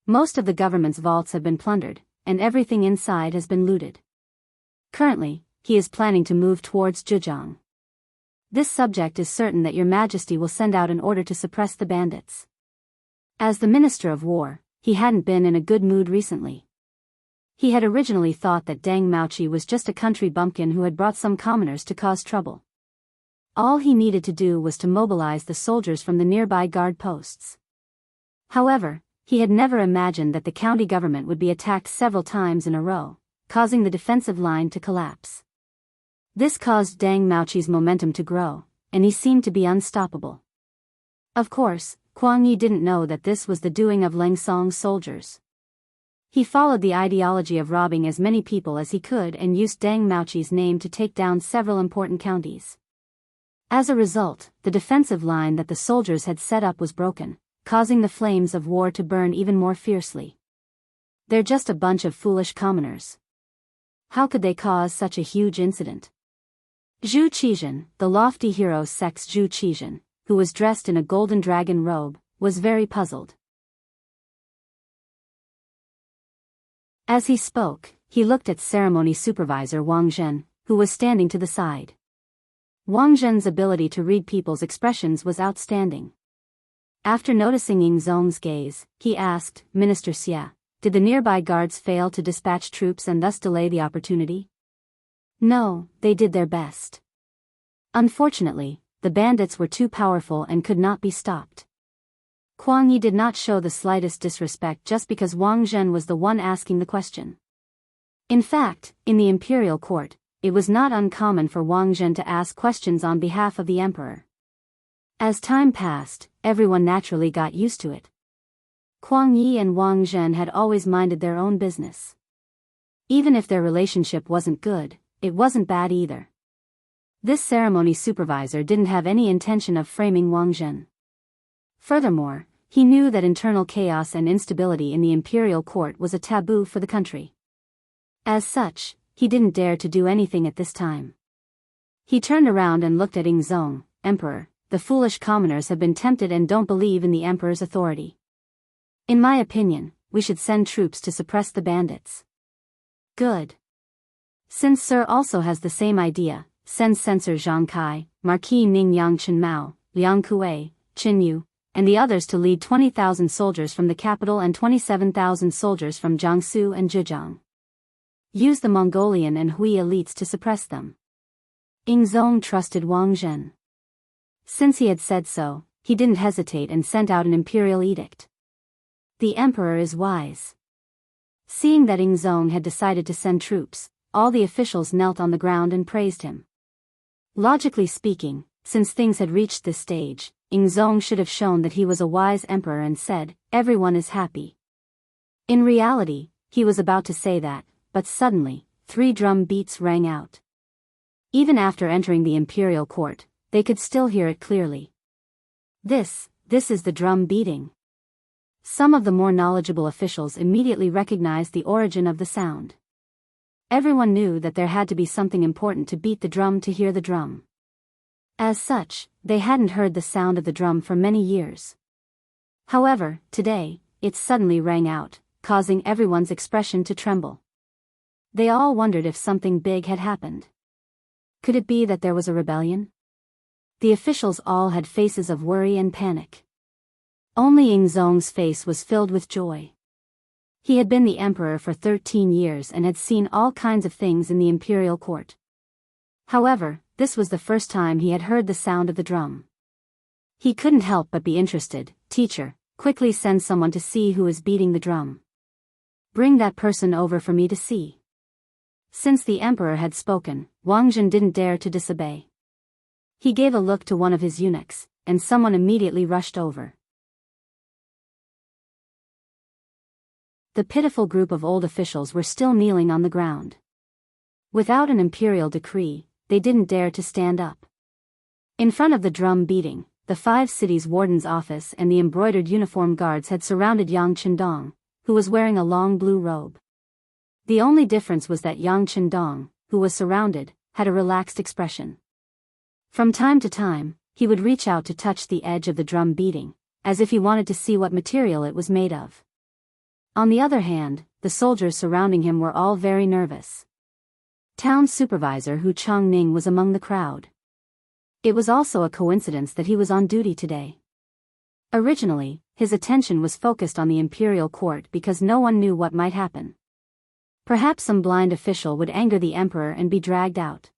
Most of the government's vaults have been plundered, and everything inside has been looted. Currently, he is planning to move towards Zhejiang. This subject is certain that Your Majesty will send out an order to suppress the bandits. As the Minister of War, he hadn't been in a good mood recently. He had originally thought that Deng Maoqi was just a country bumpkin who had brought some commoners to cause trouble. All he needed to do was to mobilize the soldiers from the nearby guard posts. However, he had never imagined that the county government would be attacked several times in a row, causing the defensive line to collapse. This caused Deng Maoqi's momentum to grow, and he seemed to be unstoppable. Of course, Kuang Yi didn't know that this was the doing of Leng Song's soldiers. He followed the ideology of robbing as many people as he could and used Deng Maoqi's name to take down several important counties. As a result, the defensive line that the soldiers had set up was broken, causing the flames of war to burn even more fiercely. They're just a bunch of foolish commoners. How could they cause such a huge incident? Zhu Qizhen, the lofty hero Sex Zhu Qizhen, who was dressed in a golden dragon robe, was very puzzled. As he spoke, he looked at ceremony supervisor Wang Zhen, who was standing to the side. Wang Zhen's ability to read people's expressions was outstanding. After noticing Ying Zong's gaze, he asked, Minister Xia, did the nearby guards fail to dispatch troops and thus delay the opportunity? No, they did their best. Unfortunately, the bandits were too powerful and could not be stopped. Kuang Yi did not show the slightest disrespect just because Wang Zhen was the one asking the question. In fact, in the imperial court, it was not uncommon for Wang Zhen to ask questions on behalf of the emperor. As time passed, everyone naturally got used to it. Kuang Yi and Wang Zhen had always minded their own business. Even if their relationship wasn't good, it wasn't bad either. This ceremony supervisor didn't have any intention of framing Wang Zhen. Furthermore, he knew that internal chaos and instability in the imperial court was a taboo for the country. As such, he didn't dare to do anything at this time. He turned around and looked at Ingzong, Emperor. The foolish commoners have been tempted and don't believe in the emperor's authority. In my opinion, we should send troops to suppress the bandits. Good. Since Sir also has the same idea, send Censor Zhang Kai, Marquis Ning Yang Chen Mao, Liang Kuei, Qin Yu, and the others to lead 20,000 soldiers from the capital and 27,000 soldiers from Jiangsu and Zhejiang. Use the Mongolian and Hui elites to suppress them. Ingzong trusted Wang Zhen. Since he had said so, he didn't hesitate and sent out an imperial edict. The emperor is wise. Seeing that Ingzong had decided to send troops, all the officials knelt on the ground and praised him. Logically speaking, since things had reached this stage, Ingzong should have shown that he was a wise emperor and said, "Everyone is happy." In reality, he was about to say that, but suddenly, 3 drum beats rang out. Even after entering the imperial court, they could still hear it clearly. This is the drum beating. Some of the more knowledgeable officials immediately recognized the origin of the sound. Everyone knew that there had to be something important to beat the drum to hear the drum. As such, they hadn't heard the sound of the drum for many years. However, today, it suddenly rang out, causing everyone's expression to tremble. They all wondered if something big had happened. Could it be that there was a rebellion? The officials all had faces of worry and panic. Only Ingzong's face was filled with joy. He had been the emperor for 13 years and had seen all kinds of things in the imperial court. However, this was the first time he had heard the sound of the drum. He couldn't help but be interested. "Teacher, quickly send someone to see who is beating the drum. Bring that person over for me to see." Since the emperor had spoken, Wang Zhen didn't dare to disobey. He gave a look to one of his eunuchs, and someone immediately rushed over. The pitiful group of old officials were still kneeling on the ground. Without an imperial decree, they didn't dare to stand up. In front of the drum beating, the 5 cities' warden's office and the embroidered uniform guards had surrounded Yang Chendong, who was wearing a long blue robe. The only difference was that Yang Chendong, who was surrounded, had a relaxed expression. From time to time, he would reach out to touch the edge of the drum beating, as if he wanted to see what material it was made of. On the other hand, the soldiers surrounding him were all very nervous. Town supervisor Hu Changning was among the crowd. It was also a coincidence that he was on duty today. Originally, his attention was focused on the imperial court because no one knew what might happen. Perhaps some blind official would anger the emperor and be dragged out.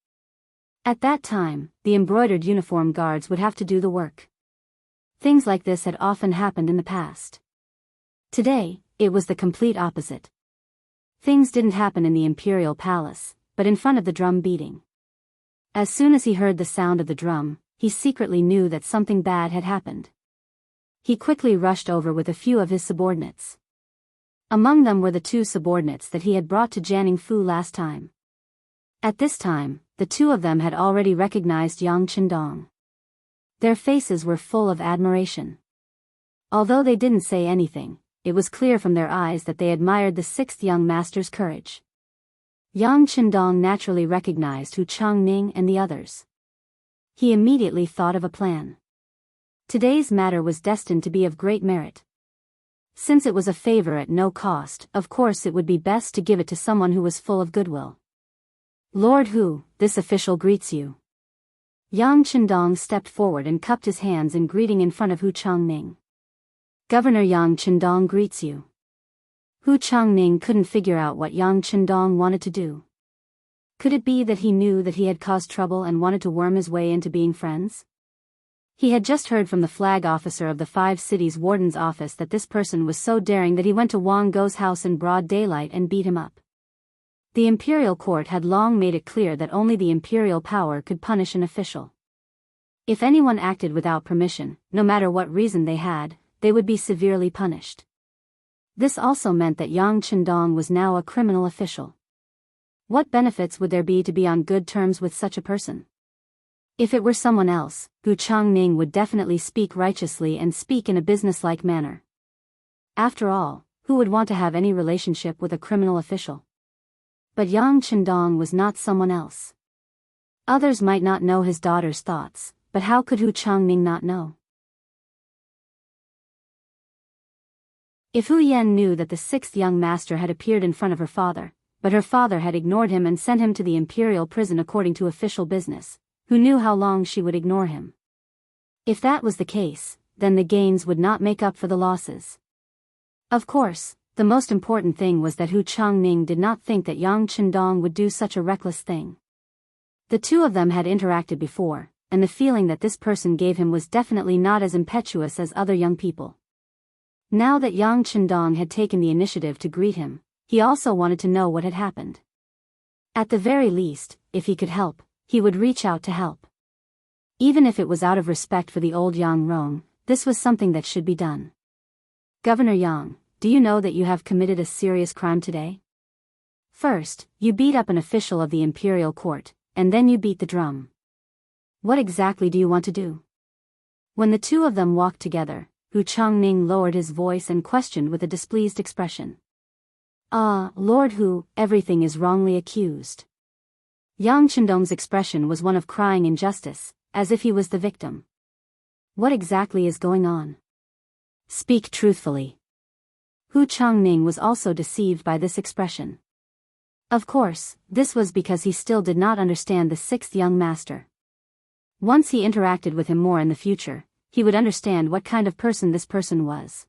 At that time, the embroidered uniform guards would have to do the work. Things like this had often happened in the past. Today, it was the complete opposite. Things didn't happen in the imperial palace, but in front of the drum beating. As soon as he heard the sound of the drum, he secretly knew that something bad had happened. He quickly rushed over with a few of his subordinates. Among them were the 2 subordinates that he had brought to Jianghu last time. At this time, the 2 of them had already recognized Yang Chendong. Their faces were full of admiration. Although they didn't say anything, it was clear from their eyes that they admired the 6th young master's courage. Yang Chendong naturally recognized Hu Changning and the others. He immediately thought of a plan. Today's matter was destined to be of great merit. Since it was a favor at no cost, of course it would be best to give it to someone who was full of goodwill. "Lord Hu, this official greets you." Yang Chendong stepped forward and cupped his hands in greeting in front of Hu Changning. "Governor Yang Chendong greets you." Hu Changning couldn't figure out what Yang Chendong wanted to do. Could it be that he knew that he had caused trouble and wanted to worm his way into being friends? He had just heard from the flag officer of the 5 cities warden's office that this person was so daring that he went to Wang Go's house in broad daylight and beat him up. The imperial court had long made it clear that only the imperial power could punish an official. If anyone acted without permission, no matter what reason they had, they would be severely punished. This also meant that Yang Chendong was now a criminal official. What benefits would there be to be on good terms with such a person? If it were someone else, Hu Changning would definitely speak righteously and speak in a businesslike manner. After all, who would want to have any relationship with a criminal official? But Yang Chendong was not someone else. Others might not know his daughter's thoughts, but how could Hu Changning not know? If Hu Yan knew that the sixth young master had appeared in front of her father, but her father had ignored him and sent him to the imperial prison according to official business, who knew how long she would ignore him? If that was the case, then the gains would not make up for the losses. Of course, the most important thing was that Hu Changning did not think that Yang Chendong would do such a reckless thing. The two of them had interacted before, and the feeling that this person gave him was definitely not as impetuous as other young people. Now that Yang Chendong had taken the initiative to greet him, he also wanted to know what had happened. At the very least, if he could help, he would reach out to help. Even if it was out of respect for the old Yang Rong, this was something that should be done. Governor Yang, do you know that you have committed a serious crime today? First, you beat up an official of the imperial court, and then you beat the drum. What exactly do you want to do? When the two of them walked together, Hu Changning lowered his voice and questioned with a displeased expression. Lord Hu, everything is wrongly accused. Yang Chendong's expression was one of crying injustice, as if he was the victim. What exactly is going on? Speak truthfully. Hu Changning was also deceived by this expression. Of course, this was because he still did not understand the sixth young master. Once he interacted with him more in the future, he would understand what kind of person this person was.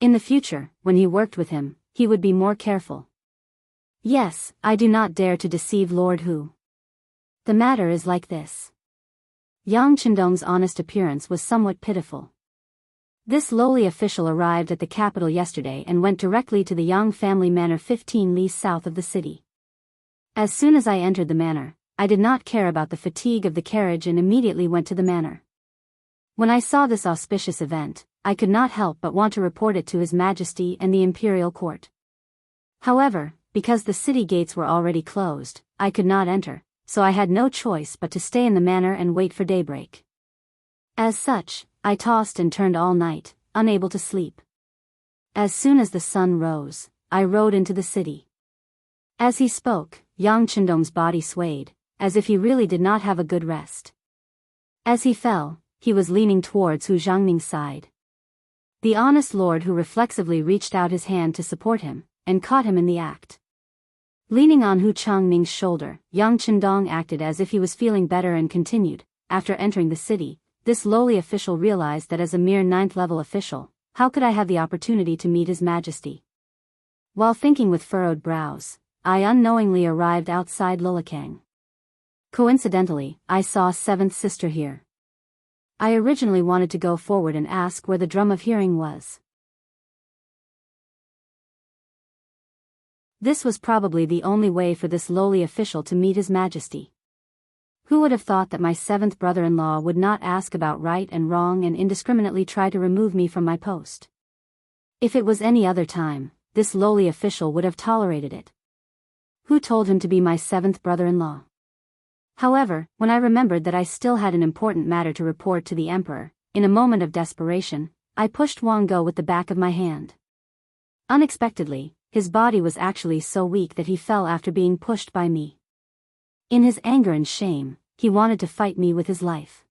In the future, when he worked with him, he would be more careful. Yes, I do not dare to deceive Lord Hu. The matter is like this. Yang Chendong's honest appearance was somewhat pitiful. This lowly official arrived at the capital yesterday and went directly to the Yang family manor 15 li south of the city. As soon as I entered the manor, I did not care about the fatigue of the carriage and immediately went to the manor. When I saw this auspicious event, I could not help but want to report it to His Majesty and the imperial court. However, because the city gates were already closed, I could not enter, so I had no choice but to stay in the manor and wait for daybreak. As such, I tossed and turned all night, unable to sleep. As soon as the sun rose, I rode into the city. As he spoke, Yang Chendong's body swayed, as if he really did not have a good rest. As he fell, he was leaning towards Hu Zhangning's side. The honest lord Hu reflexively reached out his hand to support him, and caught him in the act. Leaning on Hu Changning's shoulder, Yang Chendong acted as if he was feeling better and continued. After entering the city, this lowly official realized that as a mere 9th-level official, how could I have the opportunity to meet His Majesty? While thinking with furrowed brows, I unknowingly arrived outside Lulakang. Coincidentally, I saw 7th sister here. I originally wanted to go forward and ask where the drum of hearing was. This was probably the only way for this lowly official to meet His Majesty. Who would have thought that my 7th brother-in-law would not ask about right and wrong and indiscriminately try to remove me from my post? If it was any other time, this lowly official would have tolerated it. Who told him to be my 7th brother-in-law? However, when I remembered that I still had an important matter to report to the emperor, in a moment of desperation, I pushed Wang Go with the back of my hand. Unexpectedly, his body was actually so weak that he fell after being pushed by me. In his anger and shame, he wanted to fight me with his life.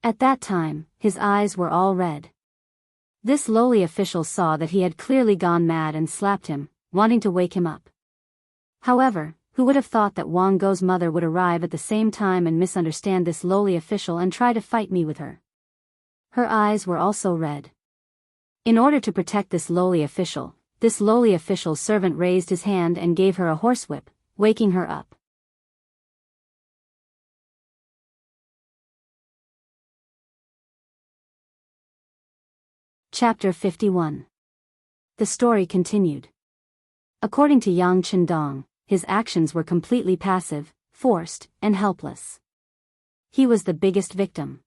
At that time, his eyes were all red. This lowly official saw that he had clearly gone mad and slapped him, wanting to wake him up. However, who would have thought that Wang Go's mother would arrive at the same time and misunderstand this lowly official and try to fight me with her? Her eyes were also red. In order to protect this lowly official's servant raised his hand and gave her a horsewhip, waking her up. Chapter 51. The story continued. According to Yang Chendong, his actions were completely passive, forced, and helpless. He was the biggest victim.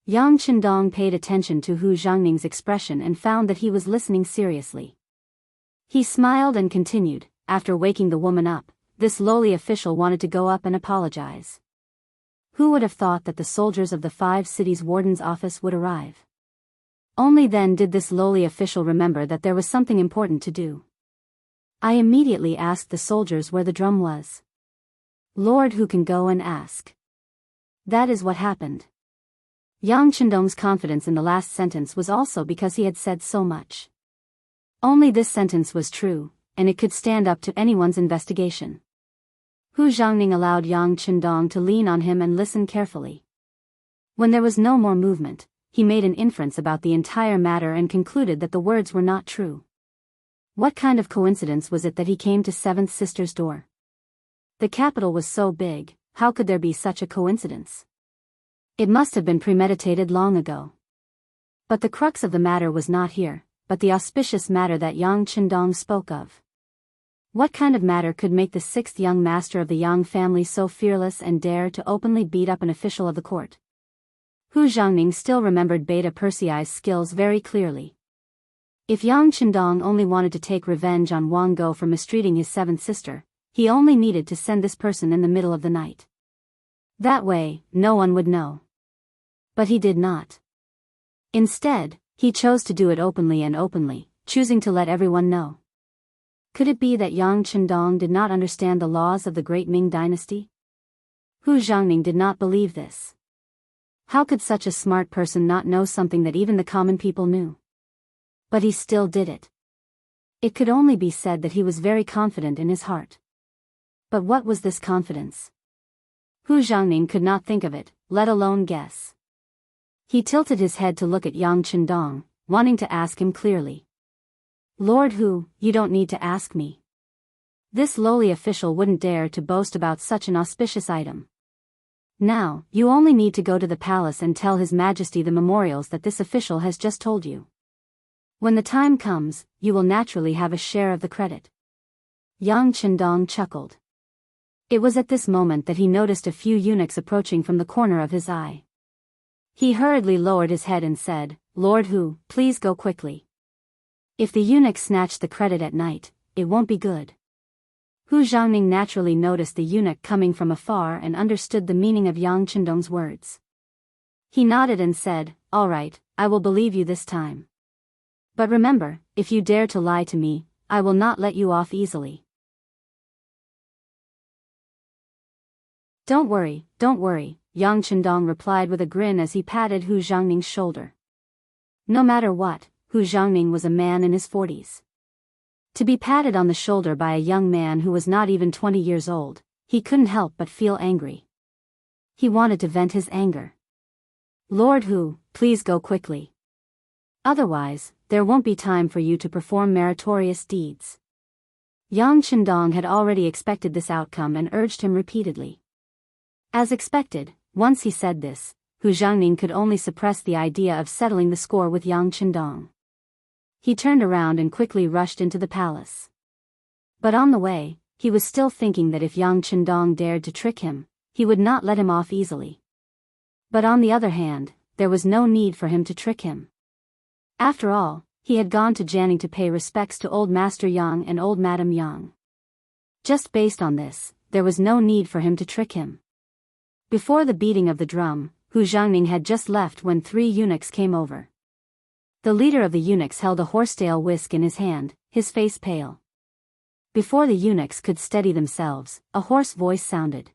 Yang Chendong paid attention to Hu Zhangning's expression and found that he was listening seriously. He smiled and continued. After waking the woman up, this lowly official wanted to go up and apologize. Who would have thought that the soldiers of the 5 cities warden's office would arrive? Only then did this lowly official remember that there was something important to do. I immediately asked the soldiers where the drum was. Lord, who can go and ask? That is what happened. Yang Chendong's confidence in the last sentence was also because he had said so much. Only this sentence was true, and it could stand up to anyone's investigation. Hu Jiangning allowed Yang Chendong to lean on him and listen carefully. When there was no more movement, he made an inference about the entire matter and concluded that the words were not true. What kind of coincidence was it that he came to Seventh Sister's door? The capital was so big, how could there be such a coincidence? It must have been premeditated long ago. But the crux of the matter was not here, but the auspicious matter that Yang Chendong spoke of. What kind of matter could make the sixth young master of the Yang family so fearless and dare to openly beat up an official of the court? Hu Jiangning still remembered Beta Persei's skills very clearly. If Yang Chendong only wanted to take revenge on Wang Go for mistreating his seventh sister, he only needed to send this person in the middle of the night. That way, no one would know. But he did not. Instead, he chose to do it openly, choosing to let everyone know. Could it be that Yang Chendong did not understand the laws of the great Ming dynasty? Hu Jiangning did not believe this. How could such a smart person not know something that even the common people knew? But he still did it. It could only be said that he was very confident in his heart. But what was this confidence? Hu Jiangning could not think of it, let alone guess. He tilted his head to look at Yang Chendong, wanting to ask him clearly. Lord Hu, you don't need to ask me. This lowly official wouldn't dare to boast about such an auspicious item. Now, you only need to go to the palace and tell His Majesty the memorials that this official has just told you. When the time comes, you will naturally have a share of the credit. Yang Chendong chuckled. It was at this moment that he noticed a few eunuchs approaching from the corner of his eye. He hurriedly lowered his head and said, Lord Hu, please go quickly. If the eunuchs snatch the credit at night, it won't be good. Hu Jiangning naturally noticed the eunuch coming from afar and understood the meaning of Yang Chendong's words. He nodded and said, All right, I will believe you this time. But remember, if you dare to lie to me, I will not let you off easily. Don't worry, Yang Chendong replied with a grin as he patted Hu Jiangning's shoulder. No matter what, Hu Jiangning was a man in his 40s. To be patted on the shoulder by a young man who was not even 20 years old, he couldn't help but feel angry. He wanted to vent his anger. Lord Hu, please go quickly. Otherwise, there won't be time for you to perform meritorious deeds. Yang Chendong had already expected this outcome and urged him repeatedly. As expected, once he said this, Hu Jiangning could only suppress the idea of settling the score with Yang Chendong. He turned around and quickly rushed into the palace. But on the way, he was still thinking that if Yang Chendong dared to trick him, he would not let him off easily. But on the other hand, there was no need for him to trick him. After all, he had gone to Jianghu to pay respects to old Master Yang and old Madam Yang. Just based on this, there was no need for him to trick him. Before the beating of the drum, Hu Jiangning had just left when 3 eunuchs came over. The leader of the eunuchs held a horsetail whisk in his hand, his face pale. Before the eunuchs could steady themselves, a hoarse voice sounded.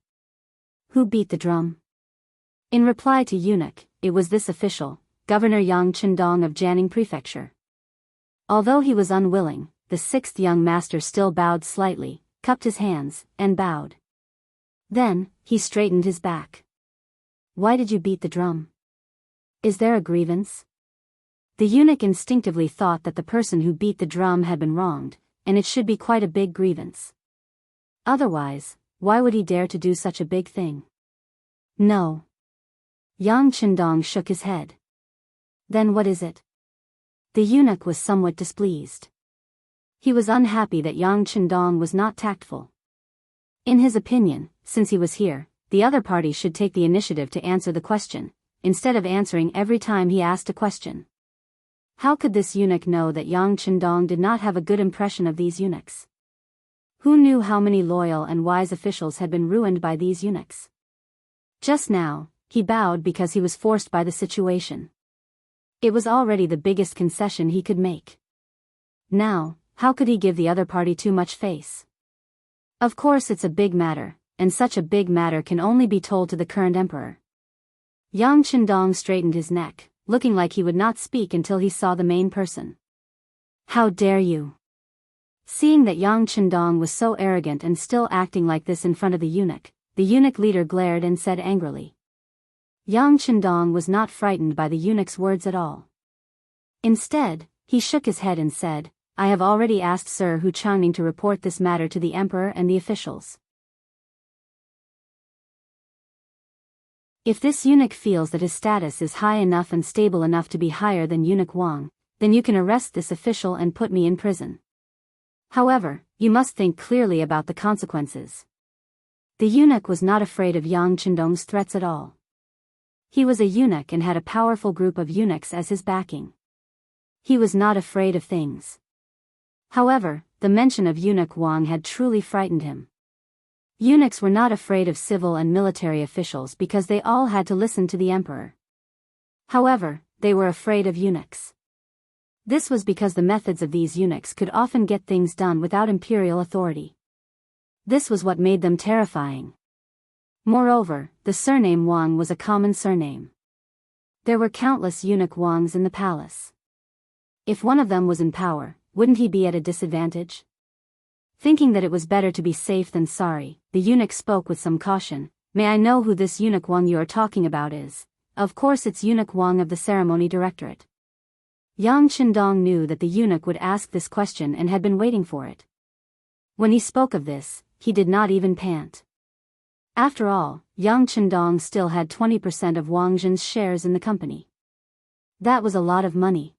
Who beat the drum? In reply to eunuch, it was this official, Governor Yang Chendong of Jiangning Prefecture. Although he was unwilling, the 6th young master still bowed slightly, cupped his hands, and bowed. Then, he straightened his back. Why did you beat the drum? Is there a grievance? The eunuch instinctively thought that the person who beat the drum had been wronged, and it should be quite a big grievance. Otherwise, why would he dare to do such a big thing? No. Yang Chendong shook his head. Then what is it? The eunuch was somewhat displeased. He was unhappy that Yang Chendong was not tactful. In his opinion, since he was here, the other party should take the initiative to answer the question, instead of answering every time he asked a question. How could this eunuch know that Yang Chendong did not have a good impression of these eunuchs? Who knew how many loyal and wise officials had been ruined by these eunuchs? Just now, he bowed because he was forced by the situation. It was already the biggest concession he could make. Now, how could he give the other party too much face? Of course it's a big matter, and such a big matter can only be told to the current emperor. Yang Qindong straightened his neck, looking like he would not speak until he saw the main person. How dare you? Seeing that Yang Qindong was so arrogant and still acting like this in front of the eunuch leader glared and said angrily. Yang Qindong was not frightened by the eunuch's words at all. Instead, he shook his head and said, I have already asked Sir Hu Changning to report this matter to the emperor and the officials. If this eunuch feels that his status is high enough and stable enough to be higher than Eunuch Wang, then you can arrest this official and put me in prison. However, you must think clearly about the consequences. The eunuch was not afraid of Yang Qindong's threats at all. He was a eunuch and had a powerful group of eunuchs as his backing. He was not afraid of things. However, the mention of Eunuch Wang had truly frightened him. Eunuchs were not afraid of civil and military officials because they all had to listen to the emperor. However, they were afraid of eunuchs. This was because the methods of these eunuchs could often get things done without imperial authority. This was what made them terrifying. Moreover, the surname Wang was a common surname. There were countless eunuch Wangs in the palace. If one of them was in power, wouldn't he be at a disadvantage? Thinking that it was better to be safe than sorry, the eunuch spoke with some caution. May I know who this Eunuch Wang you are talking about is? Of course it's Eunuch Wang of the Ceremony Directorate. Yang Qindong knew that the eunuch would ask this question and had been waiting for it. When he spoke of this, he did not even pant. After all, Yang Qindong still had 20% of Wang Zhen's shares in the company. That was a lot of money.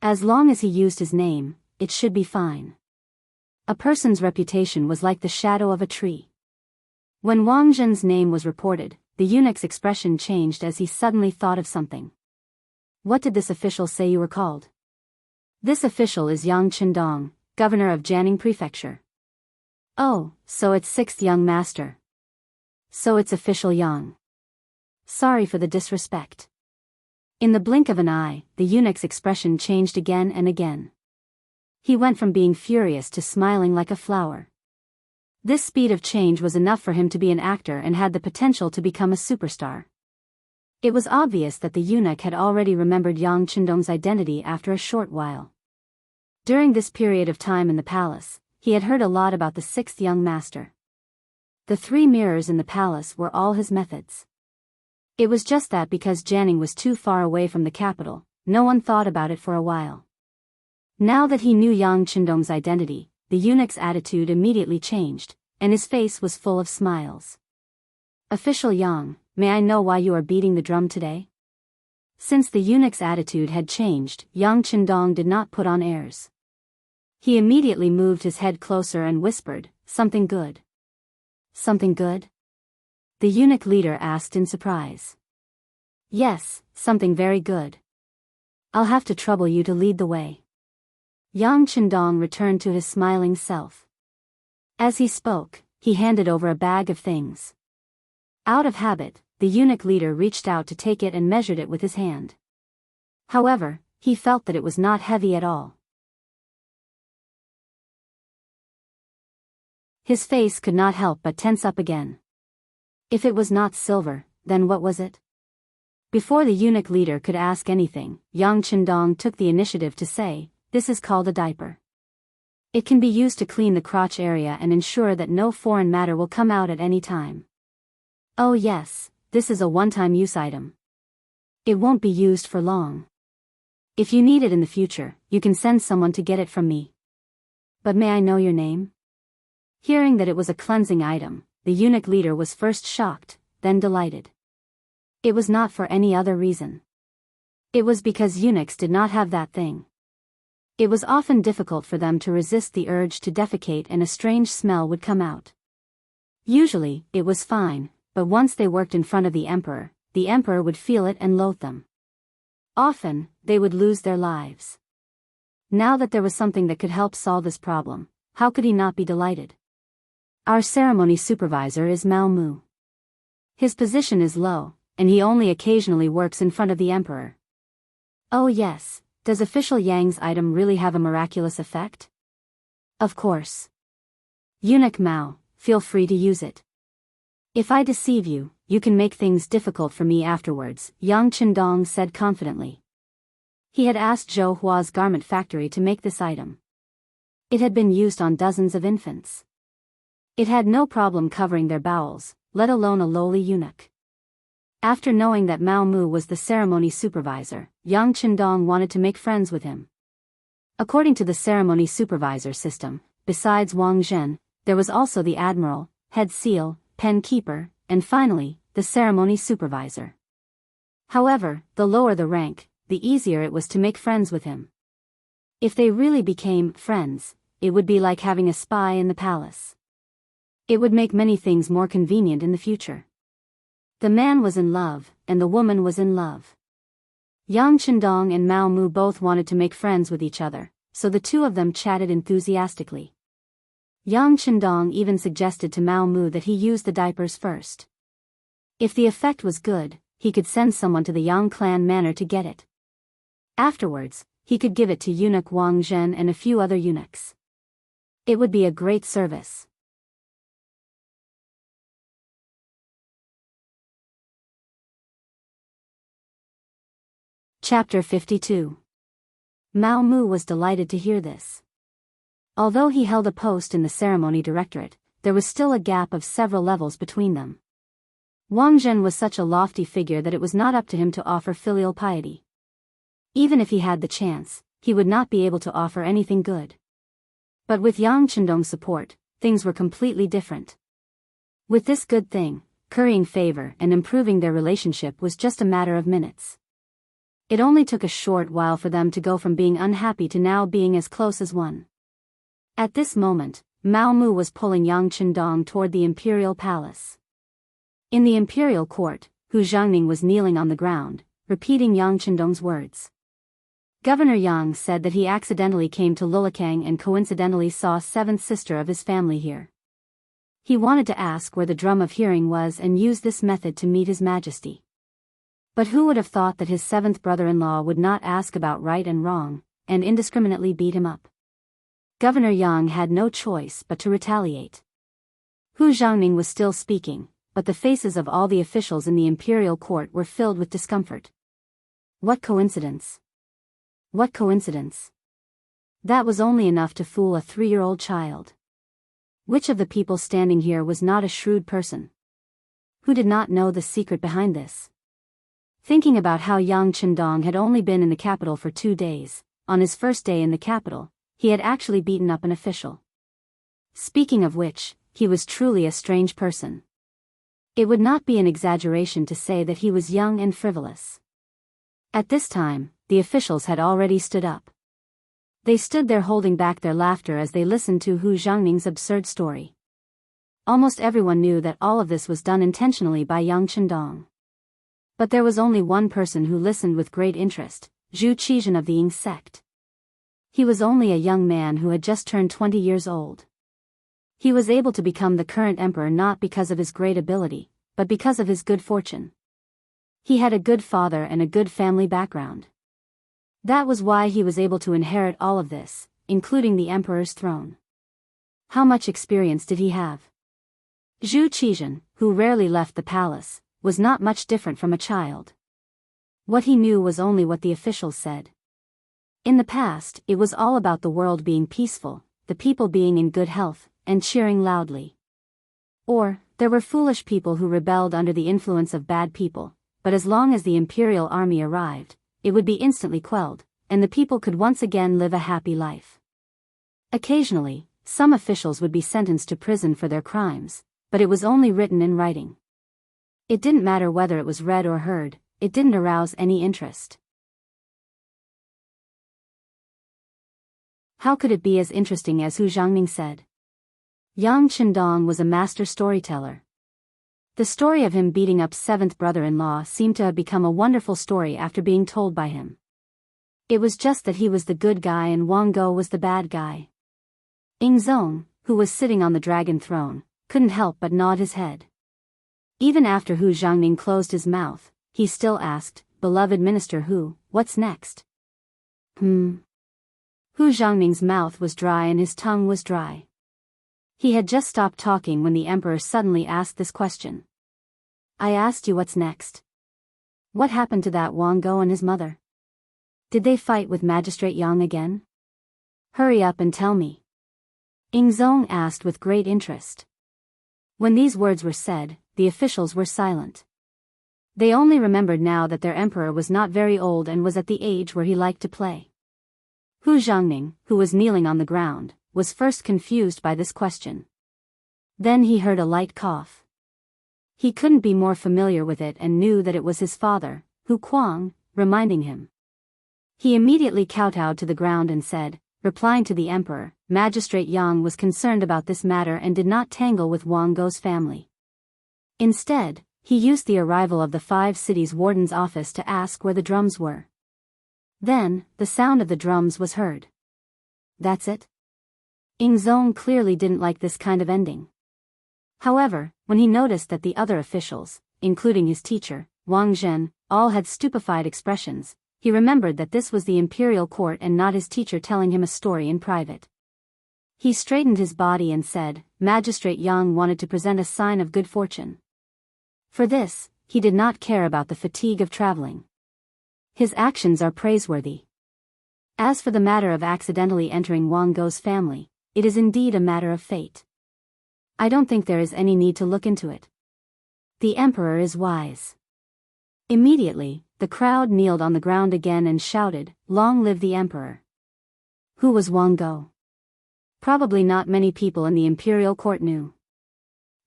As long as he used his name, it should be fine. A person's reputation was like the shadow of a tree. When Wang Zhen's name was reported, the eunuch's expression changed as he suddenly thought of something. What did this official say you were called? This official is Yang Qindong, governor of Jianghu Prefecture. Oh, so it's 6th young master. So it's official Yang. Sorry for the disrespect. In the blink of an eye, the eunuch's expression changed again and again. He went from being furious to smiling like a flower. This speed of change was enough for him to be an actor and had the potential to become a superstar. It was obvious that the eunuch had already remembered Yang Qindong's identity after a short while. During this period of time in the palace, he had heard a lot about the 6th young master. The 3 mirrors in the palace were all his methods. It was just that because Jianghu was too far away from the capital, no one thought about it for a while. Now that he knew Yang Qindong's identity, the eunuch's attitude immediately changed, and his face was full of smiles. Official Yang, may I know why you are beating the drum today? Since the eunuch's attitude had changed, Yang Qindong did not put on airs. He immediately moved his head closer and whispered, something good. Something good? The eunuch leader asked in surprise. Yes, something very good. I'll have to trouble you to lead the way. Yang Qindong returned to his smiling self. As he spoke, he handed over a bag of things. Out of habit, the eunuch leader reached out to take it and measured it with his hand. However, he felt that it was not heavy at all. His face could not help but tense up again. If it was not silver, then what was it? Before the eunuch leader could ask anything, Yang Qindong took the initiative to say, this is called a diaper. It can be used to clean the crotch area and ensure that no foreign matter will come out at any time. Oh yes, this is a one-time use item. It won't be used for long. If you need it in the future, you can send someone to get it from me. But may I know your name? Hearing that it was a cleansing item, the eunuch leader was first shocked, then delighted. It was not for any other reason. It was because eunuchs did not have that thing. It was often difficult for them to resist the urge to defecate and a strange smell would come out. Usually, it was fine, but once they worked in front of the emperor would feel it and loathe them. Often, they would lose their lives. Now that there was something that could help solve this problem, how could he not be delighted? Our ceremony supervisor is Mao Mu. His position is low, and he only occasionally works in front of the emperor. Oh yes, does official Yang's item really have a miraculous effect? Of course. Eunuch Mao, feel free to use it. If I deceive you, you can make things difficult for me afterwards, Yang Qindong said confidently. He had asked Zhou Hua's garment factory to make this item. It had been used on dozens of infants. It had no problem covering their bowels, let alone a lowly eunuch. After knowing that Mao Mu was the ceremony supervisor, Yang Qindong wanted to make friends with him. According to the ceremony supervisor system, besides Wang Zhen, there was also the admiral, head seal, pen keeper, and finally, the ceremony supervisor. However, the lower the rank, the easier it was to make friends with him. If they really became friends, it would be like having a spy in the palace. It would make many things more convenient in the future. The man was in love, and the woman was in love. Yang Qindong and Mao Mu both wanted to make friends with each other, so the two of them chatted enthusiastically. Yang Qindong even suggested to Mao Mu that he use the diapers first. If the effect was good, he could send someone to the Yang clan manor to get it. Afterwards, he could give it to eunuch Wang Zhen and a few other eunuchs. It would be a great service. Chapter 52. Mao Mu was delighted to hear this. Although he held a post in the ceremony directorate, there was still a gap of several levels between them. Wang Zhen was such a lofty figure that it was not up to him to offer filial piety. Even if he had the chance, he would not be able to offer anything good. But with Yang Qindong's support, things were completely different. With this good thing, currying favor and improving their relationship was just a matter of minutes. It only took a short while for them to go from being unhappy to now being as close as one. At this moment, Mao Mu was pulling Yang Qindong toward the imperial palace. In the imperial court, Hu Zhangning was kneeling on the ground, repeating Yang Qindong's words. Governor Yang said that he accidentally came to Lulakang and coincidentally saw a seventh sister of his family here. He wanted to ask where the drum of hearing was and use this method to meet His Majesty. But who would have thought that his seventh brother-in-law would not ask about right and wrong, and indiscriminately beat him up? Governor Yang had no choice but to retaliate. Hu Zhangning was still speaking, but the faces of all the officials in the imperial court were filled with discomfort. What coincidence! What coincidence! That was only enough to fool a 3-year-old child. Which of the people standing here was not a shrewd person? Who did not know the secret behind this? Thinking about how Yang Qindong had only been in the capital for 2 days, on his first day in the capital, he had actually beaten up an official. Speaking of which, he was truly a strange person. It would not be an exaggeration to say that he was young and frivolous. At this time, the officials had already stood up. They stood there holding back their laughter as they listened to Hu Zhangning's absurd story. Almost everyone knew that all of this was done intentionally by Yang Qindong. But there was only one person who listened with great interest, Zhu Qizhen of the Ying sect. He was only a young man who had just turned 20 years old. He was able to become the current emperor not because of his great ability, but because of his good fortune. He had a good father and a good family background. That was why he was able to inherit all of this, including the emperor's throne. How much experience did he have? Zhu Qizhen, who rarely left the palace, was not much different from a child. What he knew was only what the officials said. In the past, it was all about the world being peaceful, the people being in good health, and cheering loudly. Or, there were foolish people who rebelled under the influence of bad people, but as long as the imperial army arrived, it would be instantly quelled, and the people could once again live a happy life. Occasionally, some officials would be sentenced to prison for their crimes, but it was only written in writing. It didn't matter whether it was read or heard, it didn't arouse any interest. How could it be as interesting as Hu Zhangning said? Yang Qindong was a master storyteller. The story of him beating up seventh brother-in-law seemed to have become a wonderful story after being told by him. It was just that he was the good guy and Wang Go was the bad guy. Ying Zong, who was sitting on the dragon throne, couldn't help but nod his head. Even after Hu Zhangning closed his mouth, he still asked, "Beloved Minister Hu, what's next?" Hu Hu Xiangning's mouth was dry and his tongue was dry. He had just stopped talking when the emperor suddenly asked this question. I asked you what's next. What happened to that Wang Go and his mother? Did they fight with Magistrate Yang again? Hurry up and tell me. Ying Zong asked with great interest. When these words were said, the officials were silent. They only remembered now that their emperor was not very old and was at the age where he liked to play. Hu Xiangning, who was kneeling on the ground, was first confused by this question. Then he heard a light cough. He couldn't be more familiar with it and knew that it was his father, Hu Kuang, reminding him. He immediately kowtowed to the ground and said, replying to the emperor, Magistrate Yang was concerned about this matter and did not tangle with Wang Go's family. Instead, he used the arrival of the 5 cities warden's office to ask where the drums were. Then, the sound of the drums was heard. That's it? Ying Zong clearly didn't like this kind of ending. However, when he noticed that the other officials, including his teacher, Wang Zhen, all had stupefied expressions, he remembered that this was the imperial court and not his teacher telling him a story in private. He straightened his body and said, Magistrate Yang wanted to present a sign of good fortune. For this, he did not care about the fatigue of traveling. His actions are praiseworthy. As for the matter of accidentally entering Wang Go's family, it is indeed a matter of fate. I don't think there is any need to look into it. The emperor is wise. Immediately, the crowd kneeled on the ground again and shouted, Long live the emperor. Who was Wang Go? Probably not many people in the imperial court knew.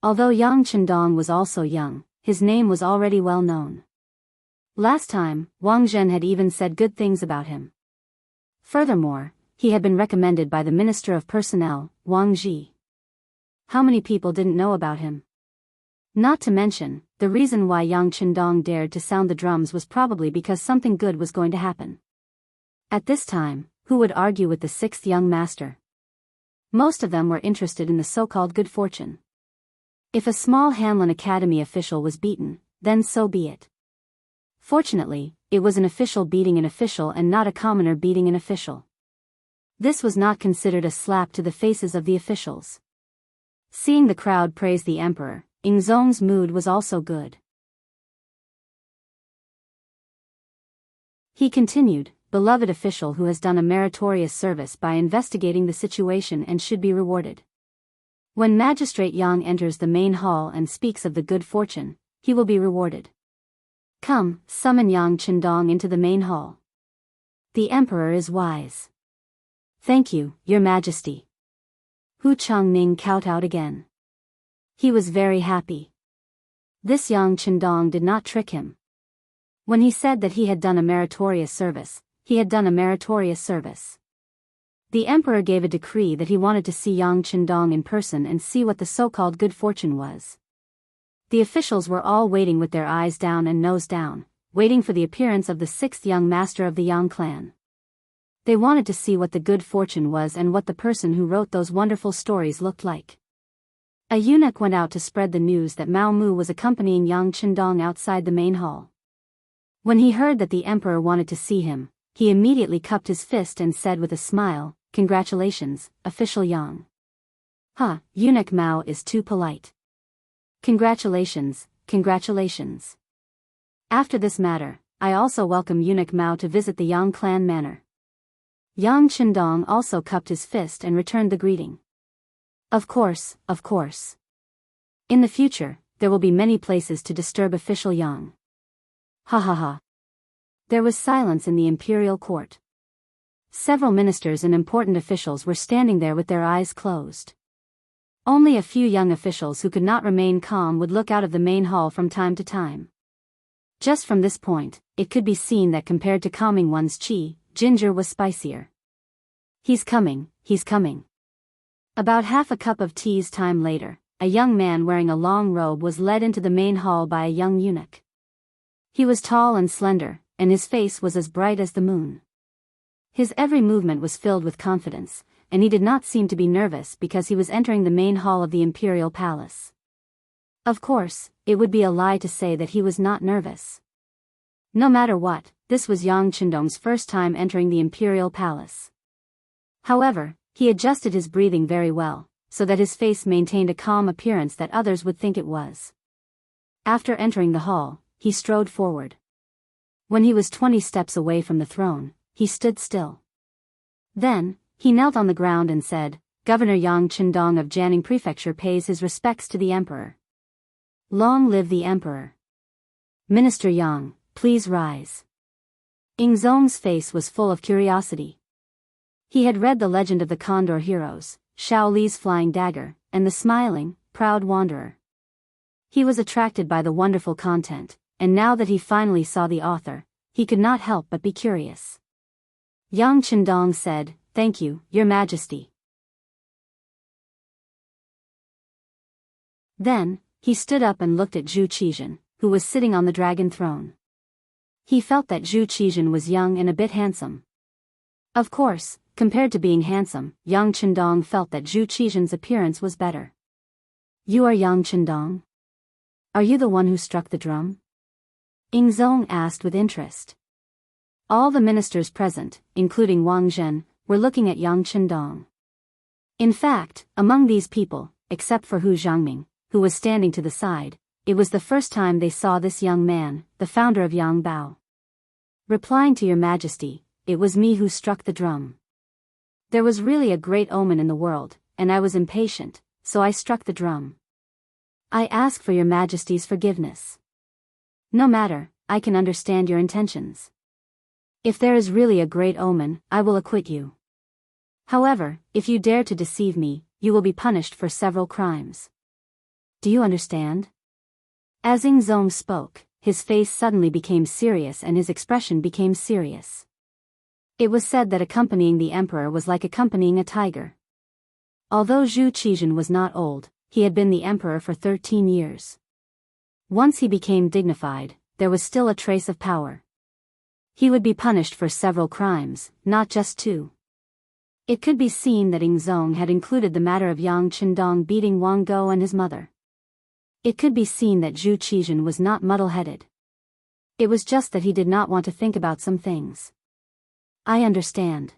Although Yang Chendong was also young, his name was already well known. Last time, Wang Zhen had even said good things about him. Furthermore, he had been recommended by the Minister of Personnel, Wang Ji. How many people didn't know about him? Not to mention, the reason why Yang Chendong dared to sound the drums was probably because something good was going to happen. At this time, who would argue with the 6th young master? Most of them were interested in the so-called good fortune. If a small Hanlin Academy official was beaten, then so be it. Fortunately, it was an official beating an official and not a commoner beating an official. This was not considered a slap to the faces of the officials. Seeing the crowd praise the emperor, Ying Zong's mood was also good. He continued, beloved official who has done a meritorious service by investigating the situation and should be rewarded. When Magistrate Yang enters the main hall and speaks of the good fortune, he will be rewarded. Come, summon Yang Chendong into the main hall. The emperor is wise. Thank you, your majesty. Hu Changning kowtowed again. He was very happy. This Yang Chendong did not trick him. When he said that he had done a meritorious service, he had done a meritorious service. The emperor gave a decree that he wanted to see Yang Chendong in person and see what the so-called good fortune was. The officials were all waiting with their eyes down and nose down, waiting for the appearance of the 6th young master of the Yang clan. They wanted to see what the good fortune was and what the person who wrote those wonderful stories looked like. A eunuch went out to spread the news that Mao Mu was accompanying Yang Chendong outside the main hall. When he heard that the emperor wanted to see him, he immediately cupped his fist and said with a smile, Congratulations, official Yang. Eunuch Mao is too polite. Congratulations, congratulations. After this matter, I also welcome eunuch Mao to visit the Yang clan manor. Yang Chendong also cupped his fist and returned the greeting. Of course, of course. In the future, there will be many places to disturb official Yang. Ha ha ha. There was silence in the imperial court. Several ministers and important officials were standing there with their eyes closed. Only a few young officials who could not remain calm would look out of the main hall from time to time. Just from this point, it could be seen that compared to calming one's qi, ginger was spicier. He's coming, he's coming. About half a cup of tea's time later, a young man wearing a long robe was led into the main hall by a young eunuch. He was tall and slender, and his face was as bright as the moon. His every movement was filled with confidence, and he did not seem to be nervous because he was entering the main hall of the imperial palace. Of course, it would be a lie to say that he was not nervous. No matter what, this was Yang Chendong's first time entering the imperial palace. However, he adjusted his breathing very well, so that his face maintained a calm appearance that others would think it was. After entering the hall, he strode forward. When he was 20 steps away from the throne, he stood still. Then, he knelt on the ground and said, "Governor Yang Qindong of Jianghu Prefecture pays his respects to the Emperor. Long live the Emperor. Minister Yang, please rise." Ingzong's face was full of curiosity. He had read the legend of the Condor heroes, Shao Li's flying dagger, and the smiling, proud wanderer. He was attracted by the wonderful content, and now that he finally saw the author, he could not help but be curious. Yang Qindong said, "Thank you, Your Majesty." Then, he stood up and looked at Zhu Qizhen, who was sitting on the dragon throne. He felt that Zhu Qizhen was young and a bit handsome. Of course, compared to being handsome, Yang Qindong felt that Zhu Qizhen's appearance was better. "You are Yang Qindong? Are you the one who struck the drum?" Ingzong asked with interest. All the ministers present, including Wang Zhen, were looking at Yang Qindong. In fact, among these people, except for Hu Zhangming, who was standing to the side, it was the first time they saw this young man, the founder of Yang Bao. "Replying to Your Majesty, it was me who struck the drum. There was really a great omen in the world, and I was impatient, so I struck the drum. I ask for Your Majesty's forgiveness. No matter, I can understand your intentions. If there is really a great omen, I will acquit you. However, if you dare to deceive me, you will be punished for several crimes. Do you understand?" As Ingzong spoke, his face suddenly became serious and his expression became serious. It was said that accompanying the emperor was like accompanying a tiger. Although Zhu Qizhen was not old, he had been the emperor for 13 years. Once he became dignified, there was still a trace of power. He would be punished for several crimes, not just 2. It could be seen that Ingzong had included the matter of Yang Qindong beating Wang Go and his mother. It could be seen that Zhu Qizhen was not muddle-headed. It was just that he did not want to think about some things. "I understand.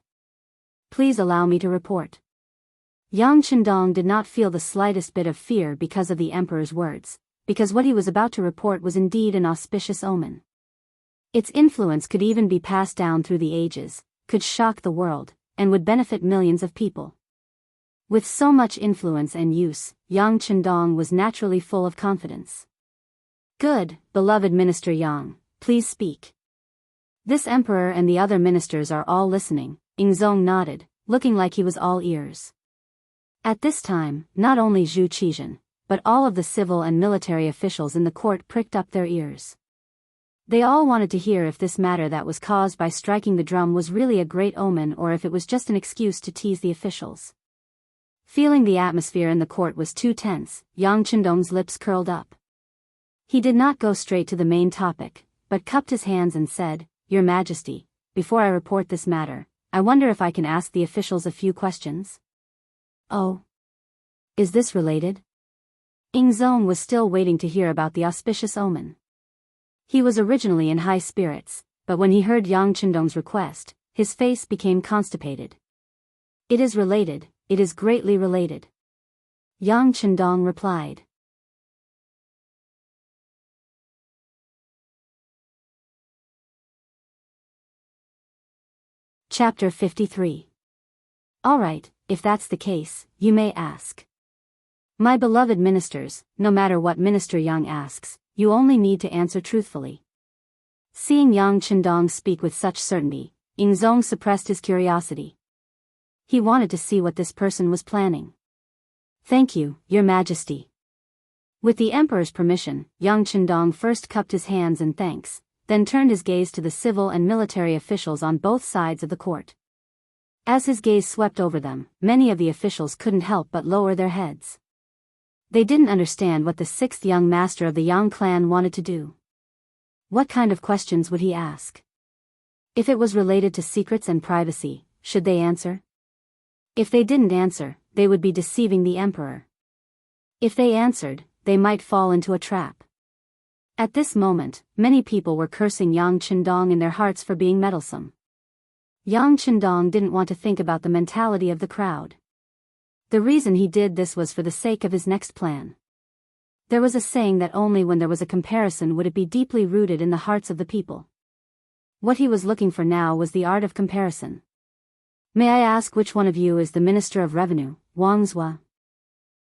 Please allow me to report." Yang Qindong did not feel the slightest bit of fear because of the emperor's words, because what he was about to report was indeed an auspicious omen. Its influence could even be passed down through the ages, could shock the world, and would benefit millions of people. With so much influence and use, Yang Qindong was naturally full of confidence. "Good, beloved Minister Yang, please speak." "This emperor and the other ministers are all listening," Ingzong nodded, looking like he was all ears. At this time, not only Zhu Qizhen, but all of the civil and military officials in the court pricked up their ears. They all wanted to hear if this matter that was caused by striking the drum was really a great omen or if it was just an excuse to tease the officials. Feeling the atmosphere in the court was too tense, Yang Qindong's lips curled up. He did not go straight to the main topic, but cupped his hands and said, "Your Majesty, before I report this matter, I wonder if I can ask the officials a few questions?" "Oh. Is this related?" Ingzong was still waiting to hear about the auspicious omen. He was originally in high spirits, but when he heard Yang Qindong's request, his face became constipated. "It is related, it is greatly related," Yang Qindong replied. Chapter 53. Alright, if that's the case, you may ask. My beloved ministers, no matter what Minister Yang asks, you only need to answer truthfully. Seeing Yang Qindong speak with such certainty, Ingzong suppressed his curiosity. He wanted to see what this person was planning. "Thank you, Your Majesty." With the emperor's permission, Yang Qindong first cupped his hands in thanks, then turned his gaze to the civil and military officials on both sides of the court. As his gaze swept over them, many of the officials couldn't help but lower their heads. They didn't understand what the 6th young master of the Yang clan wanted to do. What kind of questions would he ask? If it was related to secrets and privacy, should they answer? If they didn't answer, they would be deceiving the emperor. If they answered, they might fall into a trap. At this moment, many people were cursing Yang Qindong in their hearts for being meddlesome. Yang Chendong didn't want to think about the mentality of the crowd. The reason he did this was for the sake of his next plan. There was a saying that only when there was a comparison would it be deeply rooted in the hearts of the people. What he was looking for now was the art of comparison. May I ask which one of you is the Minister of Revenue, Wang Zhua?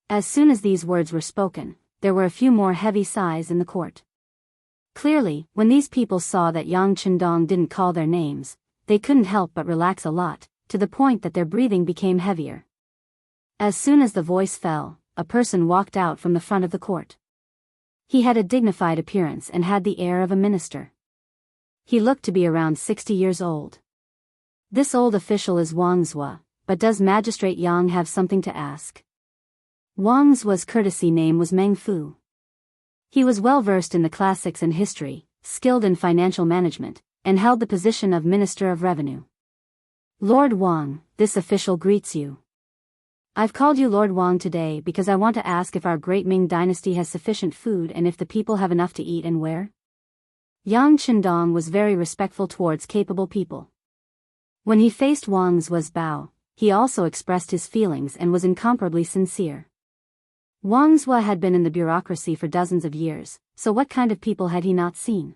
As soon as these words were spoken, there were a few more heavy sighs in the court. Clearly, when these people saw that Yang Chendong didn't call their names, they couldn't help but relax a lot, to the point that their breathing became heavier. As soon as the voice fell, a person walked out from the front of the court. He had a dignified appearance and had the air of a minister. He looked to be around 60 years old. This old official is Wang Zhua, but does Magistrate Yang have something to ask? Wang Zhua's courtesy name was Meng Fu. He was well versed in the classics and history, skilled in financial management, and held the position of Minister of Revenue. Lord Wang, this official greets you. I've called you Lord Wang today because I want to ask if our great Ming dynasty has sufficient food and if the people have enough to eat and where. Yang Chendong was very respectful towards capable people. When he faced Wang Zhua's bow, he also expressed his feelings and was incomparably sincere. Wang Zhua had been in the bureaucracy for dozens of years, so what kind of people had he not seen?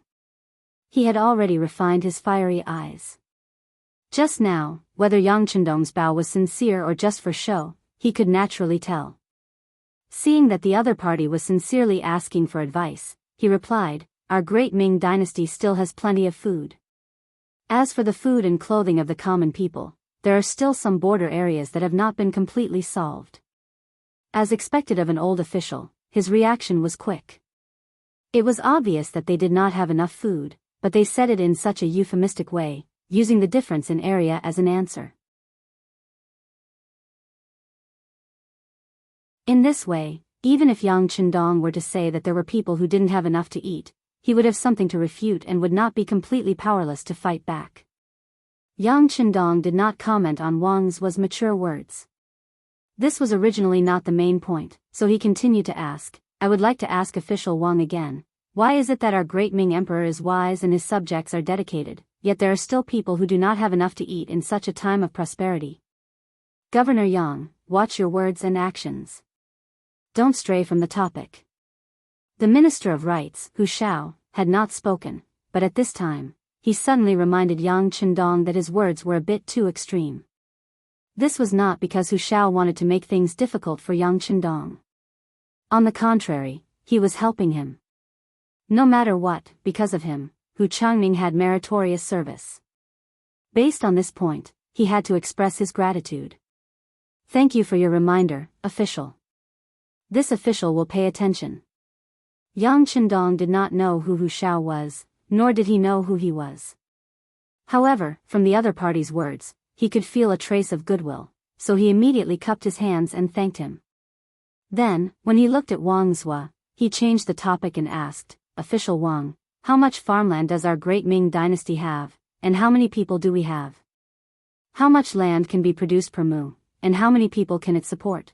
He had already refined his fiery eyes. Just now, whether Yang Chendong's bow was sincere or just for show, he could naturally tell. Seeing that the other party was sincerely asking for advice, he replied, "Our great Ming dynasty still has plenty of food. As for the food and clothing of the common people, there are still some border areas that have not been completely solved." As expected of an old official, his reaction was quick. It was obvious that they did not have enough food, but they said it in such a euphemistic way, using the difference in area as an answer. In this way, even if Yang Chendong were to say that there were people who didn't have enough to eat, he would have something to refute and would not be completely powerless to fight back. Yang Chendong did not comment on Wang Zhua's mature words. This was originally not the main point, so he continued to ask, "I would like to ask official Wang again, why is it that our great Ming emperor is wise and his subjects are dedicated, yet there are still people who do not have enough to eat in such a time of prosperity?" Governor Yang, watch your words and actions. Don't stray from the topic. The Minister of Rights, Hu Shao, had not spoken, but at this time, he suddenly reminded Yang Chendong that his words were a bit too extreme. This was not because Hu Shao wanted to make things difficult for Yang Chendong. On the contrary, he was helping him. No matter what, because of him, Hu Changming had meritorious service. Based on this point, he had to express his gratitude. "Thank you for your reminder, official. This official will pay attention." Yang Chendong did not know who Hu Shao was, nor did he know who he was. However, from the other party's words, he could feel a trace of goodwill, so he immediately cupped his hands and thanked him. Then, when he looked at Wang Zhua, he changed the topic and asked, "Official Wang, how much farmland does our great Ming dynasty have, and how many people do we have? How much land can be produced per mu, and how many people can it support?"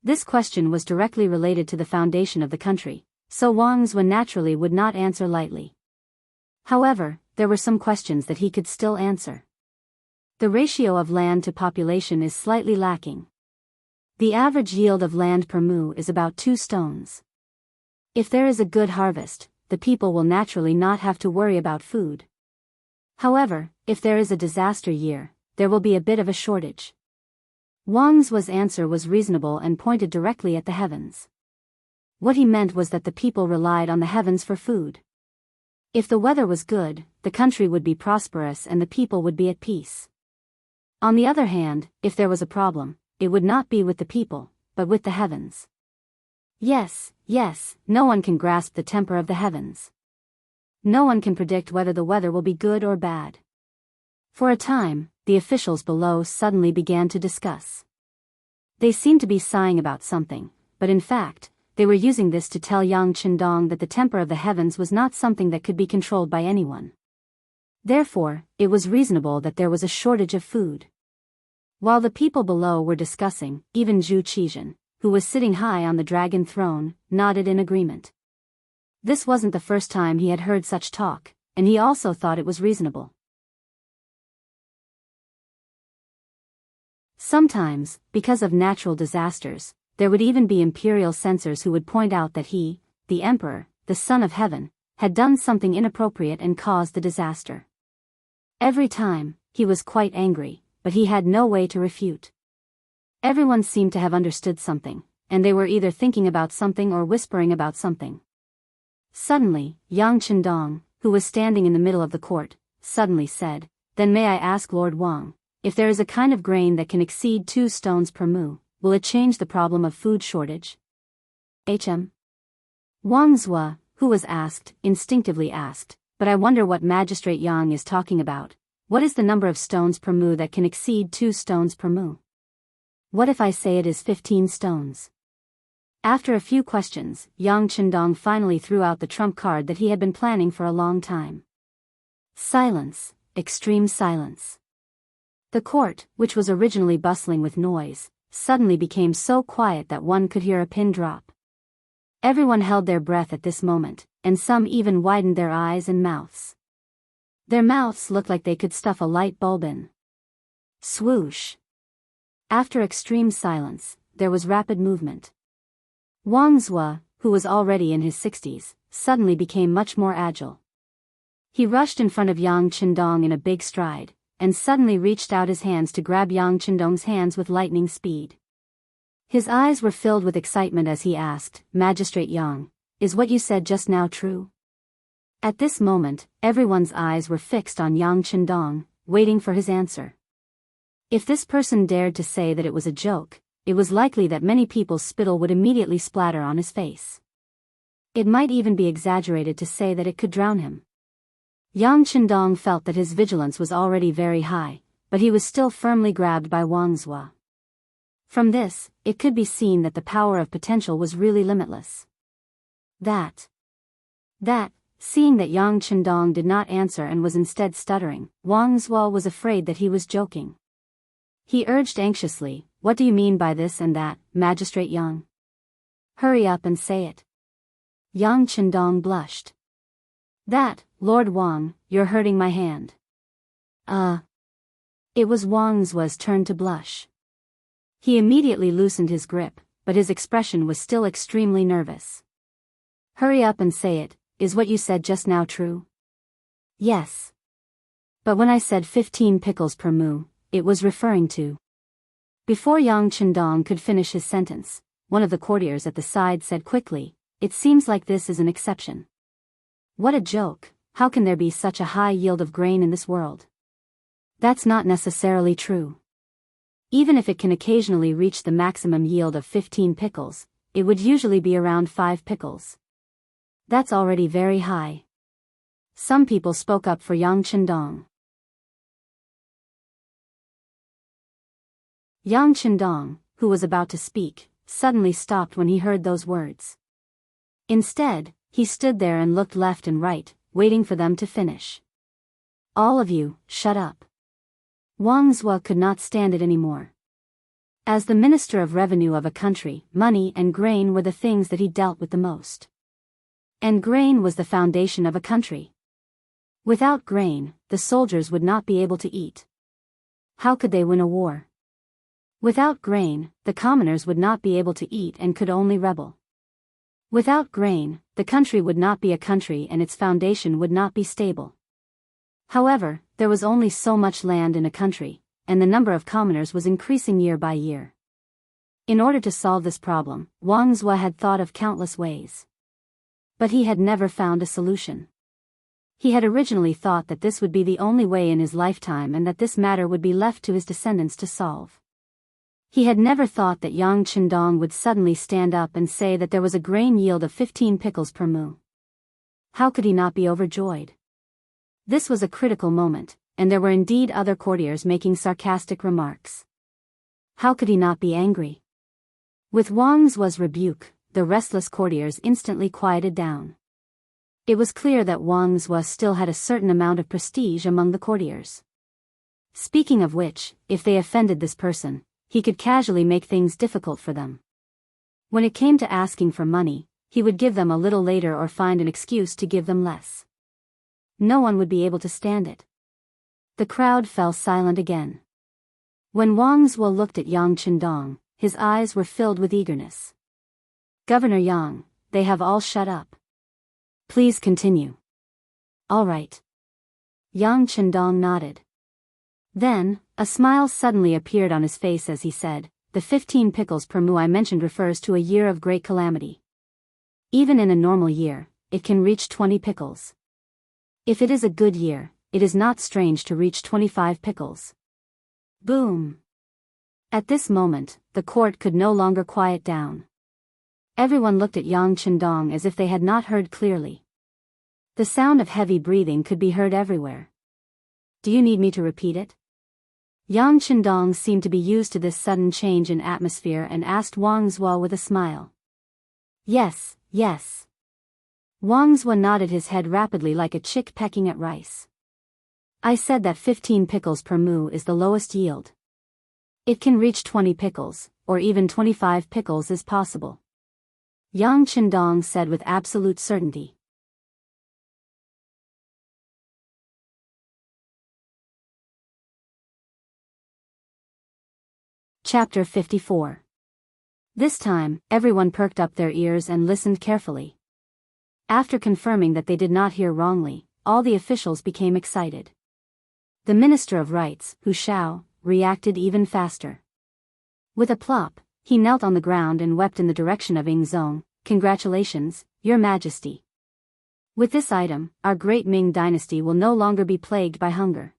This question was directly related to the foundation of the country, so Wang Zhua naturally would not answer lightly. However, there were some questions that he could still answer. The ratio of land to population is slightly lacking. The average yield of land per mu is about 2 stones. If there is a good harvest, the people will naturally not have to worry about food. However, if there is a disaster year, there will be a bit of a shortage. Wang Zhua's answer was reasonable and pointed directly at the heavens. What he meant was that the people relied on the heavens for food. If the weather was good, the country would be prosperous and the people would be at peace. On the other hand, if there was a problem, it would not be with the people, but with the heavens. Yes, no one can grasp the temper of the heavens. No one can predict whether the weather will be good or bad. For a time, the officials below suddenly began to discuss. They seemed to be sighing about something, but in fact, they were using this to tell Yang Chendong that the temper of the heavens was not something that could be controlled by anyone. Therefore, it was reasonable that there was a shortage of food. While the people below were discussing, even Zhu Qizhen, who was sitting high on the dragon throne, nodded in agreement. This wasn't the first time he had heard such talk, and he also thought it was reasonable. Sometimes, because of natural disasters, there would even be imperial censors who would point out that he, the emperor, the son of heaven, had done something inappropriate and caused the disaster. Every time, he was quite angry, but he had no way to refute. Everyone seemed to have understood something, and they were either thinking about something or whispering about something. Suddenly, Yang Chendong, who was standing in the middle of the court, suddenly said, "Then may I ask Lord Wang, if there is a kind of grain that can exceed 2 stones per mu, will it change the problem of food shortage?" Wang Zhua, who was asked, instinctively asked, "But I wonder what Magistrate Yang is talking about. What is the number of stones per mu that can exceed 2 stones per mu? What if I say it is 15 stones? After a few questions, Yang Chendong finally threw out the trump card that he had been planning for a long time. Silence, extreme silence. The court, which was originally bustling with noise, suddenly became so quiet that one could hear a pin drop. Everyone held their breath at this moment, and some even widened their eyes and mouths. Their mouths looked like they could stuff a light bulb in. Swoosh. After extreme silence, there was rapid movement. Wang Zhua, who was already in his 60s, suddenly became much more agile. He rushed in front of Yang Chendong in a big stride, and suddenly reached out his hands to grab Yang Chendong's hands with lightning speed. His eyes were filled with excitement as he asked, "Magistrate Yang, is what you said just now true?" At this moment, everyone's eyes were fixed on Yang Chendong, waiting for his answer. If this person dared to say that it was a joke, it was likely that many people's spittle would immediately splatter on his face. It might even be exaggerated to say that it could drown him. Yang Chendong felt that his vigilance was already very high, but he was still firmly grabbed by Wang Zhua. From this, it could be seen that the power of potential was really limitless. Seeing that Yang Chendong did not answer and was instead stuttering, Wang Zhua was afraid that he was joking. He urged anxiously, "What do you mean by this and that, Magistrate Yang? Hurry up and say it." Yang Chendong blushed. "Lord Wang, you're hurting my hand." It was Wang Zhua's turn to blush. He immediately loosened his grip, but his expression was still extremely nervous. "Hurry up and say it, is what you said just now true?" "Yes. But when I said 15 pickles per mu, it was referring to..." Before Yang Chendong could finish his sentence, one of the courtiers at the side said quickly, "It seems like this is an exception." "What a joke, how can there be such a high yield of grain in this world?" "That's not necessarily true. Even if it can occasionally reach the maximum yield of 15 pickles, it would usually be around 5 pickles. That's already very high." Some people spoke up for Yang Chendong. Yang Chendong, who was about to speak, suddenly stopped when he heard those words. Instead, he stood there and looked left and right, waiting for them to finish. "All of you, shut up." Wang Zhua could not stand it anymore. As the Minister of Revenue of a country, money and grain were the things that he dealt with the most. And grain was the foundation of a country. Without grain, the soldiers would not be able to eat. How could they win a war? Without grain, the commoners would not be able to eat and could only rebel. Without grain, the country would not be a country and its foundation would not be stable. However, there was only so much land in a country, and the number of commoners was increasing year by year. In order to solve this problem, Wang Zhua had thought of countless ways. But he had never found a solution. He had originally thought that this would be the only way in his lifetime and that this matter would be left to his descendants to solve. He had never thought that Yang Chendong would suddenly stand up and say that there was a grain yield of 15 pickles per mu. How could he not be overjoyed? This was a critical moment, and there were indeed other courtiers making sarcastic remarks. How could he not be angry? With Wang Zhua's rebuke, the restless courtiers instantly quieted down. It was clear that Wang Zhua still had a certain amount of prestige among the courtiers. Speaking of which, if they offended this person, he could casually make things difficult for them. When it came to asking for money, he would give them a little later or find an excuse to give them less. No one would be able to stand it. The crowd fell silent again. When Wang Zhuo looked at Yang Qindong, his eyes were filled with eagerness. Governor Yang, they have all shut up. Please continue. All right. Yang Qindong nodded. Then, a smile suddenly appeared on his face as he said, the 15 pickles per mu I mentioned refers to a year of great calamity. Even in a normal year, it can reach 20 pickles. If it is a good year, it is not strange to reach 25 pickles. Boom! At this moment, the court could no longer quiet down. Everyone looked at Yang Qindong as if they had not heard clearly. The sound of heavy breathing could be heard everywhere. Do you need me to repeat it? Yang Qindong seemed to be used to this sudden change in atmosphere and asked Wang Zhuo with a smile. Yes, yes. Wang Zhuo nodded his head rapidly like a chick pecking at rice. I said that 15 pickles per mu is the lowest yield. It can reach 20 pickles, or even 25 pickles is possible. Yang Qindong said with absolute certainty. Chapter 54. This time, everyone perked up their ears and listened carefully. After confirming that they did not hear wrongly, all the officials became excited. The Minister of Rights, Hu Shao, reacted even faster. With a plop, he knelt on the ground and wept in the direction of Yingzong. Congratulations, Your Majesty. With this item, our great Ming dynasty will no longer be plagued by hunger.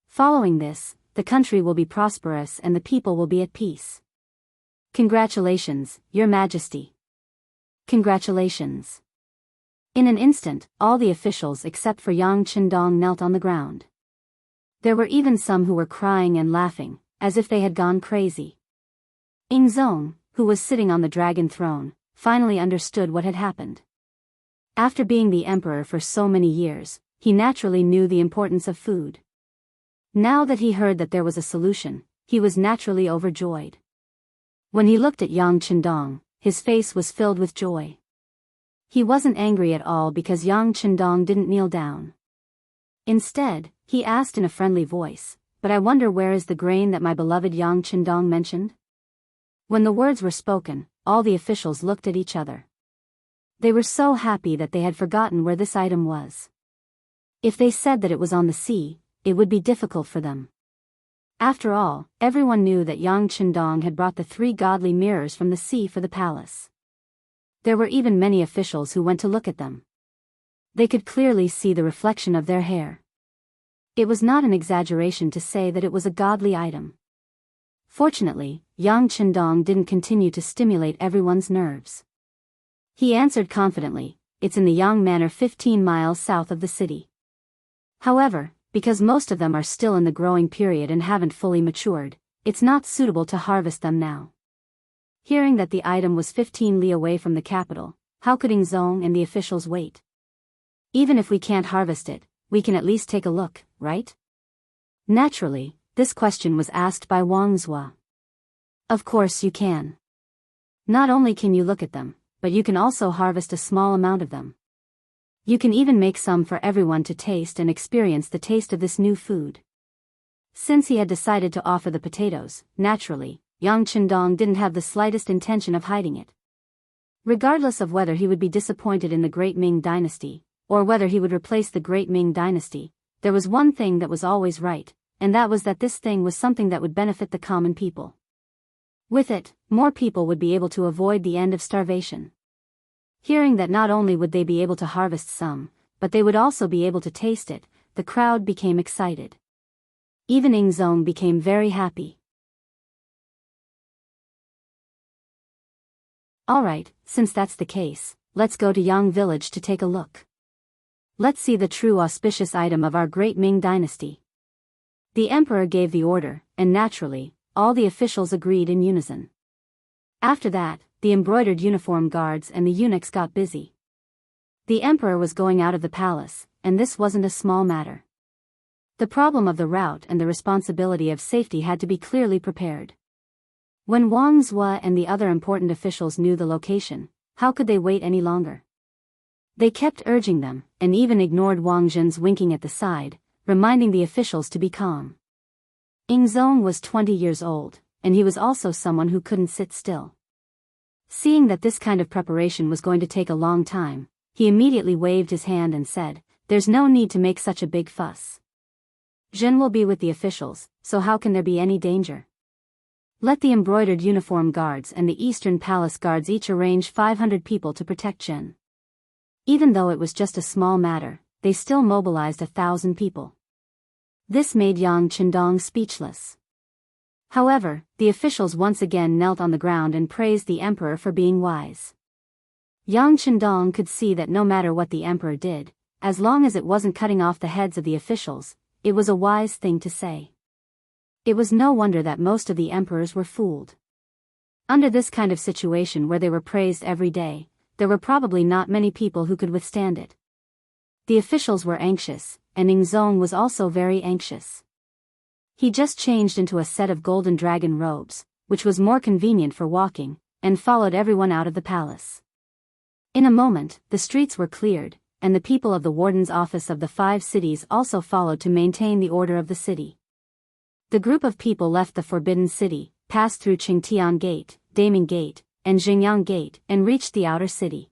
Following this, the country will be prosperous and the people will be at peace. Congratulations, Your Majesty. Congratulations. In an instant, all the officials except for Yang Qindong knelt on the ground. There were even some who were crying and laughing, as if they had gone crazy. Yingzong, who was sitting on the dragon throne, finally understood what had happened. After being the emperor for so many years, he naturally knew the importance of food. Now that he heard that there was a solution, he was naturally overjoyed. When he looked at Yang Qindong, his face was filled with joy. He wasn't angry at all because Yang Qindong didn't kneel down. Instead, he asked in a friendly voice, "But I wonder where is the grain that my beloved Yang Qindong mentioned?" When the words were spoken, all the officials looked at each other. They were so happy that they had forgotten where this item was. If they said that it was on the sea, it would be difficult for them. After all, everyone knew that Yang Qindong had brought the 3 godly mirrors from the sea for the palace. There were even many officials who went to look at them. They could clearly see the reflection of their hair. It was not an exaggeration to say that it was a godly item. Fortunately, Yang Qindong didn't continue to stimulate everyone's nerves. He answered confidently, "It's in the Yang Manor 15 miles south of the city." However, because most of them are still in the growing period and haven't fully matured, it's not suitable to harvest them now. Hearing that the item was 15 li away from the capital, how could Yingzong and the officials wait? Even if we can't harvest it, we can at least take a look, right? Naturally, this question was asked by Wang Zhuo. Of course you can. Not only can you look at them, but you can also harvest a small amount of them. You can even make some for everyone to taste and experience the taste of this new food. Since he had decided to offer the potatoes, naturally, Yang Qindong didn't have the slightest intention of hiding it. Regardless of whether he would be disappointed in the Great Ming Dynasty, or whether he would replace the Great Ming Dynasty, there was one thing that was always right, and that was that this thing was something that would benefit the common people. With it, more people would be able to avoid the end of starvation. Hearing that not only would they be able to harvest some, but they would also be able to taste it, the crowd became excited. Even Yingzong became very happy. Alright, since that's the case, let's go to Yang village to take a look. Let's see the true auspicious item of our great Ming dynasty. The emperor gave the order, and naturally, all the officials agreed in unison. After that, the embroidered uniform guards and the eunuchs got busy. The emperor was going out of the palace, and this wasn't a small matter. The problem of the route and the responsibility of safety had to be clearly prepared. When Wang Zhuo and the other important officials knew the location, how could they wait any longer? They kept urging them, and even ignored Wang Zhen's winking at the side, reminding the officials to be calm. Ingzong was 20 years old, and he was also someone who couldn't sit still. Seeing that this kind of preparation was going to take a long time, he immediately waved his hand and said, "There's no need to make such a big fuss. Zhen will be with the officials, so how can there be any danger? Let the embroidered uniform guards and the Eastern Palace guards each arrange 500 people to protect Zhen." Even though it was just a small matter, they still mobilized 1,000 people. This made Yang Qindong speechless. However, the officials once again knelt on the ground and praised the emperor for being wise. Yang Qindong could see that no matter what the emperor did, as long as it wasn't cutting off the heads of the officials, it was a wise thing to say. It was no wonder that most of the emperors were fooled. Under this kind of situation where they were praised every day, there were probably not many people who could withstand it. The officials were anxious, and Ingzong was also very anxious. He just changed into a set of golden dragon robes, which was more convenient for walking, and followed everyone out of the palace. In a moment, the streets were cleared, and the people of the warden's office of the 5 cities also followed to maintain the order of the city. The group of people left the Forbidden City, passed through Qingtian Gate, Daming Gate, and Xingyang Gate, and reached the outer city.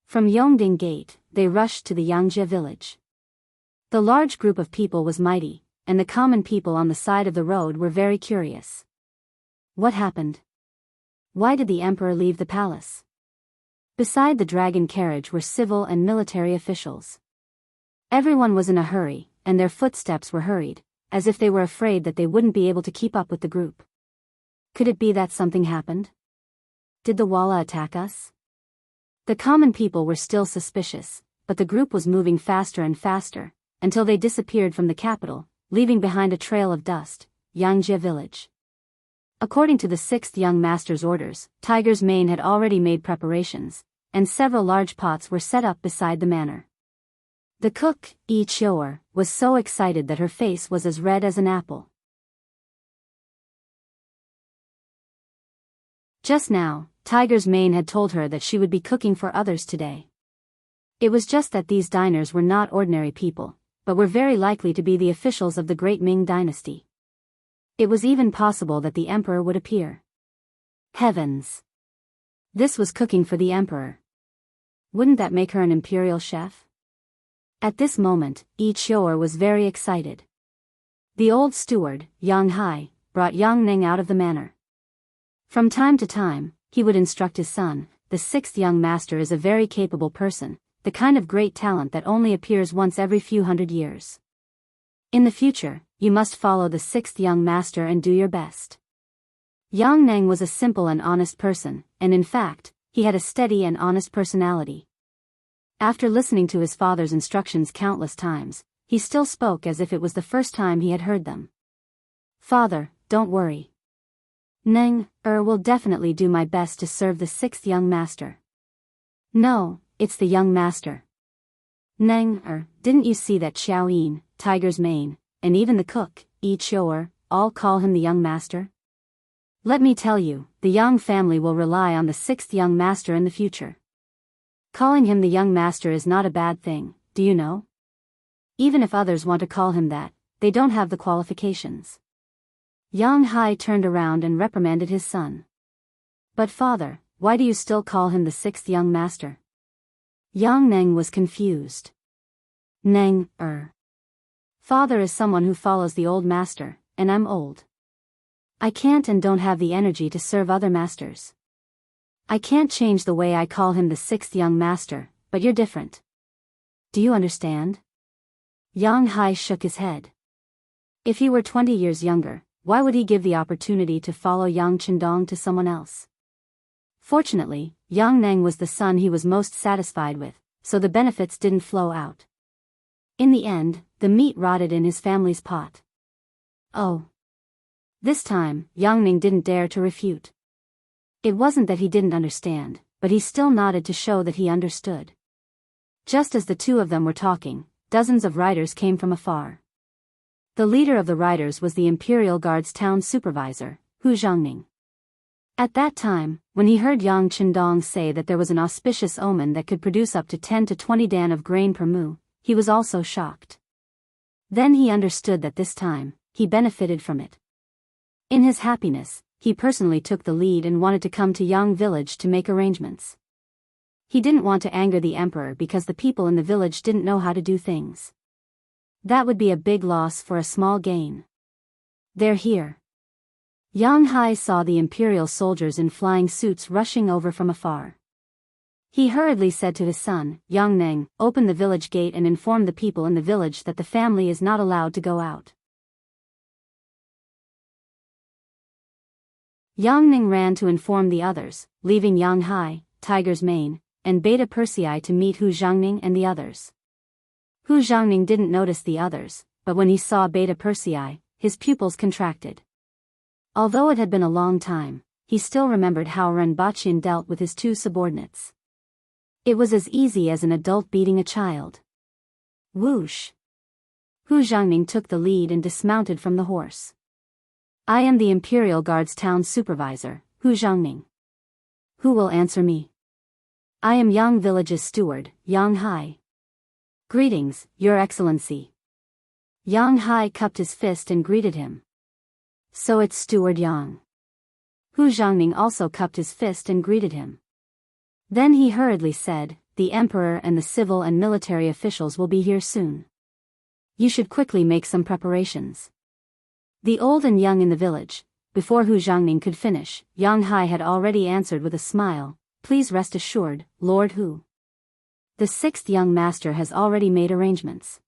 From Yongding Gate, they rushed to the Yangjie village. The large group of people was mighty, and the common people on the side of the road were very curious. What happened? Why did the emperor leave the palace? Beside the dragon carriage were civil and military officials. Everyone was in a hurry, and their footsteps were hurried, as if they were afraid that they wouldn't be able to keep up with the group. Could it be that something happened? Did the Walla attack us? The common people were still suspicious, but the group was moving faster and faster, until they disappeared from the capital, leaving behind a trail of dust, Yangjie village. According to the 6th young master's orders, Tiger's Mane had already made preparations, and several large pots were set up beside the manor. The cook, Yi Chioer, was so excited that her face was as red as an apple. Just now, Tiger's Mane had told her that she would be cooking for others today. It was just that these diners were not ordinary people, but were very likely to be the officials of the Great Ming dynasty. It was even possible that the emperor would appear. Heavens! This was cooking for the emperor. Wouldn't that make her an imperial chef? At this moment, Yi Chioer was very excited. The old steward, Yang Hai, brought Yang Ning out of the manor. From time to time, he would instruct his son. The 6th young master is a very capable person, the kind of great talent that only appears once every few hundred years. In the future, you must follow the 6th young master and do your best. Yang Neng was a simple and honest person, and in fact, he had a steady and honest personality. After listening to his father's instructions countless times, he still spoke as if it was the first time he had heard them. "Father, don't worry. Neng will definitely do my best to serve the 6th young master." "No, it's the young master. Neng didn't you see that Xiao Yin, Tiger's Mane, and even the cook, Yi Chioer, all call him the young master? Let me tell you, the Yang family will rely on the 6th young master in the future. Calling him the young master is not a bad thing, do you know? Even if others want to call him that, they don't have the qualifications." Yang Hai turned around and reprimanded his son. "But father, why do you still call him the 6th young master?" Yang Neng was confused. "Neng, Father is someone who follows the old master, and I'm old. I can't and don't have the energy to serve other masters. I can't change the way I call him the 6th young master, but you're different. Do you understand?" Yang Hai shook his head. If he were 20 years younger, why would he give the opportunity to follow Yang Qindong to someone else? Fortunately, Yang Neng was the son he was most satisfied with, so the benefits didn't flow out. In the end, the meat rotted in his family's pot. Oh. This time, Yang Ning didn't dare to refute. It wasn't that he didn't understand, but he still nodded to show that he understood. Just as the two of them were talking, dozens of riders came from afar. The leader of the riders was the Imperial Guard's town supervisor, Hu Zhangning. At that time, when he heard Yang Qindong say that there was an auspicious omen that could produce up to 10 to 20 dan of grain per mu, he was also shocked. Then he understood that this time, he benefited from it. In his happiness, he personally took the lead and wanted to come to Yang village to make arrangements. He didn't want to anger the emperor because the people in the village didn't know how to do things. That would be a big loss for a small gain. They're here. Yang Hai saw the imperial soldiers in flying suits rushing over from afar. He hurriedly said to his son, Yang Neng, open the village gate and inform the people in the village that the family is not allowed to go out. Yang Ning ran to inform the others, leaving Yang Hai, Tiger's Mane, and Beta Persei to meet Hu Zhangning and the others. Hu Zhangning didn't notice the others, but when he saw Beta Persei, his pupils contracted. Although it had been a long time, he still remembered how Renbachian dealt with his two subordinates. It was as easy as an adult beating a child. Whoosh! Hu Zhangning took the lead and dismounted from the horse. I am the Imperial Guard's town supervisor, Hu Zhangning. Who will answer me? I am Yang Village's steward, Yang Hai. Greetings, Your Excellency. Yang Hai cupped his fist and greeted him. So it's Steward Yang. Hu Zhangning also cupped his fist and greeted him. Then he hurriedly said, the emperor and the civil and military officials will be here soon. You should quickly make some preparations. The old and young in the village, before Hu Zhangning could finish, Yang Hai had already answered with a smile, please rest assured, Lord Hu. The sixth young master has already made arrangements.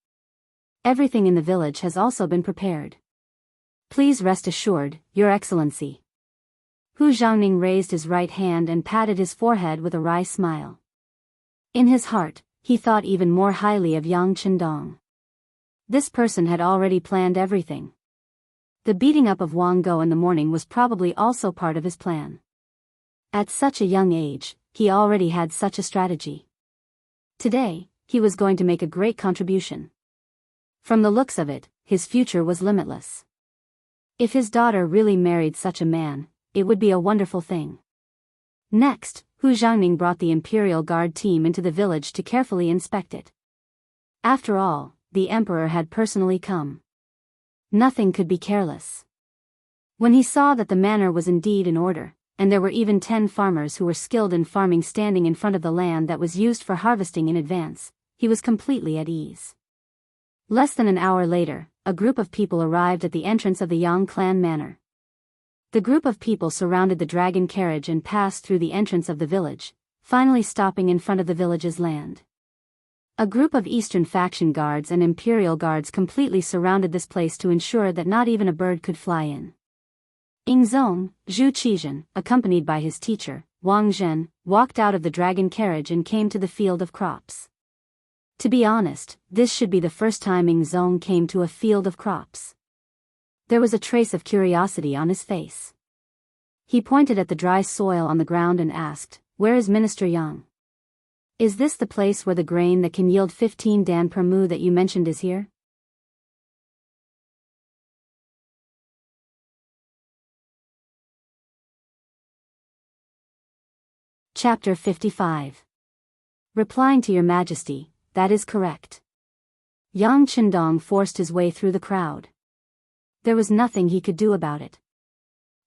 Everything in the village has also been prepared. Please rest assured, Your Excellency. Hu Zhangning raised his right hand and patted his forehead with a wry smile. In his heart, he thought even more highly of Yang Chendong. This person had already planned everything. The beating up of Wang Go in the morning was probably also part of his plan. At such a young age, he already had such a strategy. Today, he was going to make a great contribution. From the looks of it, his future was limitless. If his daughter really married such a man, it would be a wonderful thing. Next, Hu Zhangning brought the Imperial Guard team into the village to carefully inspect it. After all, the emperor had personally come. Nothing could be careless. When he saw that the manor was indeed in order, and there were even 10 farmers who were skilled in farming standing in front of the land that was used for harvesting in advance, he was completely at ease. Less than an hour later, a group of people arrived at the entrance of the Yang clan manor. The group of people surrounded the dragon carriage and passed through the entrance of the village, finally stopping in front of the village's land. A group of Eastern faction guards and Imperial guards completely surrounded this place to ensure that not even a bird could fly in. Ingzong, Zhu Qizhen, accompanied by his teacher, Wang Zhen, walked out of the dragon carriage and came to the field of crops. To be honest, this should be the first time Ingzong came to a field of crops. There was a trace of curiosity on his face. He pointed at the dry soil on the ground and asked, where is Minister Yang? Is this the place where the grain that can yield 15 dan per mu that you mentioned is here? Chapter 55. Replying to Your Majesty, that is correct. Yang Chendong forced his way through the crowd. There was nothing he could do about it.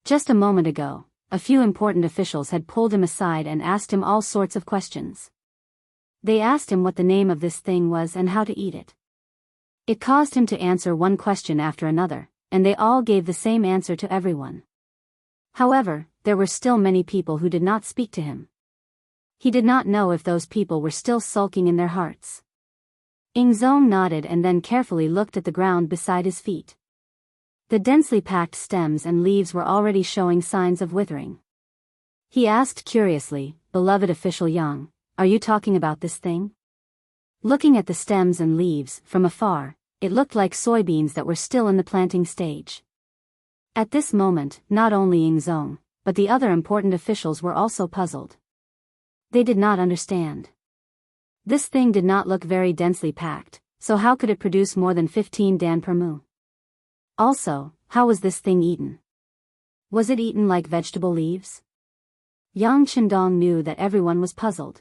Just a moment ago, a few important officials had pulled him aside and asked him all sorts of questions. They asked him what the name of this thing was and how to eat it. It caused him to answer one question after another, and they all gave the same answer to everyone. However, there were still many people who did not speak to him. He did not know if those people were still sulking in their hearts. Ingzong nodded and then carefully looked at the ground beside his feet. The densely packed stems and leaves were already showing signs of withering. He asked curiously, beloved official Yang, are you talking about this thing? Looking at the stems and leaves from afar, it looked like soybeans that were still in the planting stage. At this moment, not only Ingzong, but the other important officials were also puzzled. They did not understand. This thing did not look very densely packed, so how could it produce more than 15 dan per mu? Also, how was this thing eaten? Was it eaten like vegetable leaves? Yang Chendong knew that everyone was puzzled.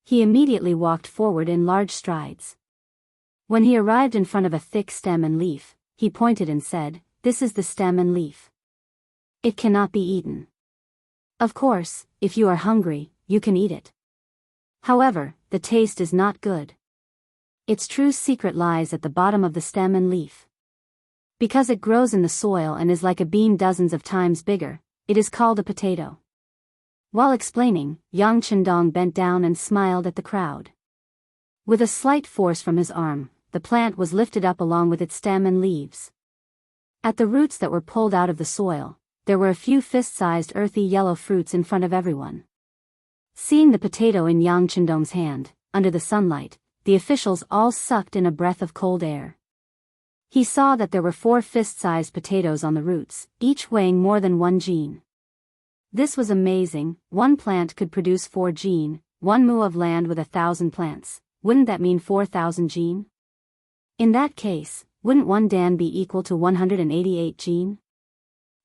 He immediately walked forward in large strides. When he arrived in front of a thick stem and leaf, he pointed and said, "This is the stem and leaf. It cannot be eaten. Of course, if you are hungry, you can eat it. However, the taste is not good. Its true secret lies at the bottom of the stem and leaf. Because it grows in the soil and is like a bean dozens of times bigger, it is called a potato." While explaining, Yang Chendong bent down and smiled at the crowd. With a slight force from his arm, the plant was lifted up along with its stem and leaves. At the roots that were pulled out of the soil, there were a few fist-sized earthy yellow fruits in front of everyone. Seeing the potato in Yang Chendong's hand, under the sunlight, the officials all sucked in a breath of cold air. He saw that there were 4 fist-sized potatoes on the roots, each weighing more than 1 gene. This was amazing. One plant could produce 4 gene, 1 mu of land with 1,000 plants. Wouldn't that mean 4,000 gene? In that case, wouldn't 1 dan be equal to 188 gene?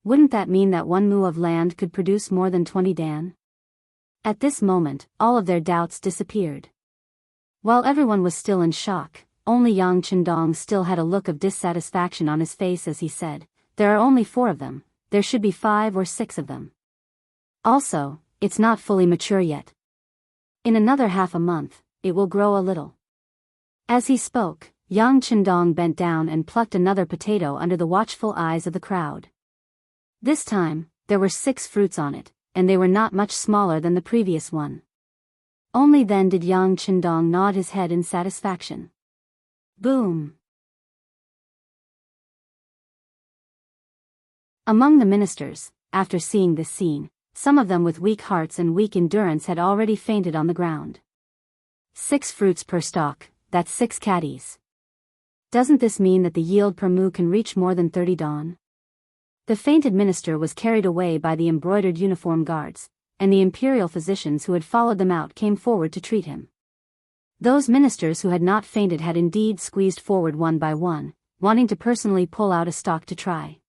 Wouldn't that mean that 1 mu of land could produce more than 20 dan? At this moment, all of their doubts disappeared. While everyone was still in shock, only Yang Chendong still had a look of dissatisfaction on his face as he said, "There are only 4 of them, there should be 5 or 6 of them. Also, it's not fully mature yet. In another half a month, it will grow a little." As he spoke, Yang Chendong bent down and plucked another potato under the watchful eyes of the crowd. This time, there were 6 fruits on it, and they were not much smaller than the previous one. Only then did Yang Chendong nod his head in satisfaction. Boom! Among the ministers, after seeing this scene, some of them with weak hearts and weak endurance had already fainted on the ground. 6 fruits per stalk, that's 6 caddies. Doesn't this mean that the yield per mu can reach more than 30 dan? The fainted minister was carried away by the embroidered uniform guards, and the imperial physicians who had followed them out came forward to treat him. Those ministers who had not fainted had indeed squeezed forward one by one, wanting to personally pull out a stalk to try.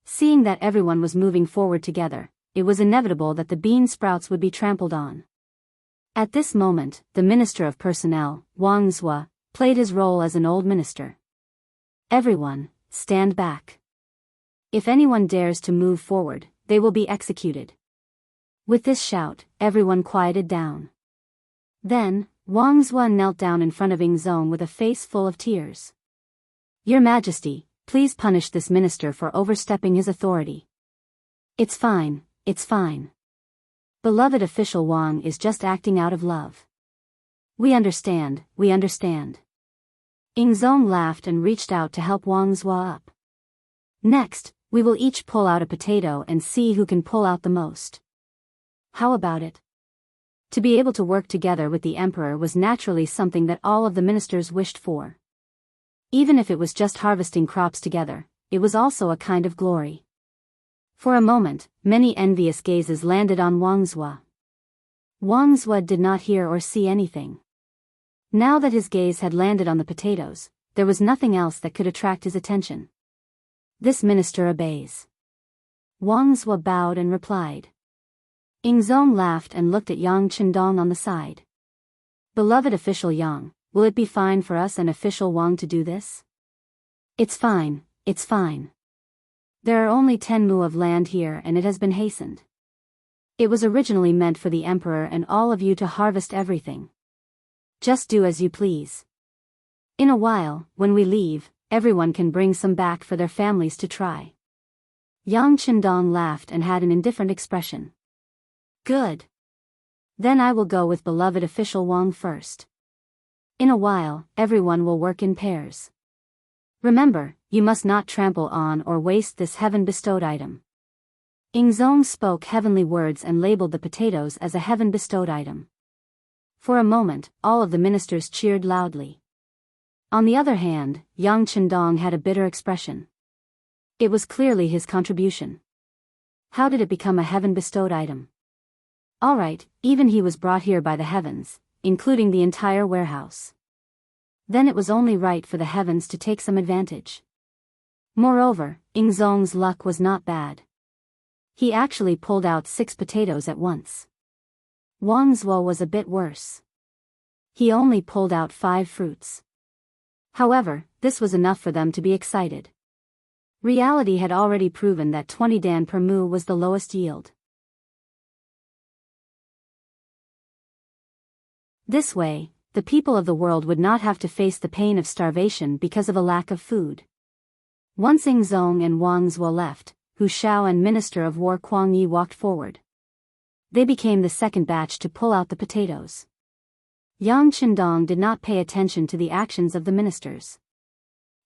Seeing that everyone was moving forward together, it was inevitable that the bean sprouts would be trampled on. At this moment, the Minister of Personnel, Wang Zhua, played his role as an old minister. "Everyone, stand back. If anyone dares to move forward, they will be executed." With this shout, everyone quieted down. Then, Wang Zhua knelt down in front of Ingzong with a face full of tears. "Your Majesty, please punish this minister for overstepping his authority." "It's fine, it's fine. Beloved official Wang is just acting out of love. We understand, we understand." Ingzong laughed and reached out to help Wang Zhua up. "Next, we will each pull out a potato and see who can pull out the most. How about it?" To be able to work together with the emperor was naturally something that all of the ministers wished for. Even if it was just harvesting crops together, it was also a kind of glory. For a moment, many envious gazes landed on Wang Zhua. Wang Zhua did not hear or see anything. Now that his gaze had landed on the potatoes, there was nothing else that could attract his attention. "This minister obeys." Wang Zhua bowed and replied. Ingzong laughed and looked at Yang Chendong on the side. "Beloved official Yang, will it be fine for us and official Wang to do this?" "It's fine, it's fine. There are only 10 mu of land here and it has been hastened. It was originally meant for the emperor and all of you to harvest everything. Just do as you please. In a while, when we leave, everyone can bring some back for their families to try." Yang Chendong laughed and had an indifferent expression. "Good. Then I will go with beloved official Wang first. In a while, everyone will work in pairs. Remember, you must not trample on or waste this heaven-bestowed item." Ingzong spoke heavenly words and labeled the potatoes as a heaven-bestowed item. For a moment, all of the ministers cheered loudly. On the other hand, Yang Chendong had a bitter expression. It was clearly his contribution. How did it become a heaven-bestowed item? All right, even he was brought here by the heavens, including the entire warehouse. Then it was only right for the heavens to take some advantage. Moreover, Ingzong's luck was not bad. He actually pulled out 6 potatoes at once. Wang Zhuo was a bit worse. He only pulled out 5 fruits. However, this was enough for them to be excited. Reality had already proven that 20 dan per mu was the lowest yield. This way, the people of the world would not have to face the pain of starvation because of a lack of food. Once Ingzong and Wang Zhuo left, Hu Shao and Minister of War Kuang Yi walked forward. They became the second batch to pull out the potatoes. Yang Qindong did not pay attention to the actions of the ministers.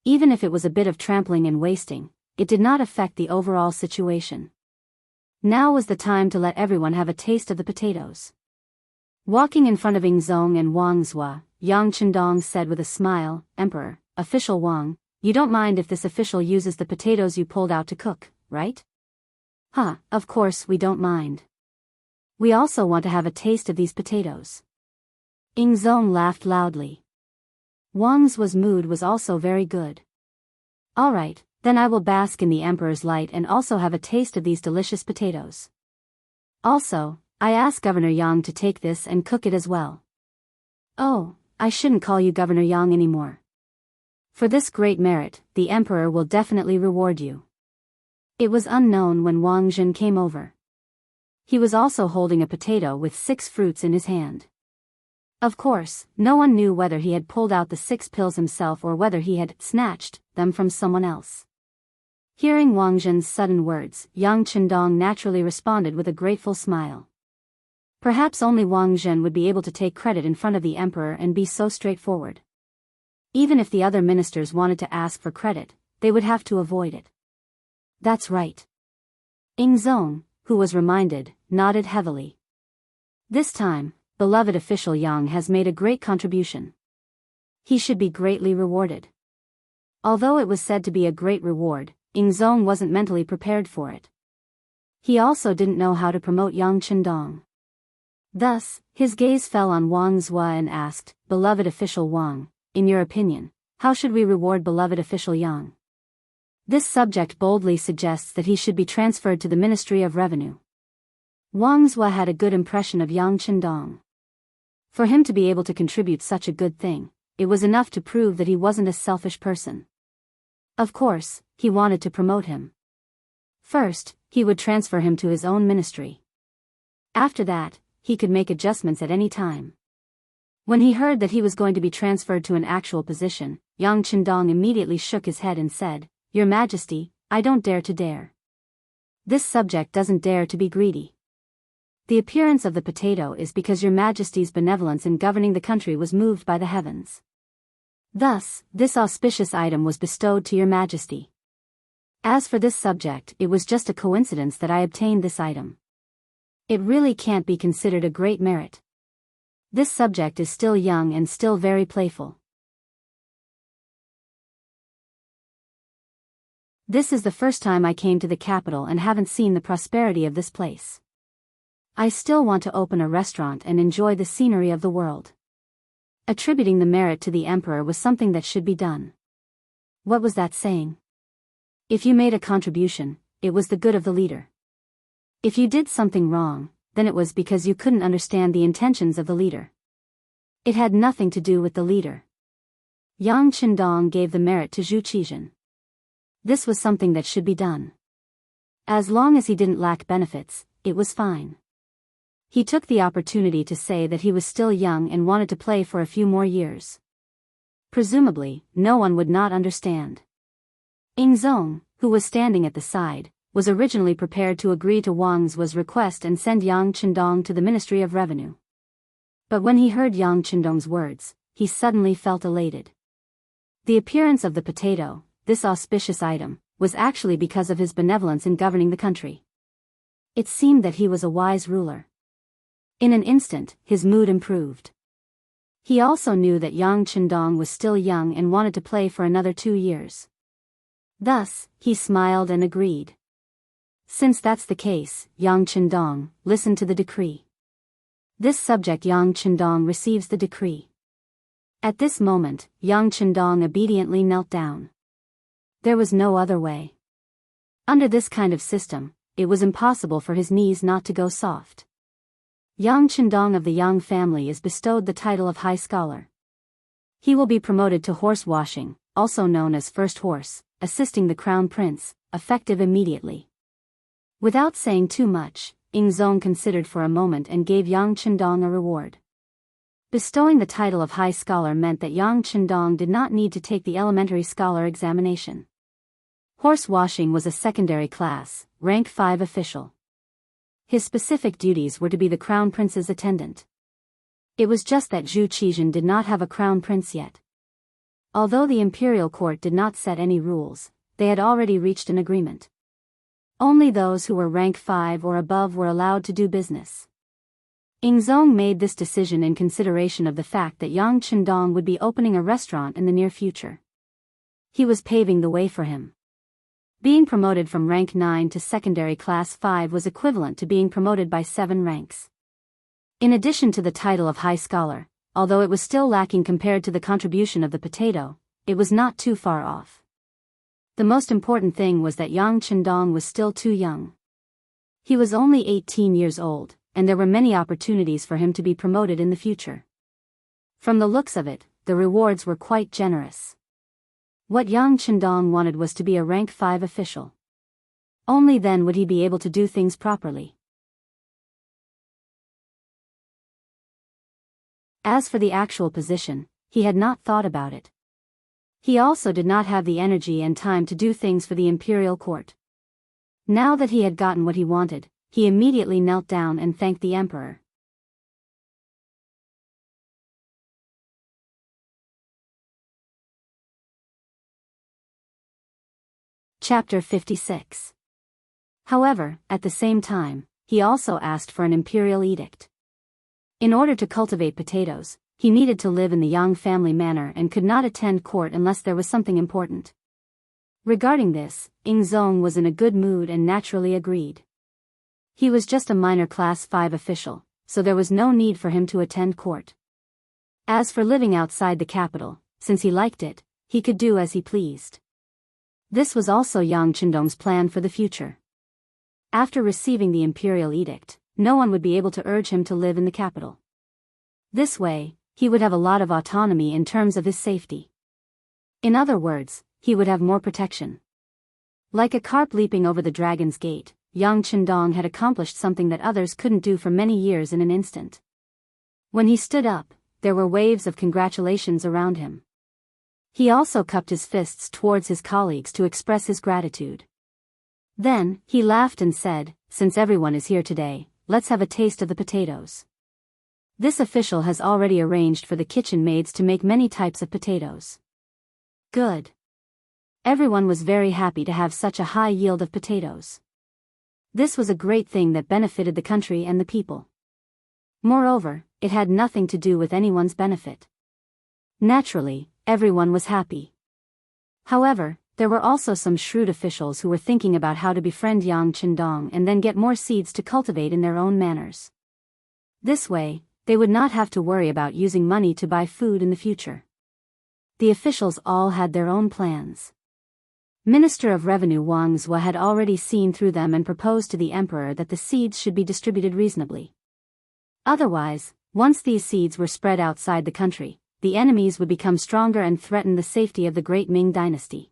Even if it was a bit of trampling and wasting, it did not affect the overall situation. Now was the time to let everyone have a taste of the potatoes. Walking in front of Ingzong and Wang Zhuo, Yang Qindong said with a smile, "Emperor, Official Wang, you don't mind if this official uses the potatoes you pulled out to cook, right?" "Huh, of course we don't mind. We also want to have a taste of these potatoes." Ingzong laughed loudly. Wang Zhuo's mood was also very good. "All right, then I will bask in the emperor's light and also have a taste of these delicious potatoes. Also, I ask Governor Yang to take this and cook it as well." "Oh, I shouldn't call you Governor Yang anymore. For this great merit, the emperor will definitely reward you." It was unknown when Wang Jin came over. He was also holding a potato with 6 fruits in his hand. Of course, no one knew whether he had pulled out the 6 pills himself or whether he had snatched them from someone else. Hearing Wang Jin's sudden words, Yang Qindong naturally responded with a grateful smile. Perhaps only Wang Jin would be able to take credit in front of the emperor and be so straightforward. Even if the other ministers wanted to ask for credit, they would have to avoid it. "That's right." Ingzong, who was reminded, nodded heavily. "This time, beloved official Yang has made a great contribution. He should be greatly rewarded." Although it was said to be a great reward, Ingzong wasn't mentally prepared for it. He also didn't know how to promote Yang Qindong. Thus, his gaze fell on Wang Zhuo and asked, "Beloved official Wang, in your opinion, how should we reward beloved official Yang?" This subject boldly suggests that he should be transferred to the Ministry of Revenue. Wang Zhuo had a good impression of Yang Qindong. For him to be able to contribute such a good thing, it was enough to prove that he wasn't a selfish person. Of course, he wanted to promote him. First, he would transfer him to his own ministry. After that, he could make adjustments at any time. When he heard that he was going to be transferred to an actual position, Yang Qindong immediately shook his head and said, "Your Majesty, I don't dare to dare. This subject doesn't dare to be greedy. The appearance of the potato is because Your Majesty's benevolence in governing the country was moved by the heavens. Thus, this auspicious item was bestowed to Your Majesty. As for this subject, it was just a coincidence that I obtained this item. It really can't be considered a great merit. This subject is still young and still very playful. This is the first time I came to the capital and haven't seen the prosperity of this place. I still want to open a restaurant and enjoy the scenery of the world." Attributing the merit to the emperor was something that should be done. What was that saying? If you made a contribution, it was the good of the leader. If you did something wrong, then it was because you couldn't understand the intentions of the leader. It had nothing to do with the leader. Yang Qindong gave the merit to Zhu Qizhen. This was something that should be done. As long as he didn't lack benefits, it was fine. He took the opportunity to say that he was still young and wanted to play for a few more years. Presumably, no one would not understand. Ingzong, who was standing at the side, was originally prepared to agree to Wang Zhuo's request and send Yang Qindong to the Ministry of Revenue. But when he heard Yang Qindong's words, he suddenly felt elated. The appearance of the potato, this auspicious item, was actually because of his benevolence in governing the country. It seemed that he was a wise ruler. In an instant, his mood improved. He also knew that Yang Qindong was still young and wanted to play for another 2 years. Thus, he smiled and agreed. Since that's the case, Yang Qindong, listen to the decree. This subject Yang Qindong receives the decree. At this moment, Yang Qindong obediently knelt down. There was no other way. Under this kind of system, it was impossible for his knees not to go soft. Yang Qindong of the Yang family is bestowed the title of High Scholar. He will be promoted to horse washing, also known as first horse, assisting the crown prince, effective immediately. Without saying too much, Ingzong considered for a moment and gave Yang Chendong a reward. Bestowing the title of High Scholar meant that Yang Chendong did not need to take the elementary scholar examination. Horse washing was a secondary class, rank 5 official. His specific duties were to be the crown prince's attendant. It was just that Zhu Qizhen did not have a crown prince yet. Although the imperial court did not set any rules, they had already reached an agreement. Only those who were rank 5 or above were allowed to do business. Ingzong made this decision in consideration of the fact that Yang Chendong would be opening a restaurant in the near future. He was paving the way for him. Being promoted from rank 9 to secondary class 5 was equivalent to being promoted by 7 ranks. In addition to the title of High Scholar, although it was still lacking compared to the contribution of the potato, it was not too far off. The most important thing was that Yang Chendong was still too young. He was only 18 years old, and there were many opportunities for him to be promoted in the future. From the looks of it, the rewards were quite generous. What Yang Chendong wanted was to be a rank 5 official. Only then would he be able to do things properly. As for the actual position, he had not thought about it. He also did not have the energy and time to do things for the imperial court. Now that he had gotten what he wanted, he immediately knelt down and thanked the emperor. Chapter 56. However, at the same time, he also asked for an imperial edict. In order to cultivate potatoes, he needed to live in the Yang family manor and could not attend court unless there was something important. Regarding this, Ingzong was in a good mood and naturally agreed. He was just a minor class 5 official, so there was no need for him to attend court. As for living outside the capital, since he liked it, he could do as he pleased. This was also Yang Chendong's plan for the future. After receiving the imperial edict, no one would be able to urge him to live in the capital. This way, he would have a lot of autonomy in terms of his safety. In other words, he would have more protection. Like a carp leaping over the dragon's gate, Yang Chendong had accomplished something that others couldn't do for many years in an instant. When he stood up, there were waves of congratulations around him. He also cupped his fists towards his colleagues to express his gratitude. Then, he laughed and said, "Since everyone is here today, let's have a taste of the potatoes." This official has already arranged for the kitchen maids to make many types of potatoes. Good. Everyone was very happy to have such a high yield of potatoes. This was a great thing that benefited the country and the people. Moreover, it had nothing to do with anyone's benefit. Naturally, everyone was happy. However, there were also some shrewd officials who were thinking about how to befriend Yang Chendong and then get more seeds to cultivate in their own manners. This way, they would not have to worry about using money to buy food in the future. The officials all had their own plans. Minister of Revenue Wang Zhua had already seen through them and proposed to the emperor that the seeds should be distributed reasonably. Otherwise, once these seeds were spread outside the country, the enemies would become stronger and threaten the safety of the great Ming dynasty.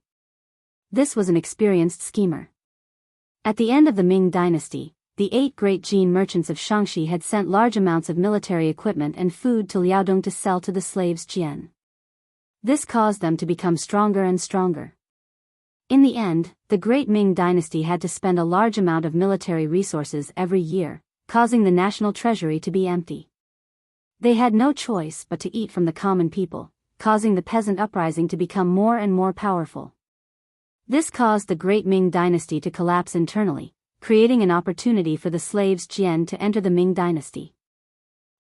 This was an experienced schemer. At the end of the Ming dynasty, the 8 great Jin merchants of Shaanxi had sent large amounts of military equipment and food to Liaodong to sell to the slaves Jian. This caused them to become stronger and stronger. In the end, the great Ming dynasty had to spend a large amount of military resources every year, causing the national treasury to be empty. They had no choice but to eat from the common people, causing the peasant uprising to become more and more powerful. This caused the great Ming dynasty to collapse internally, creating an opportunity for the slaves Jian to enter the Ming dynasty.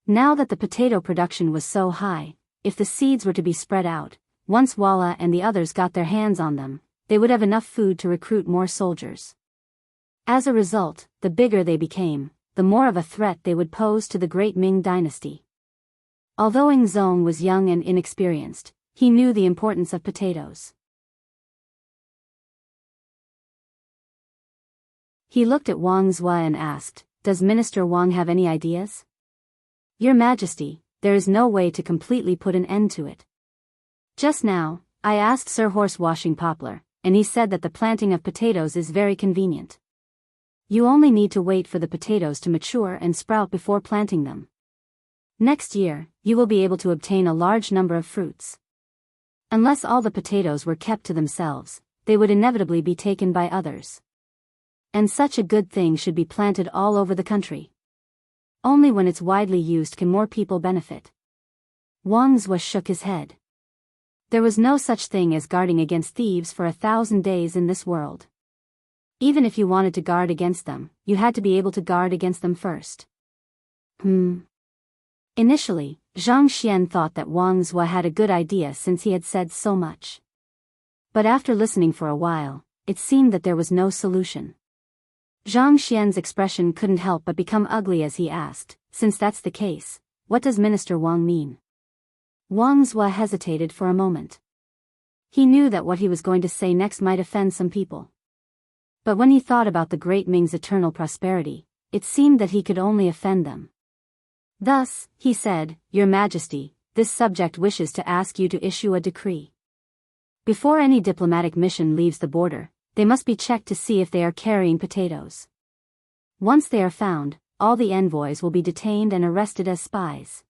Now that the potato production was so high, if the seeds were to be spread out, once Walla and the others got their hands on them, they would have enough food to recruit more soldiers. As a result, the bigger they became, the more of a threat they would pose to the great Ming dynasty. Although Ingzong was young and inexperienced, he knew the importance of potatoes. He looked at Wang Zhua and asked, "Does Minister Wang have any ideas?" "Your Majesty, there is no way to completely put an end to it. Just now, I asked Sir Horse Washing Poplar, and he said that the planting of potatoes is very convenient. You only need to wait for the potatoes to mature and sprout before planting them. Next year, you will be able to obtain a large number of fruits. Unless all the potatoes were kept to themselves, they would inevitably be taken by others. And such a good thing should be planted all over the country. Only when it's widely used can more people benefit. Wang Zhou shook his head. There was no such thing as guarding against thieves for 1,000 days in this world. Even if you wanted to guard against them, you had to be able to guard against them first. Initially, Zhang Xian thought that Wang Zhou had a good idea since he had said so much. But after listening for a while, it seemed that there was no solution. Zhang Xian's expression couldn't help but become ugly as he asked, since that's the case, what does Minister Wang mean? Wang Zhou hesitated for a moment. He knew that what he was going to say next might offend some people. But when he thought about the Great Ming's eternal prosperity, it seemed that he could only offend them. Thus, he said, Your Majesty, this subject wishes to ask you to issue a decree. Before any diplomatic mission leaves the border, they must be checked to see if they are carrying potatoes. Once they are found, all the envoys will be detained and arrested as spies.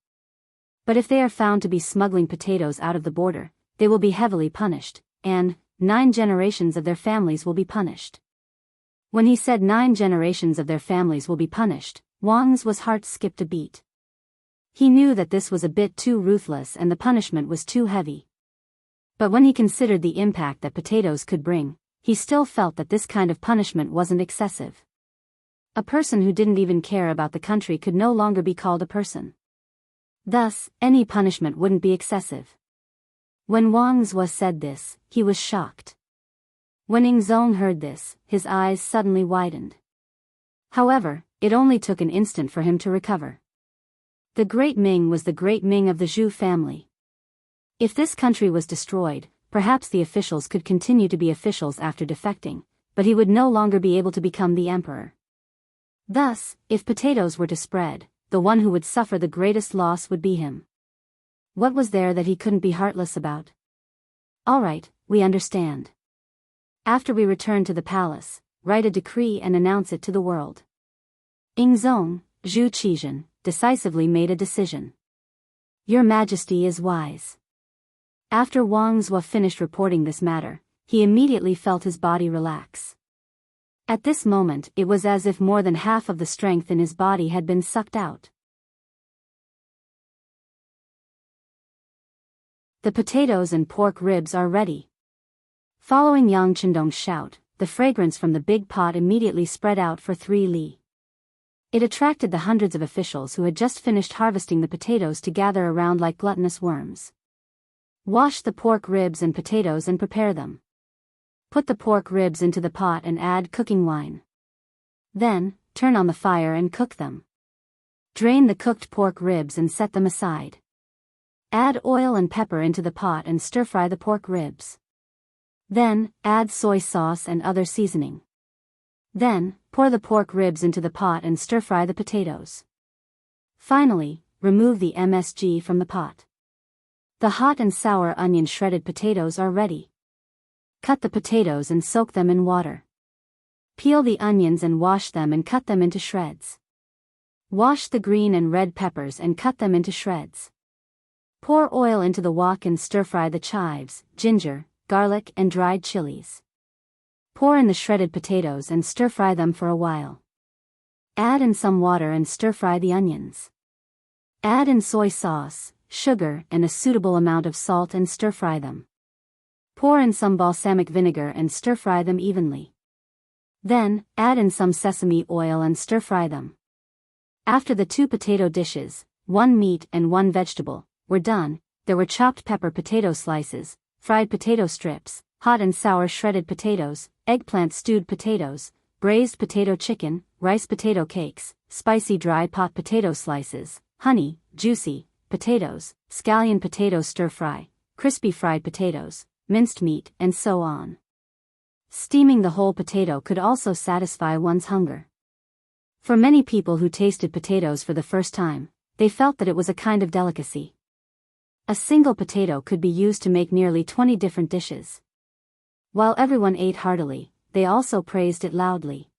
But if they are found to be smuggling potatoes out of the border, they will be heavily punished, and 9 generations of their families will be punished. When he said 9 generations of their families will be punished, Wang Zhou's heart skipped a beat. He knew that this was a bit too ruthless and the punishment was too heavy. But when he considered the impact that potatoes could bring, he still felt that this kind of punishment wasn't excessive. A person who didn't even care about the country could no longer be called a person. Thus, any punishment wouldn't be excessive. When Wang Zhou said this, he was shocked. When Ingzong heard this, his eyes suddenly widened. However, it only took an instant for him to recover. The Great Ming was the Great Ming of the Zhou family. If this country was destroyed, perhaps the officials could continue to be officials after defecting, but he would no longer be able to become the emperor. Thus, if potatoes were to spread, the one who would suffer the greatest loss would be him. What was there that he couldn't be heartless about? All right, we understand. After we return to the palace, write a decree and announce it to the world. Ingzong, Zhu Qizhen, decisively made a decision. Your Majesty is wise. After Wang Zhou finished reporting this matter, he immediately felt his body relax. At this moment it was as if more than half of the strength in his body had been sucked out. The potatoes and pork ribs are ready. Following Yang Chendong's shout, the fragrance from the big pot immediately spread out for 3 li. It attracted the hundreds of officials who had just finished harvesting the potatoes to gather around like gluttonous worms. Wash the pork ribs and potatoes and prepare them. Put the pork ribs into the pot and add cooking wine. Then, turn on the fire and cook them. Drain the cooked pork ribs and set them aside. Add oil and pepper into the pot and stir-fry the pork ribs. Then, add soy sauce and other seasoning. Then, pour the pork ribs into the pot and stir-fry the potatoes. Finally, remove the MSG from the pot. The hot and sour onion shredded potatoes are ready. Cut the potatoes and soak them in water. Peel the onions and wash them and cut them into shreds. Wash the green and red peppers and cut them into shreds. Pour oil into the wok and stir-fry the chives, ginger, garlic and dried chilies. Pour in the shredded potatoes and stir-fry them for a while. Add in some water and stir-fry the onions. Add in soy sauce, sugar and a suitable amount of salt and stir-fry them. Pour in some balsamic vinegar and stir-fry them evenly. Then, add in some sesame oil and stir-fry them. After the 2 potato dishes, 1 meat and 1 vegetable, were done, there were chopped pepper potato slices, fried potato strips, hot and sour shredded potatoes, eggplant stewed potatoes, braised potato chicken, rice potato cakes, spicy dry pot potato slices, honey, juicy, potatoes, scallion potato stir-fry, crispy fried potatoes, minced meat and so on. Steaming the whole potato could also satisfy one's hunger. For many people who tasted potatoes for the first time, they felt that it was a kind of delicacy. A single potato could be used to make nearly 20 different dishes. While everyone ate heartily, they also praised it loudly.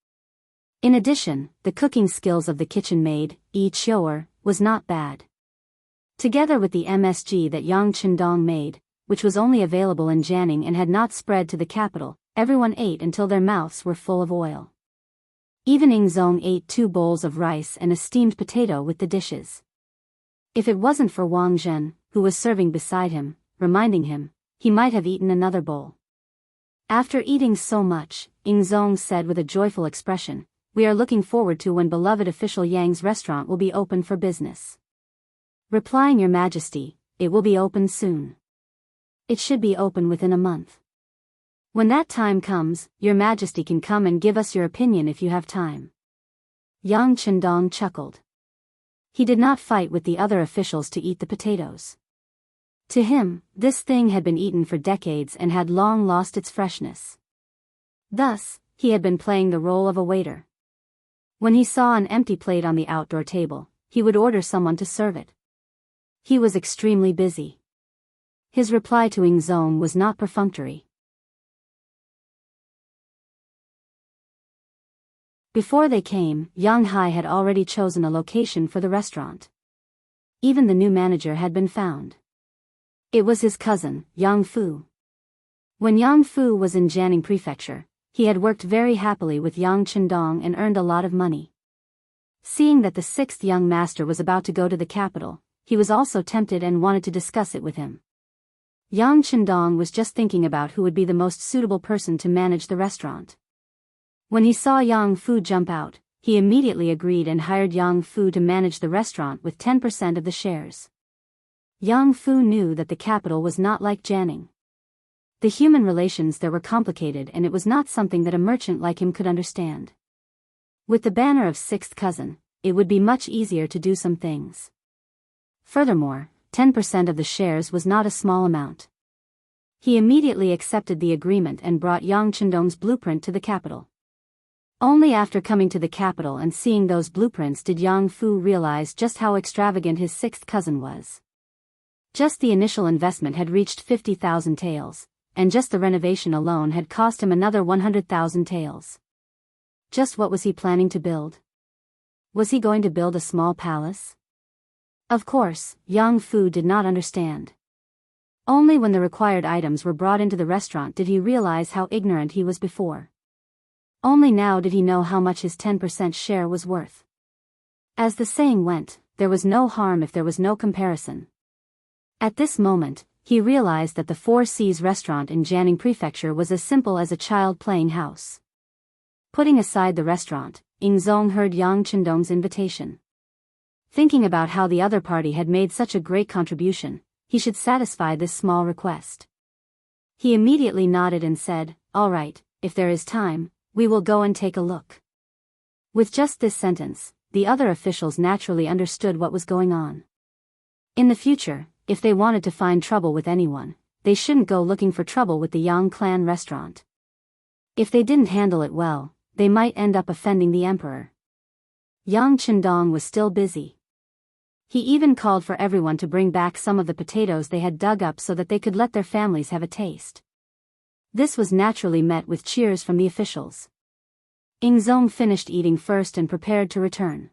In addition, the cooking skills of the kitchen maid, Yi Qiu'er, was not bad. Together with the MSG that Yang Qindong made, which was only available in Jianghu and had not spread to the capital, everyone ate until their mouths were full of oil. Even Ingzong ate 2 bowls of rice and a steamed potato with the dishes. If it wasn't for Wang Zhen, who was serving beside him, reminding him, he might have eaten another bowl. After eating so much, Ingzong said with a joyful expression, "We are looking forward to when beloved official Yang's restaurant will be open for business." Replying, "Your Majesty, it will be open soon. It should be open within a month. When that time comes, Your Majesty can come and give us your opinion if you have time." Yang Qindong chuckled. He did not fight with the other officials to eat the potatoes. To him, this thing had been eaten for decades and had long lost its freshness. Thus, he had been playing the role of a waiter. When he saw an empty plate on the outdoor table, he would order someone to serve it. He was extremely busy. His reply to Ingzong was not perfunctory. Before they came, Yang Hai had already chosen a location for the restaurant. Even the new manager had been found. It was his cousin, Yang Fu. When Yang Fu was in Jianghu Prefecture, he had worked very happily with Yang Qindong and earned a lot of money. Seeing that the 6th young master was about to go to the capital, he was also tempted and wanted to discuss it with him. Yang Qindong was just thinking about who would be the most suitable person to manage the restaurant. When he saw Yang Fu jump out, he immediately agreed and hired Yang Fu to manage the restaurant with 10% of the shares. Yang Fu knew that the capital was not like Jianghu. The human relations there were complicated and it was not something that a merchant like him could understand. With the banner of 6th cousin, it would be much easier to do some things. Furthermore, 10% of the shares was not a small amount. He immediately accepted the agreement and brought Yang Qindong's blueprint to the capital. Only after coming to the capital and seeing those blueprints did Yang Fu realize just how extravagant his 6th cousin was. Just the initial investment had reached 50,000 taels, and just the renovation alone had cost him another 100,000 taels. Just what was he planning to build? Was he going to build a small palace? Of course, Yang Fu did not understand. Only when the required items were brought into the restaurant did he realize how ignorant he was before. Only now did he know how much his 10% share was worth. As the saying went, there was no harm if there was no comparison. At this moment, he realized that the Four Seas restaurant in Jianghu Prefecture was as simple as a child playing house. Putting aside the restaurant, Ingzong heard Yang Qindong's invitation. Thinking about how the other party had made such a great contribution, he should satisfy this small request. He immediately nodded and said, "All right, if there is time, we will go and take a look." With just this sentence, the other officials naturally understood what was going on. In the future, if they wanted to find trouble with anyone, they shouldn't go looking for trouble with the Yang clan restaurant. If they didn't handle it well, they might end up offending the emperor. Yang Qindong was still busy. He even called for everyone to bring back some of the potatoes they had dug up so that they could let their families have a taste. This was naturally met with cheers from the officials. Ingzong finished eating first and prepared to return.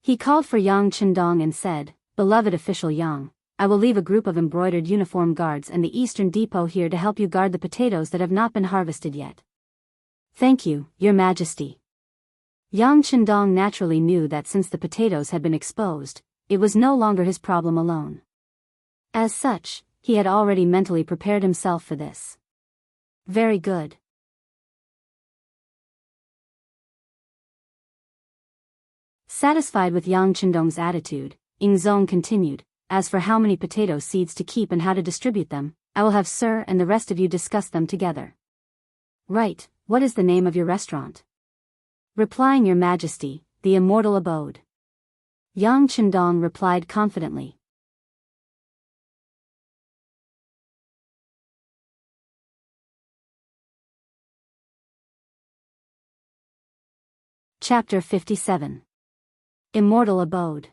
He called for Yang Qindong and said, "Beloved official Yang, I will leave a group of embroidered uniform guards in the eastern depot here to help you guard the potatoes that have not been harvested yet." "Thank you, Your Majesty." Yang Qindong naturally knew that since the potatoes had been exposed, it was no longer his problem alone. As such, he had already mentally prepared himself for this. Very good. Satisfied with Yang Qindong's attitude, Ingzong continued, "As for how many potato seeds to keep and how to distribute them, I will have Sir and the rest of you discuss them together." "Right, what is the name of your restaurant?" Replying, "Your Majesty, the Immortal Abode." Yang Qindong replied confidently. Chapter 57. Immortal Abode.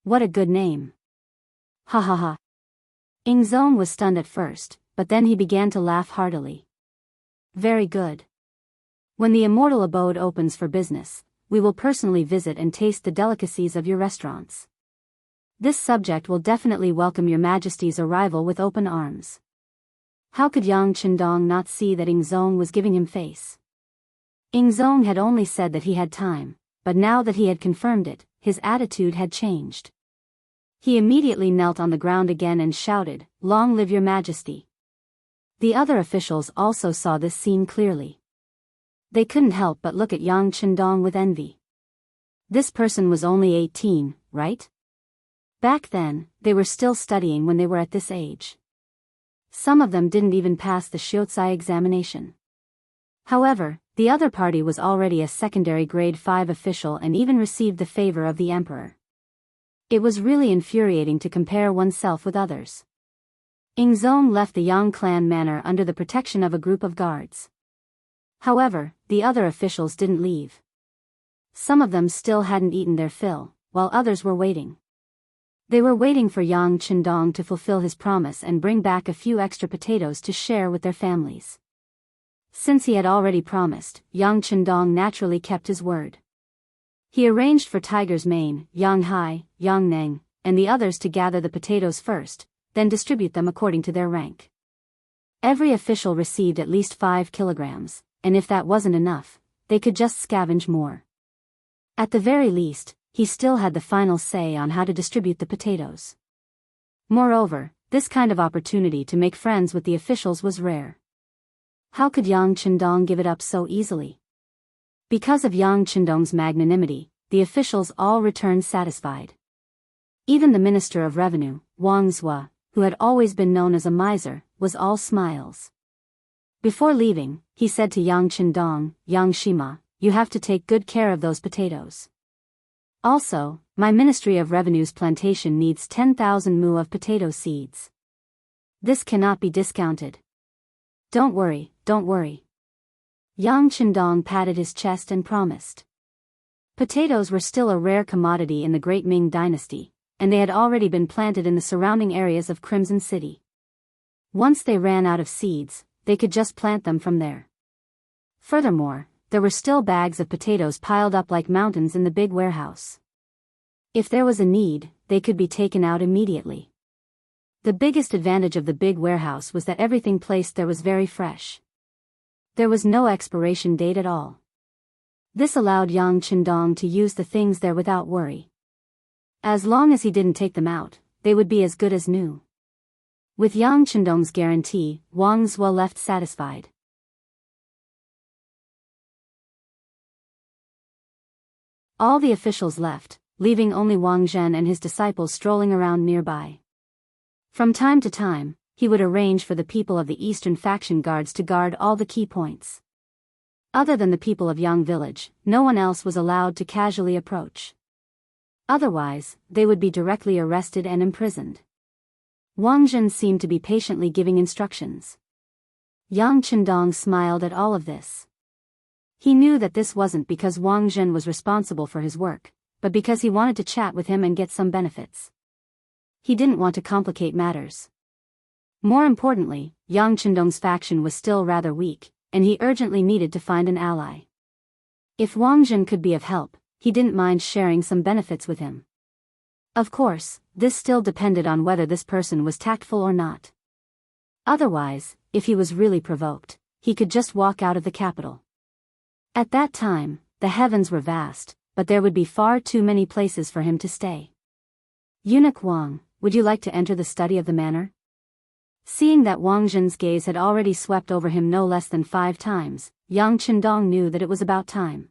What a good name. Ha ha ha. Ingzong was stunned at first, but then he began to laugh heartily. Very good. When the immortal abode opens for business, we will personally visit and taste the delicacies of your restaurants. This subject will definitely welcome your Majesty's arrival with open arms. How could Yang Qindong not see that Ingzong was giving him face? Ingzong had only said that he had time, but now that he had confirmed it, his attitude had changed. He immediately knelt on the ground again and shouted, "Long live your Majesty." The other officials also saw this scene clearly. They couldn't help but look at Yang Qindong with envy. This person was only 18, right? Back then, they were still studying when they were at this age. Some of them didn't even pass the Shiozai examination. However, the other party was already a secondary grade 5 official and even received the favor of the emperor. It was really infuriating to compare oneself with others. Ingzong left the Yang clan manor under the protection of a group of guards. However, the other officials didn't leave. Some of them still hadn't eaten their fill, while others were waiting. They were waiting for Yang Qindong to fulfill his promise and bring back a few extra potatoes to share with their families. Since he had already promised, Yang Qindong naturally kept his word. He arranged for Tiger's Mane, Yang Hai, Yang Neng, and the others to gather the potatoes first, then distribute them according to their rank. Every official received at least 5 kilograms, and if that wasn't enough, they could just scavenge more. At the very least, he still had the final say on how to distribute the potatoes. Moreover, this kind of opportunity to make friends with the officials was rare. How could Yang Qindong give it up so easily? Because of Yang Qindong's magnanimity, the officials all returned satisfied. Even the Minister of Revenue, Wang Zhua, who had always been known as a miser, was all smiles. Before leaving, he said to Yang Qindong, "Yang Shima, you have to take good care of those potatoes. Also, my Ministry of Revenue's plantation needs 10,000 mu of potato seeds. This cannot be discounted." Don't worry. Yang Qindong patted his chest and promised. Potatoes were still a rare commodity in the Great Ming Dynasty, and they had already been planted in the surrounding areas of Crimson City. Once they ran out of seeds, they could just plant them from there. Furthermore, there were still bags of potatoes piled up like mountains in the big warehouse. If there was a need, they could be taken out immediately. The biggest advantage of the big warehouse was that everything placed there was very fresh. There was no expiration date at all. This allowed Yang Qindong to use the things there without worry. As long as he didn't take them out, they would be as good as new. With Yang Qindong's guarantee, Wang Zhua left satisfied. All the officials left, leaving only Wang Zhen and his disciples strolling around nearby. From time to time, he would arrange for the people of the Eastern faction guards to guard all the key points. Other than the people of Yang Village, no one else was allowed to casually approach. Otherwise, they would be directly arrested and imprisoned. Wang Zhen seemed to be patiently giving instructions. Yang Qindong smiled at all of this. He knew that this wasn't because Wang Zhen was responsible for his work, but because he wanted to chat with him and get some benefits. He didn't want to complicate matters. More importantly, Yang Qindong's faction was still rather weak, and he urgently needed to find an ally. If Wang Zhen could be of help, he didn't mind sharing some benefits with him. Of course, this still depended on whether this person was tactful or not. Otherwise, if he was really provoked, he could just walk out of the capital. At that time, the heavens were vast, but there would be far too many places for him to stay. Eunuch Wang, would you like to enter the study of the manor? Seeing that Wang Zhen's gaze had already swept over him no less than 5 times, Yang Qindong knew that it was about time.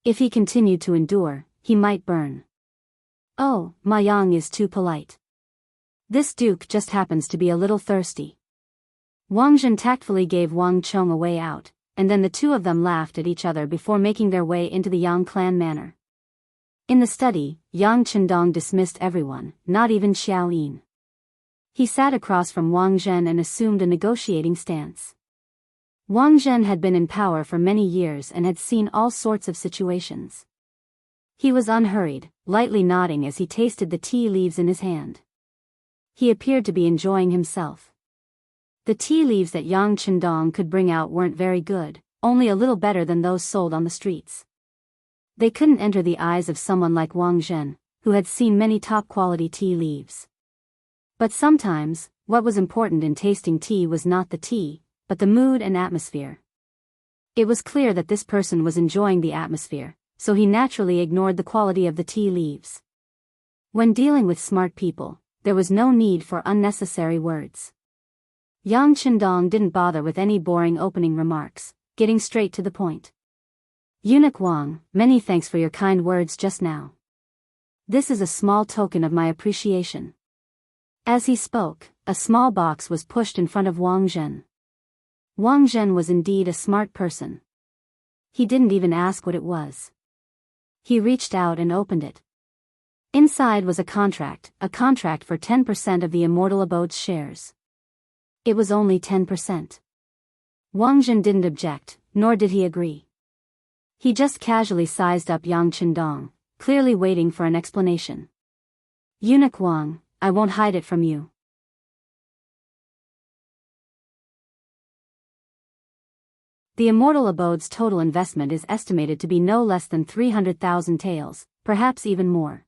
If he continued to endure, he might burn. Oh, Ma Yang is too polite. This duke just happens to be a little thirsty. Wang Zhen tactfully gave Wang Chong a way out, and then the two of them laughed at each other before making their way into the Yang clan manor. In the study, Yang Qindong dismissed everyone, not even Xiao Yin. He sat across from Wang Zhen and assumed a negotiating stance. Wang Zhen had been in power for many years and had seen all sorts of situations. He was unhurried, lightly nodding as he tasted the tea leaves in his hand. He appeared to be enjoying himself. The tea leaves that Yang Chendong could bring out weren't very good, only a little better than those sold on the streets. They couldn't enter the eyes of someone like Wang Zhen, who had seen many top-quality tea leaves. But sometimes, what was important in tasting tea was not the tea, but the mood and atmosphere. It was clear that this person was enjoying the atmosphere, so he naturally ignored the quality of the tea leaves. When dealing with smart people, there was no need for unnecessary words. Yang Chendong didn't bother with any boring opening remarks, getting straight to the point. Eunuch Wang, many thanks for your kind words just now. This is a small token of my appreciation. As he spoke, a small box was pushed in front of Wang Zhen. Wang Zhen was indeed a smart person. He didn't even ask what it was. He reached out and opened it. Inside was a contract for 10% of the Immortal Abode's shares. It was only 10%. Wang Zhen didn't object, nor did he agree. He just casually sized up Yang Chendong, clearly waiting for an explanation. Eunuch Wang, I won't hide it from you. The Immortal Abode's total investment is estimated to be no less than 300,000 taels, perhaps even more.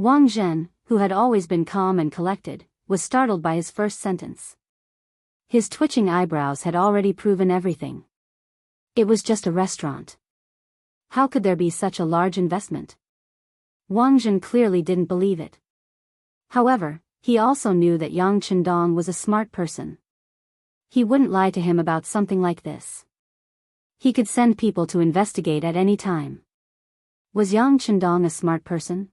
Wang Zhen, who had always been calm and collected, was startled by his first sentence. His twitching eyebrows had already proven everything. It was just a restaurant. How could there be such a large investment? Wang Zhen clearly didn't believe it. However, he also knew that Yang Chendong was a smart person. He wouldn't lie to him about something like this. He could send people to investigate at any time. Was Yang Chendong a smart person?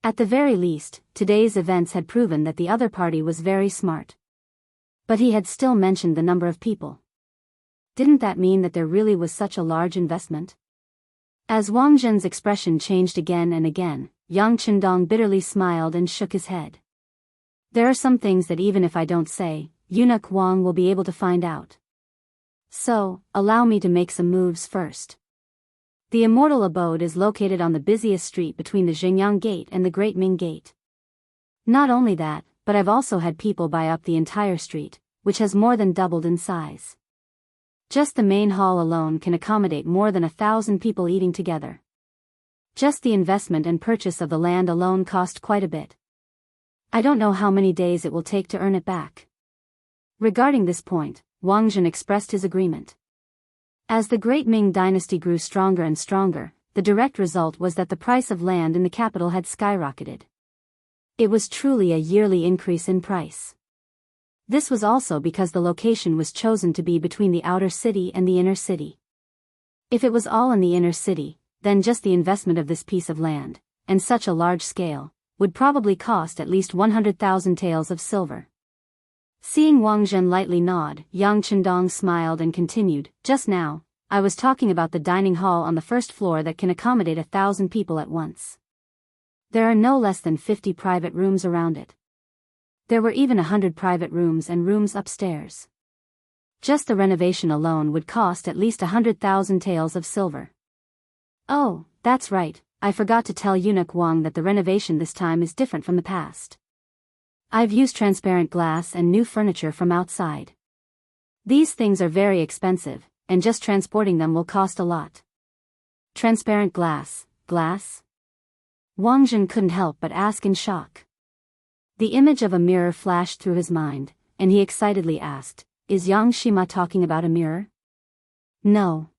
At the very least, today's events had proven that the other party was very smart. But he had still mentioned the number of people. Didn't that mean that there really was such a large investment? As Wang Zhen's expression changed again and again, Yang Chendong bitterly smiled and shook his head. There are some things that even if I don't say, Eunuch Wang will be able to find out. So, allow me to make some moves first. The Immortal Abode is located on the busiest street between the Xingyang Gate and the Great Ming Gate. Not only that, but I've also had people buy up the entire street, which has more than doubled in size. Just the main hall alone can accommodate more than 1,000 people eating together. Just the investment and purchase of the land alone cost quite a bit. I don't know how many days it will take to earn it back. Regarding this point, Wang Zhen expressed his agreement. As the Great Ming dynasty grew stronger and stronger, the direct result was that the price of land in the capital had skyrocketed. It was truly a yearly increase in price. This was also because the location was chosen to be between the outer city and the inner city. If it was all in the inner city, then just the investment of this piece of land, and such a large scale, would probably cost at least 100,000 taels of silver. Seeing Wang Zhen lightly nod, Yang Chendong smiled and continued, just now, I was talking about the dining hall on the first floor that can accommodate 1,000 people at once. There are no less than 50 private rooms around it. There were even 100 private rooms and rooms upstairs. Just the renovation alone would cost at least 100,000 taels of silver. Oh, that's right, I forgot to tell Eunuch Wang that the renovation this time is different from the past. I've used transparent glass and new furniture from outside. These things are very expensive, and just transporting them will cost a lot. Transparent glass? Wang Zhen couldn't help but ask in shock. The image of a mirror flashed through his mind, and he excitedly asked, is Yang Shima talking about a mirror? No.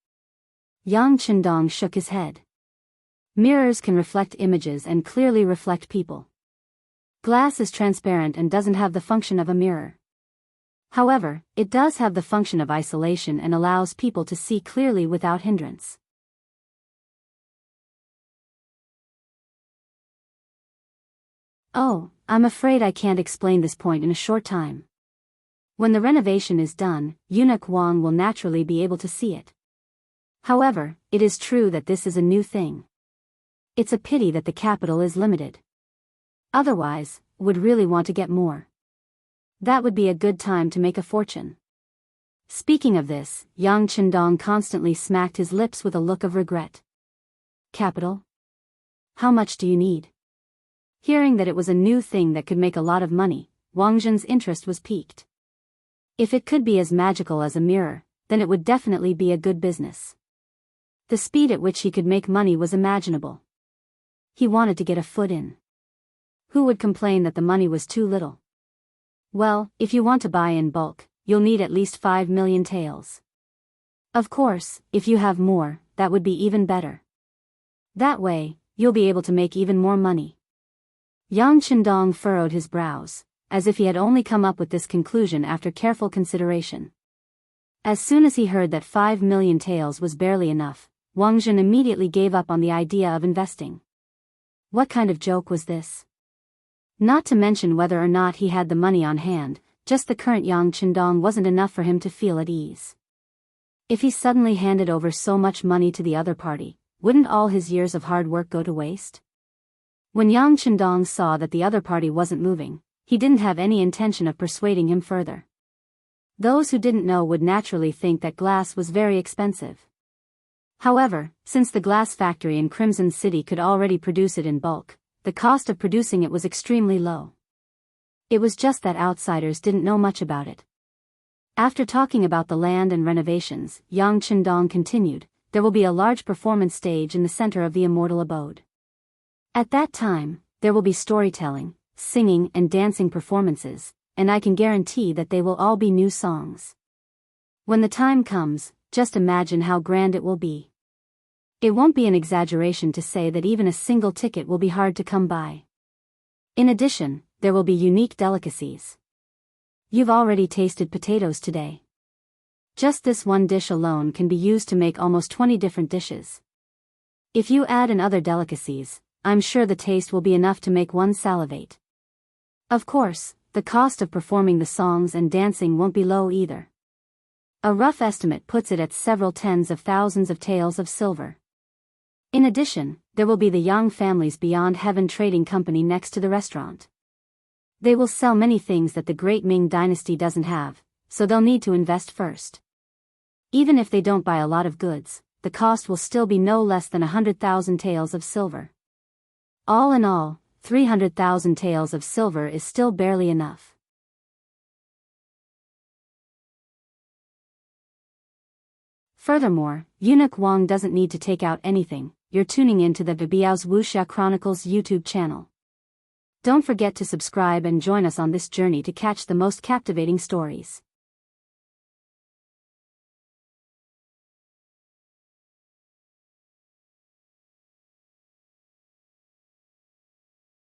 Yang Chendong shook his head. Mirrors can reflect images and clearly reflect people. Glass is transparent and doesn't have the function of a mirror. However, it does have the function of isolation and allows people to see clearly without hindrance. Oh, I'm afraid I can't explain this point in a short time. When the renovation is done, Eunuch Wang will naturally be able to see it. However, it is true that this is a new thing. It's a pity that the capital is limited. Otherwise, would really want to get more. That would be a good time to make a fortune. Speaking of this, Yang Chendong constantly smacked his lips with a look of regret. Capital? How much do you need? Hearing that it was a new thing that could make a lot of money, Wang Zhen's interest was piqued. If it could be as magical as a mirror, then it would definitely be a good business. The speed at which he could make money was imaginable. He wanted to get a foot in. Who would complain that the money was too little? Well, if you want to buy in bulk, you'll need at least 5 million taels. Of course, if you have more, that would be even better. That way, you'll be able to make even more money. Yang Qindong furrowed his brows, as if he had only come up with this conclusion after careful consideration. As soon as he heard that 5 million taels was barely enough, Wang Zhen immediately gave up on the idea of investing. What kind of joke was this? Not to mention whether or not he had the money on hand, just the current Yang Qindong wasn't enough for him to feel at ease. If he suddenly handed over so much money to the other party, wouldn't all his years of hard work go to waste? When Yang Qindong saw that the other party wasn't moving, he didn't have any intention of persuading him further. Those who didn't know would naturally think that glass was very expensive. However, since the glass factory in Crimson City could already produce it in bulk, the cost of producing it was extremely low. It was just that outsiders didn't know much about it. After talking about the land and renovations, Yang Qindong continued, there will be a large performance stage in the center of the immortal abode. At that time, there will be storytelling, singing and dancing performances, and I can guarantee that they will all be new songs. When the time comes, just imagine how grand it will be. It won't be an exaggeration to say that even a single ticket will be hard to come by. In addition, there will be unique delicacies. You've already tasted potatoes today. Just this one dish alone can be used to make almost 20 different dishes. If you add in other delicacies, I'm sure the taste will be enough to make one salivate. Of course, the cost of performing the songs and dancing won't be low either. A rough estimate puts it at several tens of thousands of taels of silver. In addition, there will be the Yang family's Beyond Heaven trading company next to the restaurant. They will sell many things that the great Ming dynasty doesn't have, so they'll need to invest first. Even if they don't buy a lot of goods, the cost will still be no less than 100,000 taels of silver. All in all, 300,000 taels of silver is still barely enough. Furthermore, Eunuch Wang doesn't need to take out anything. You're tuning into the Biyao's Wuxia Chronicles YouTube channel. Don't forget to subscribe and join us on this journey to catch the most captivating stories.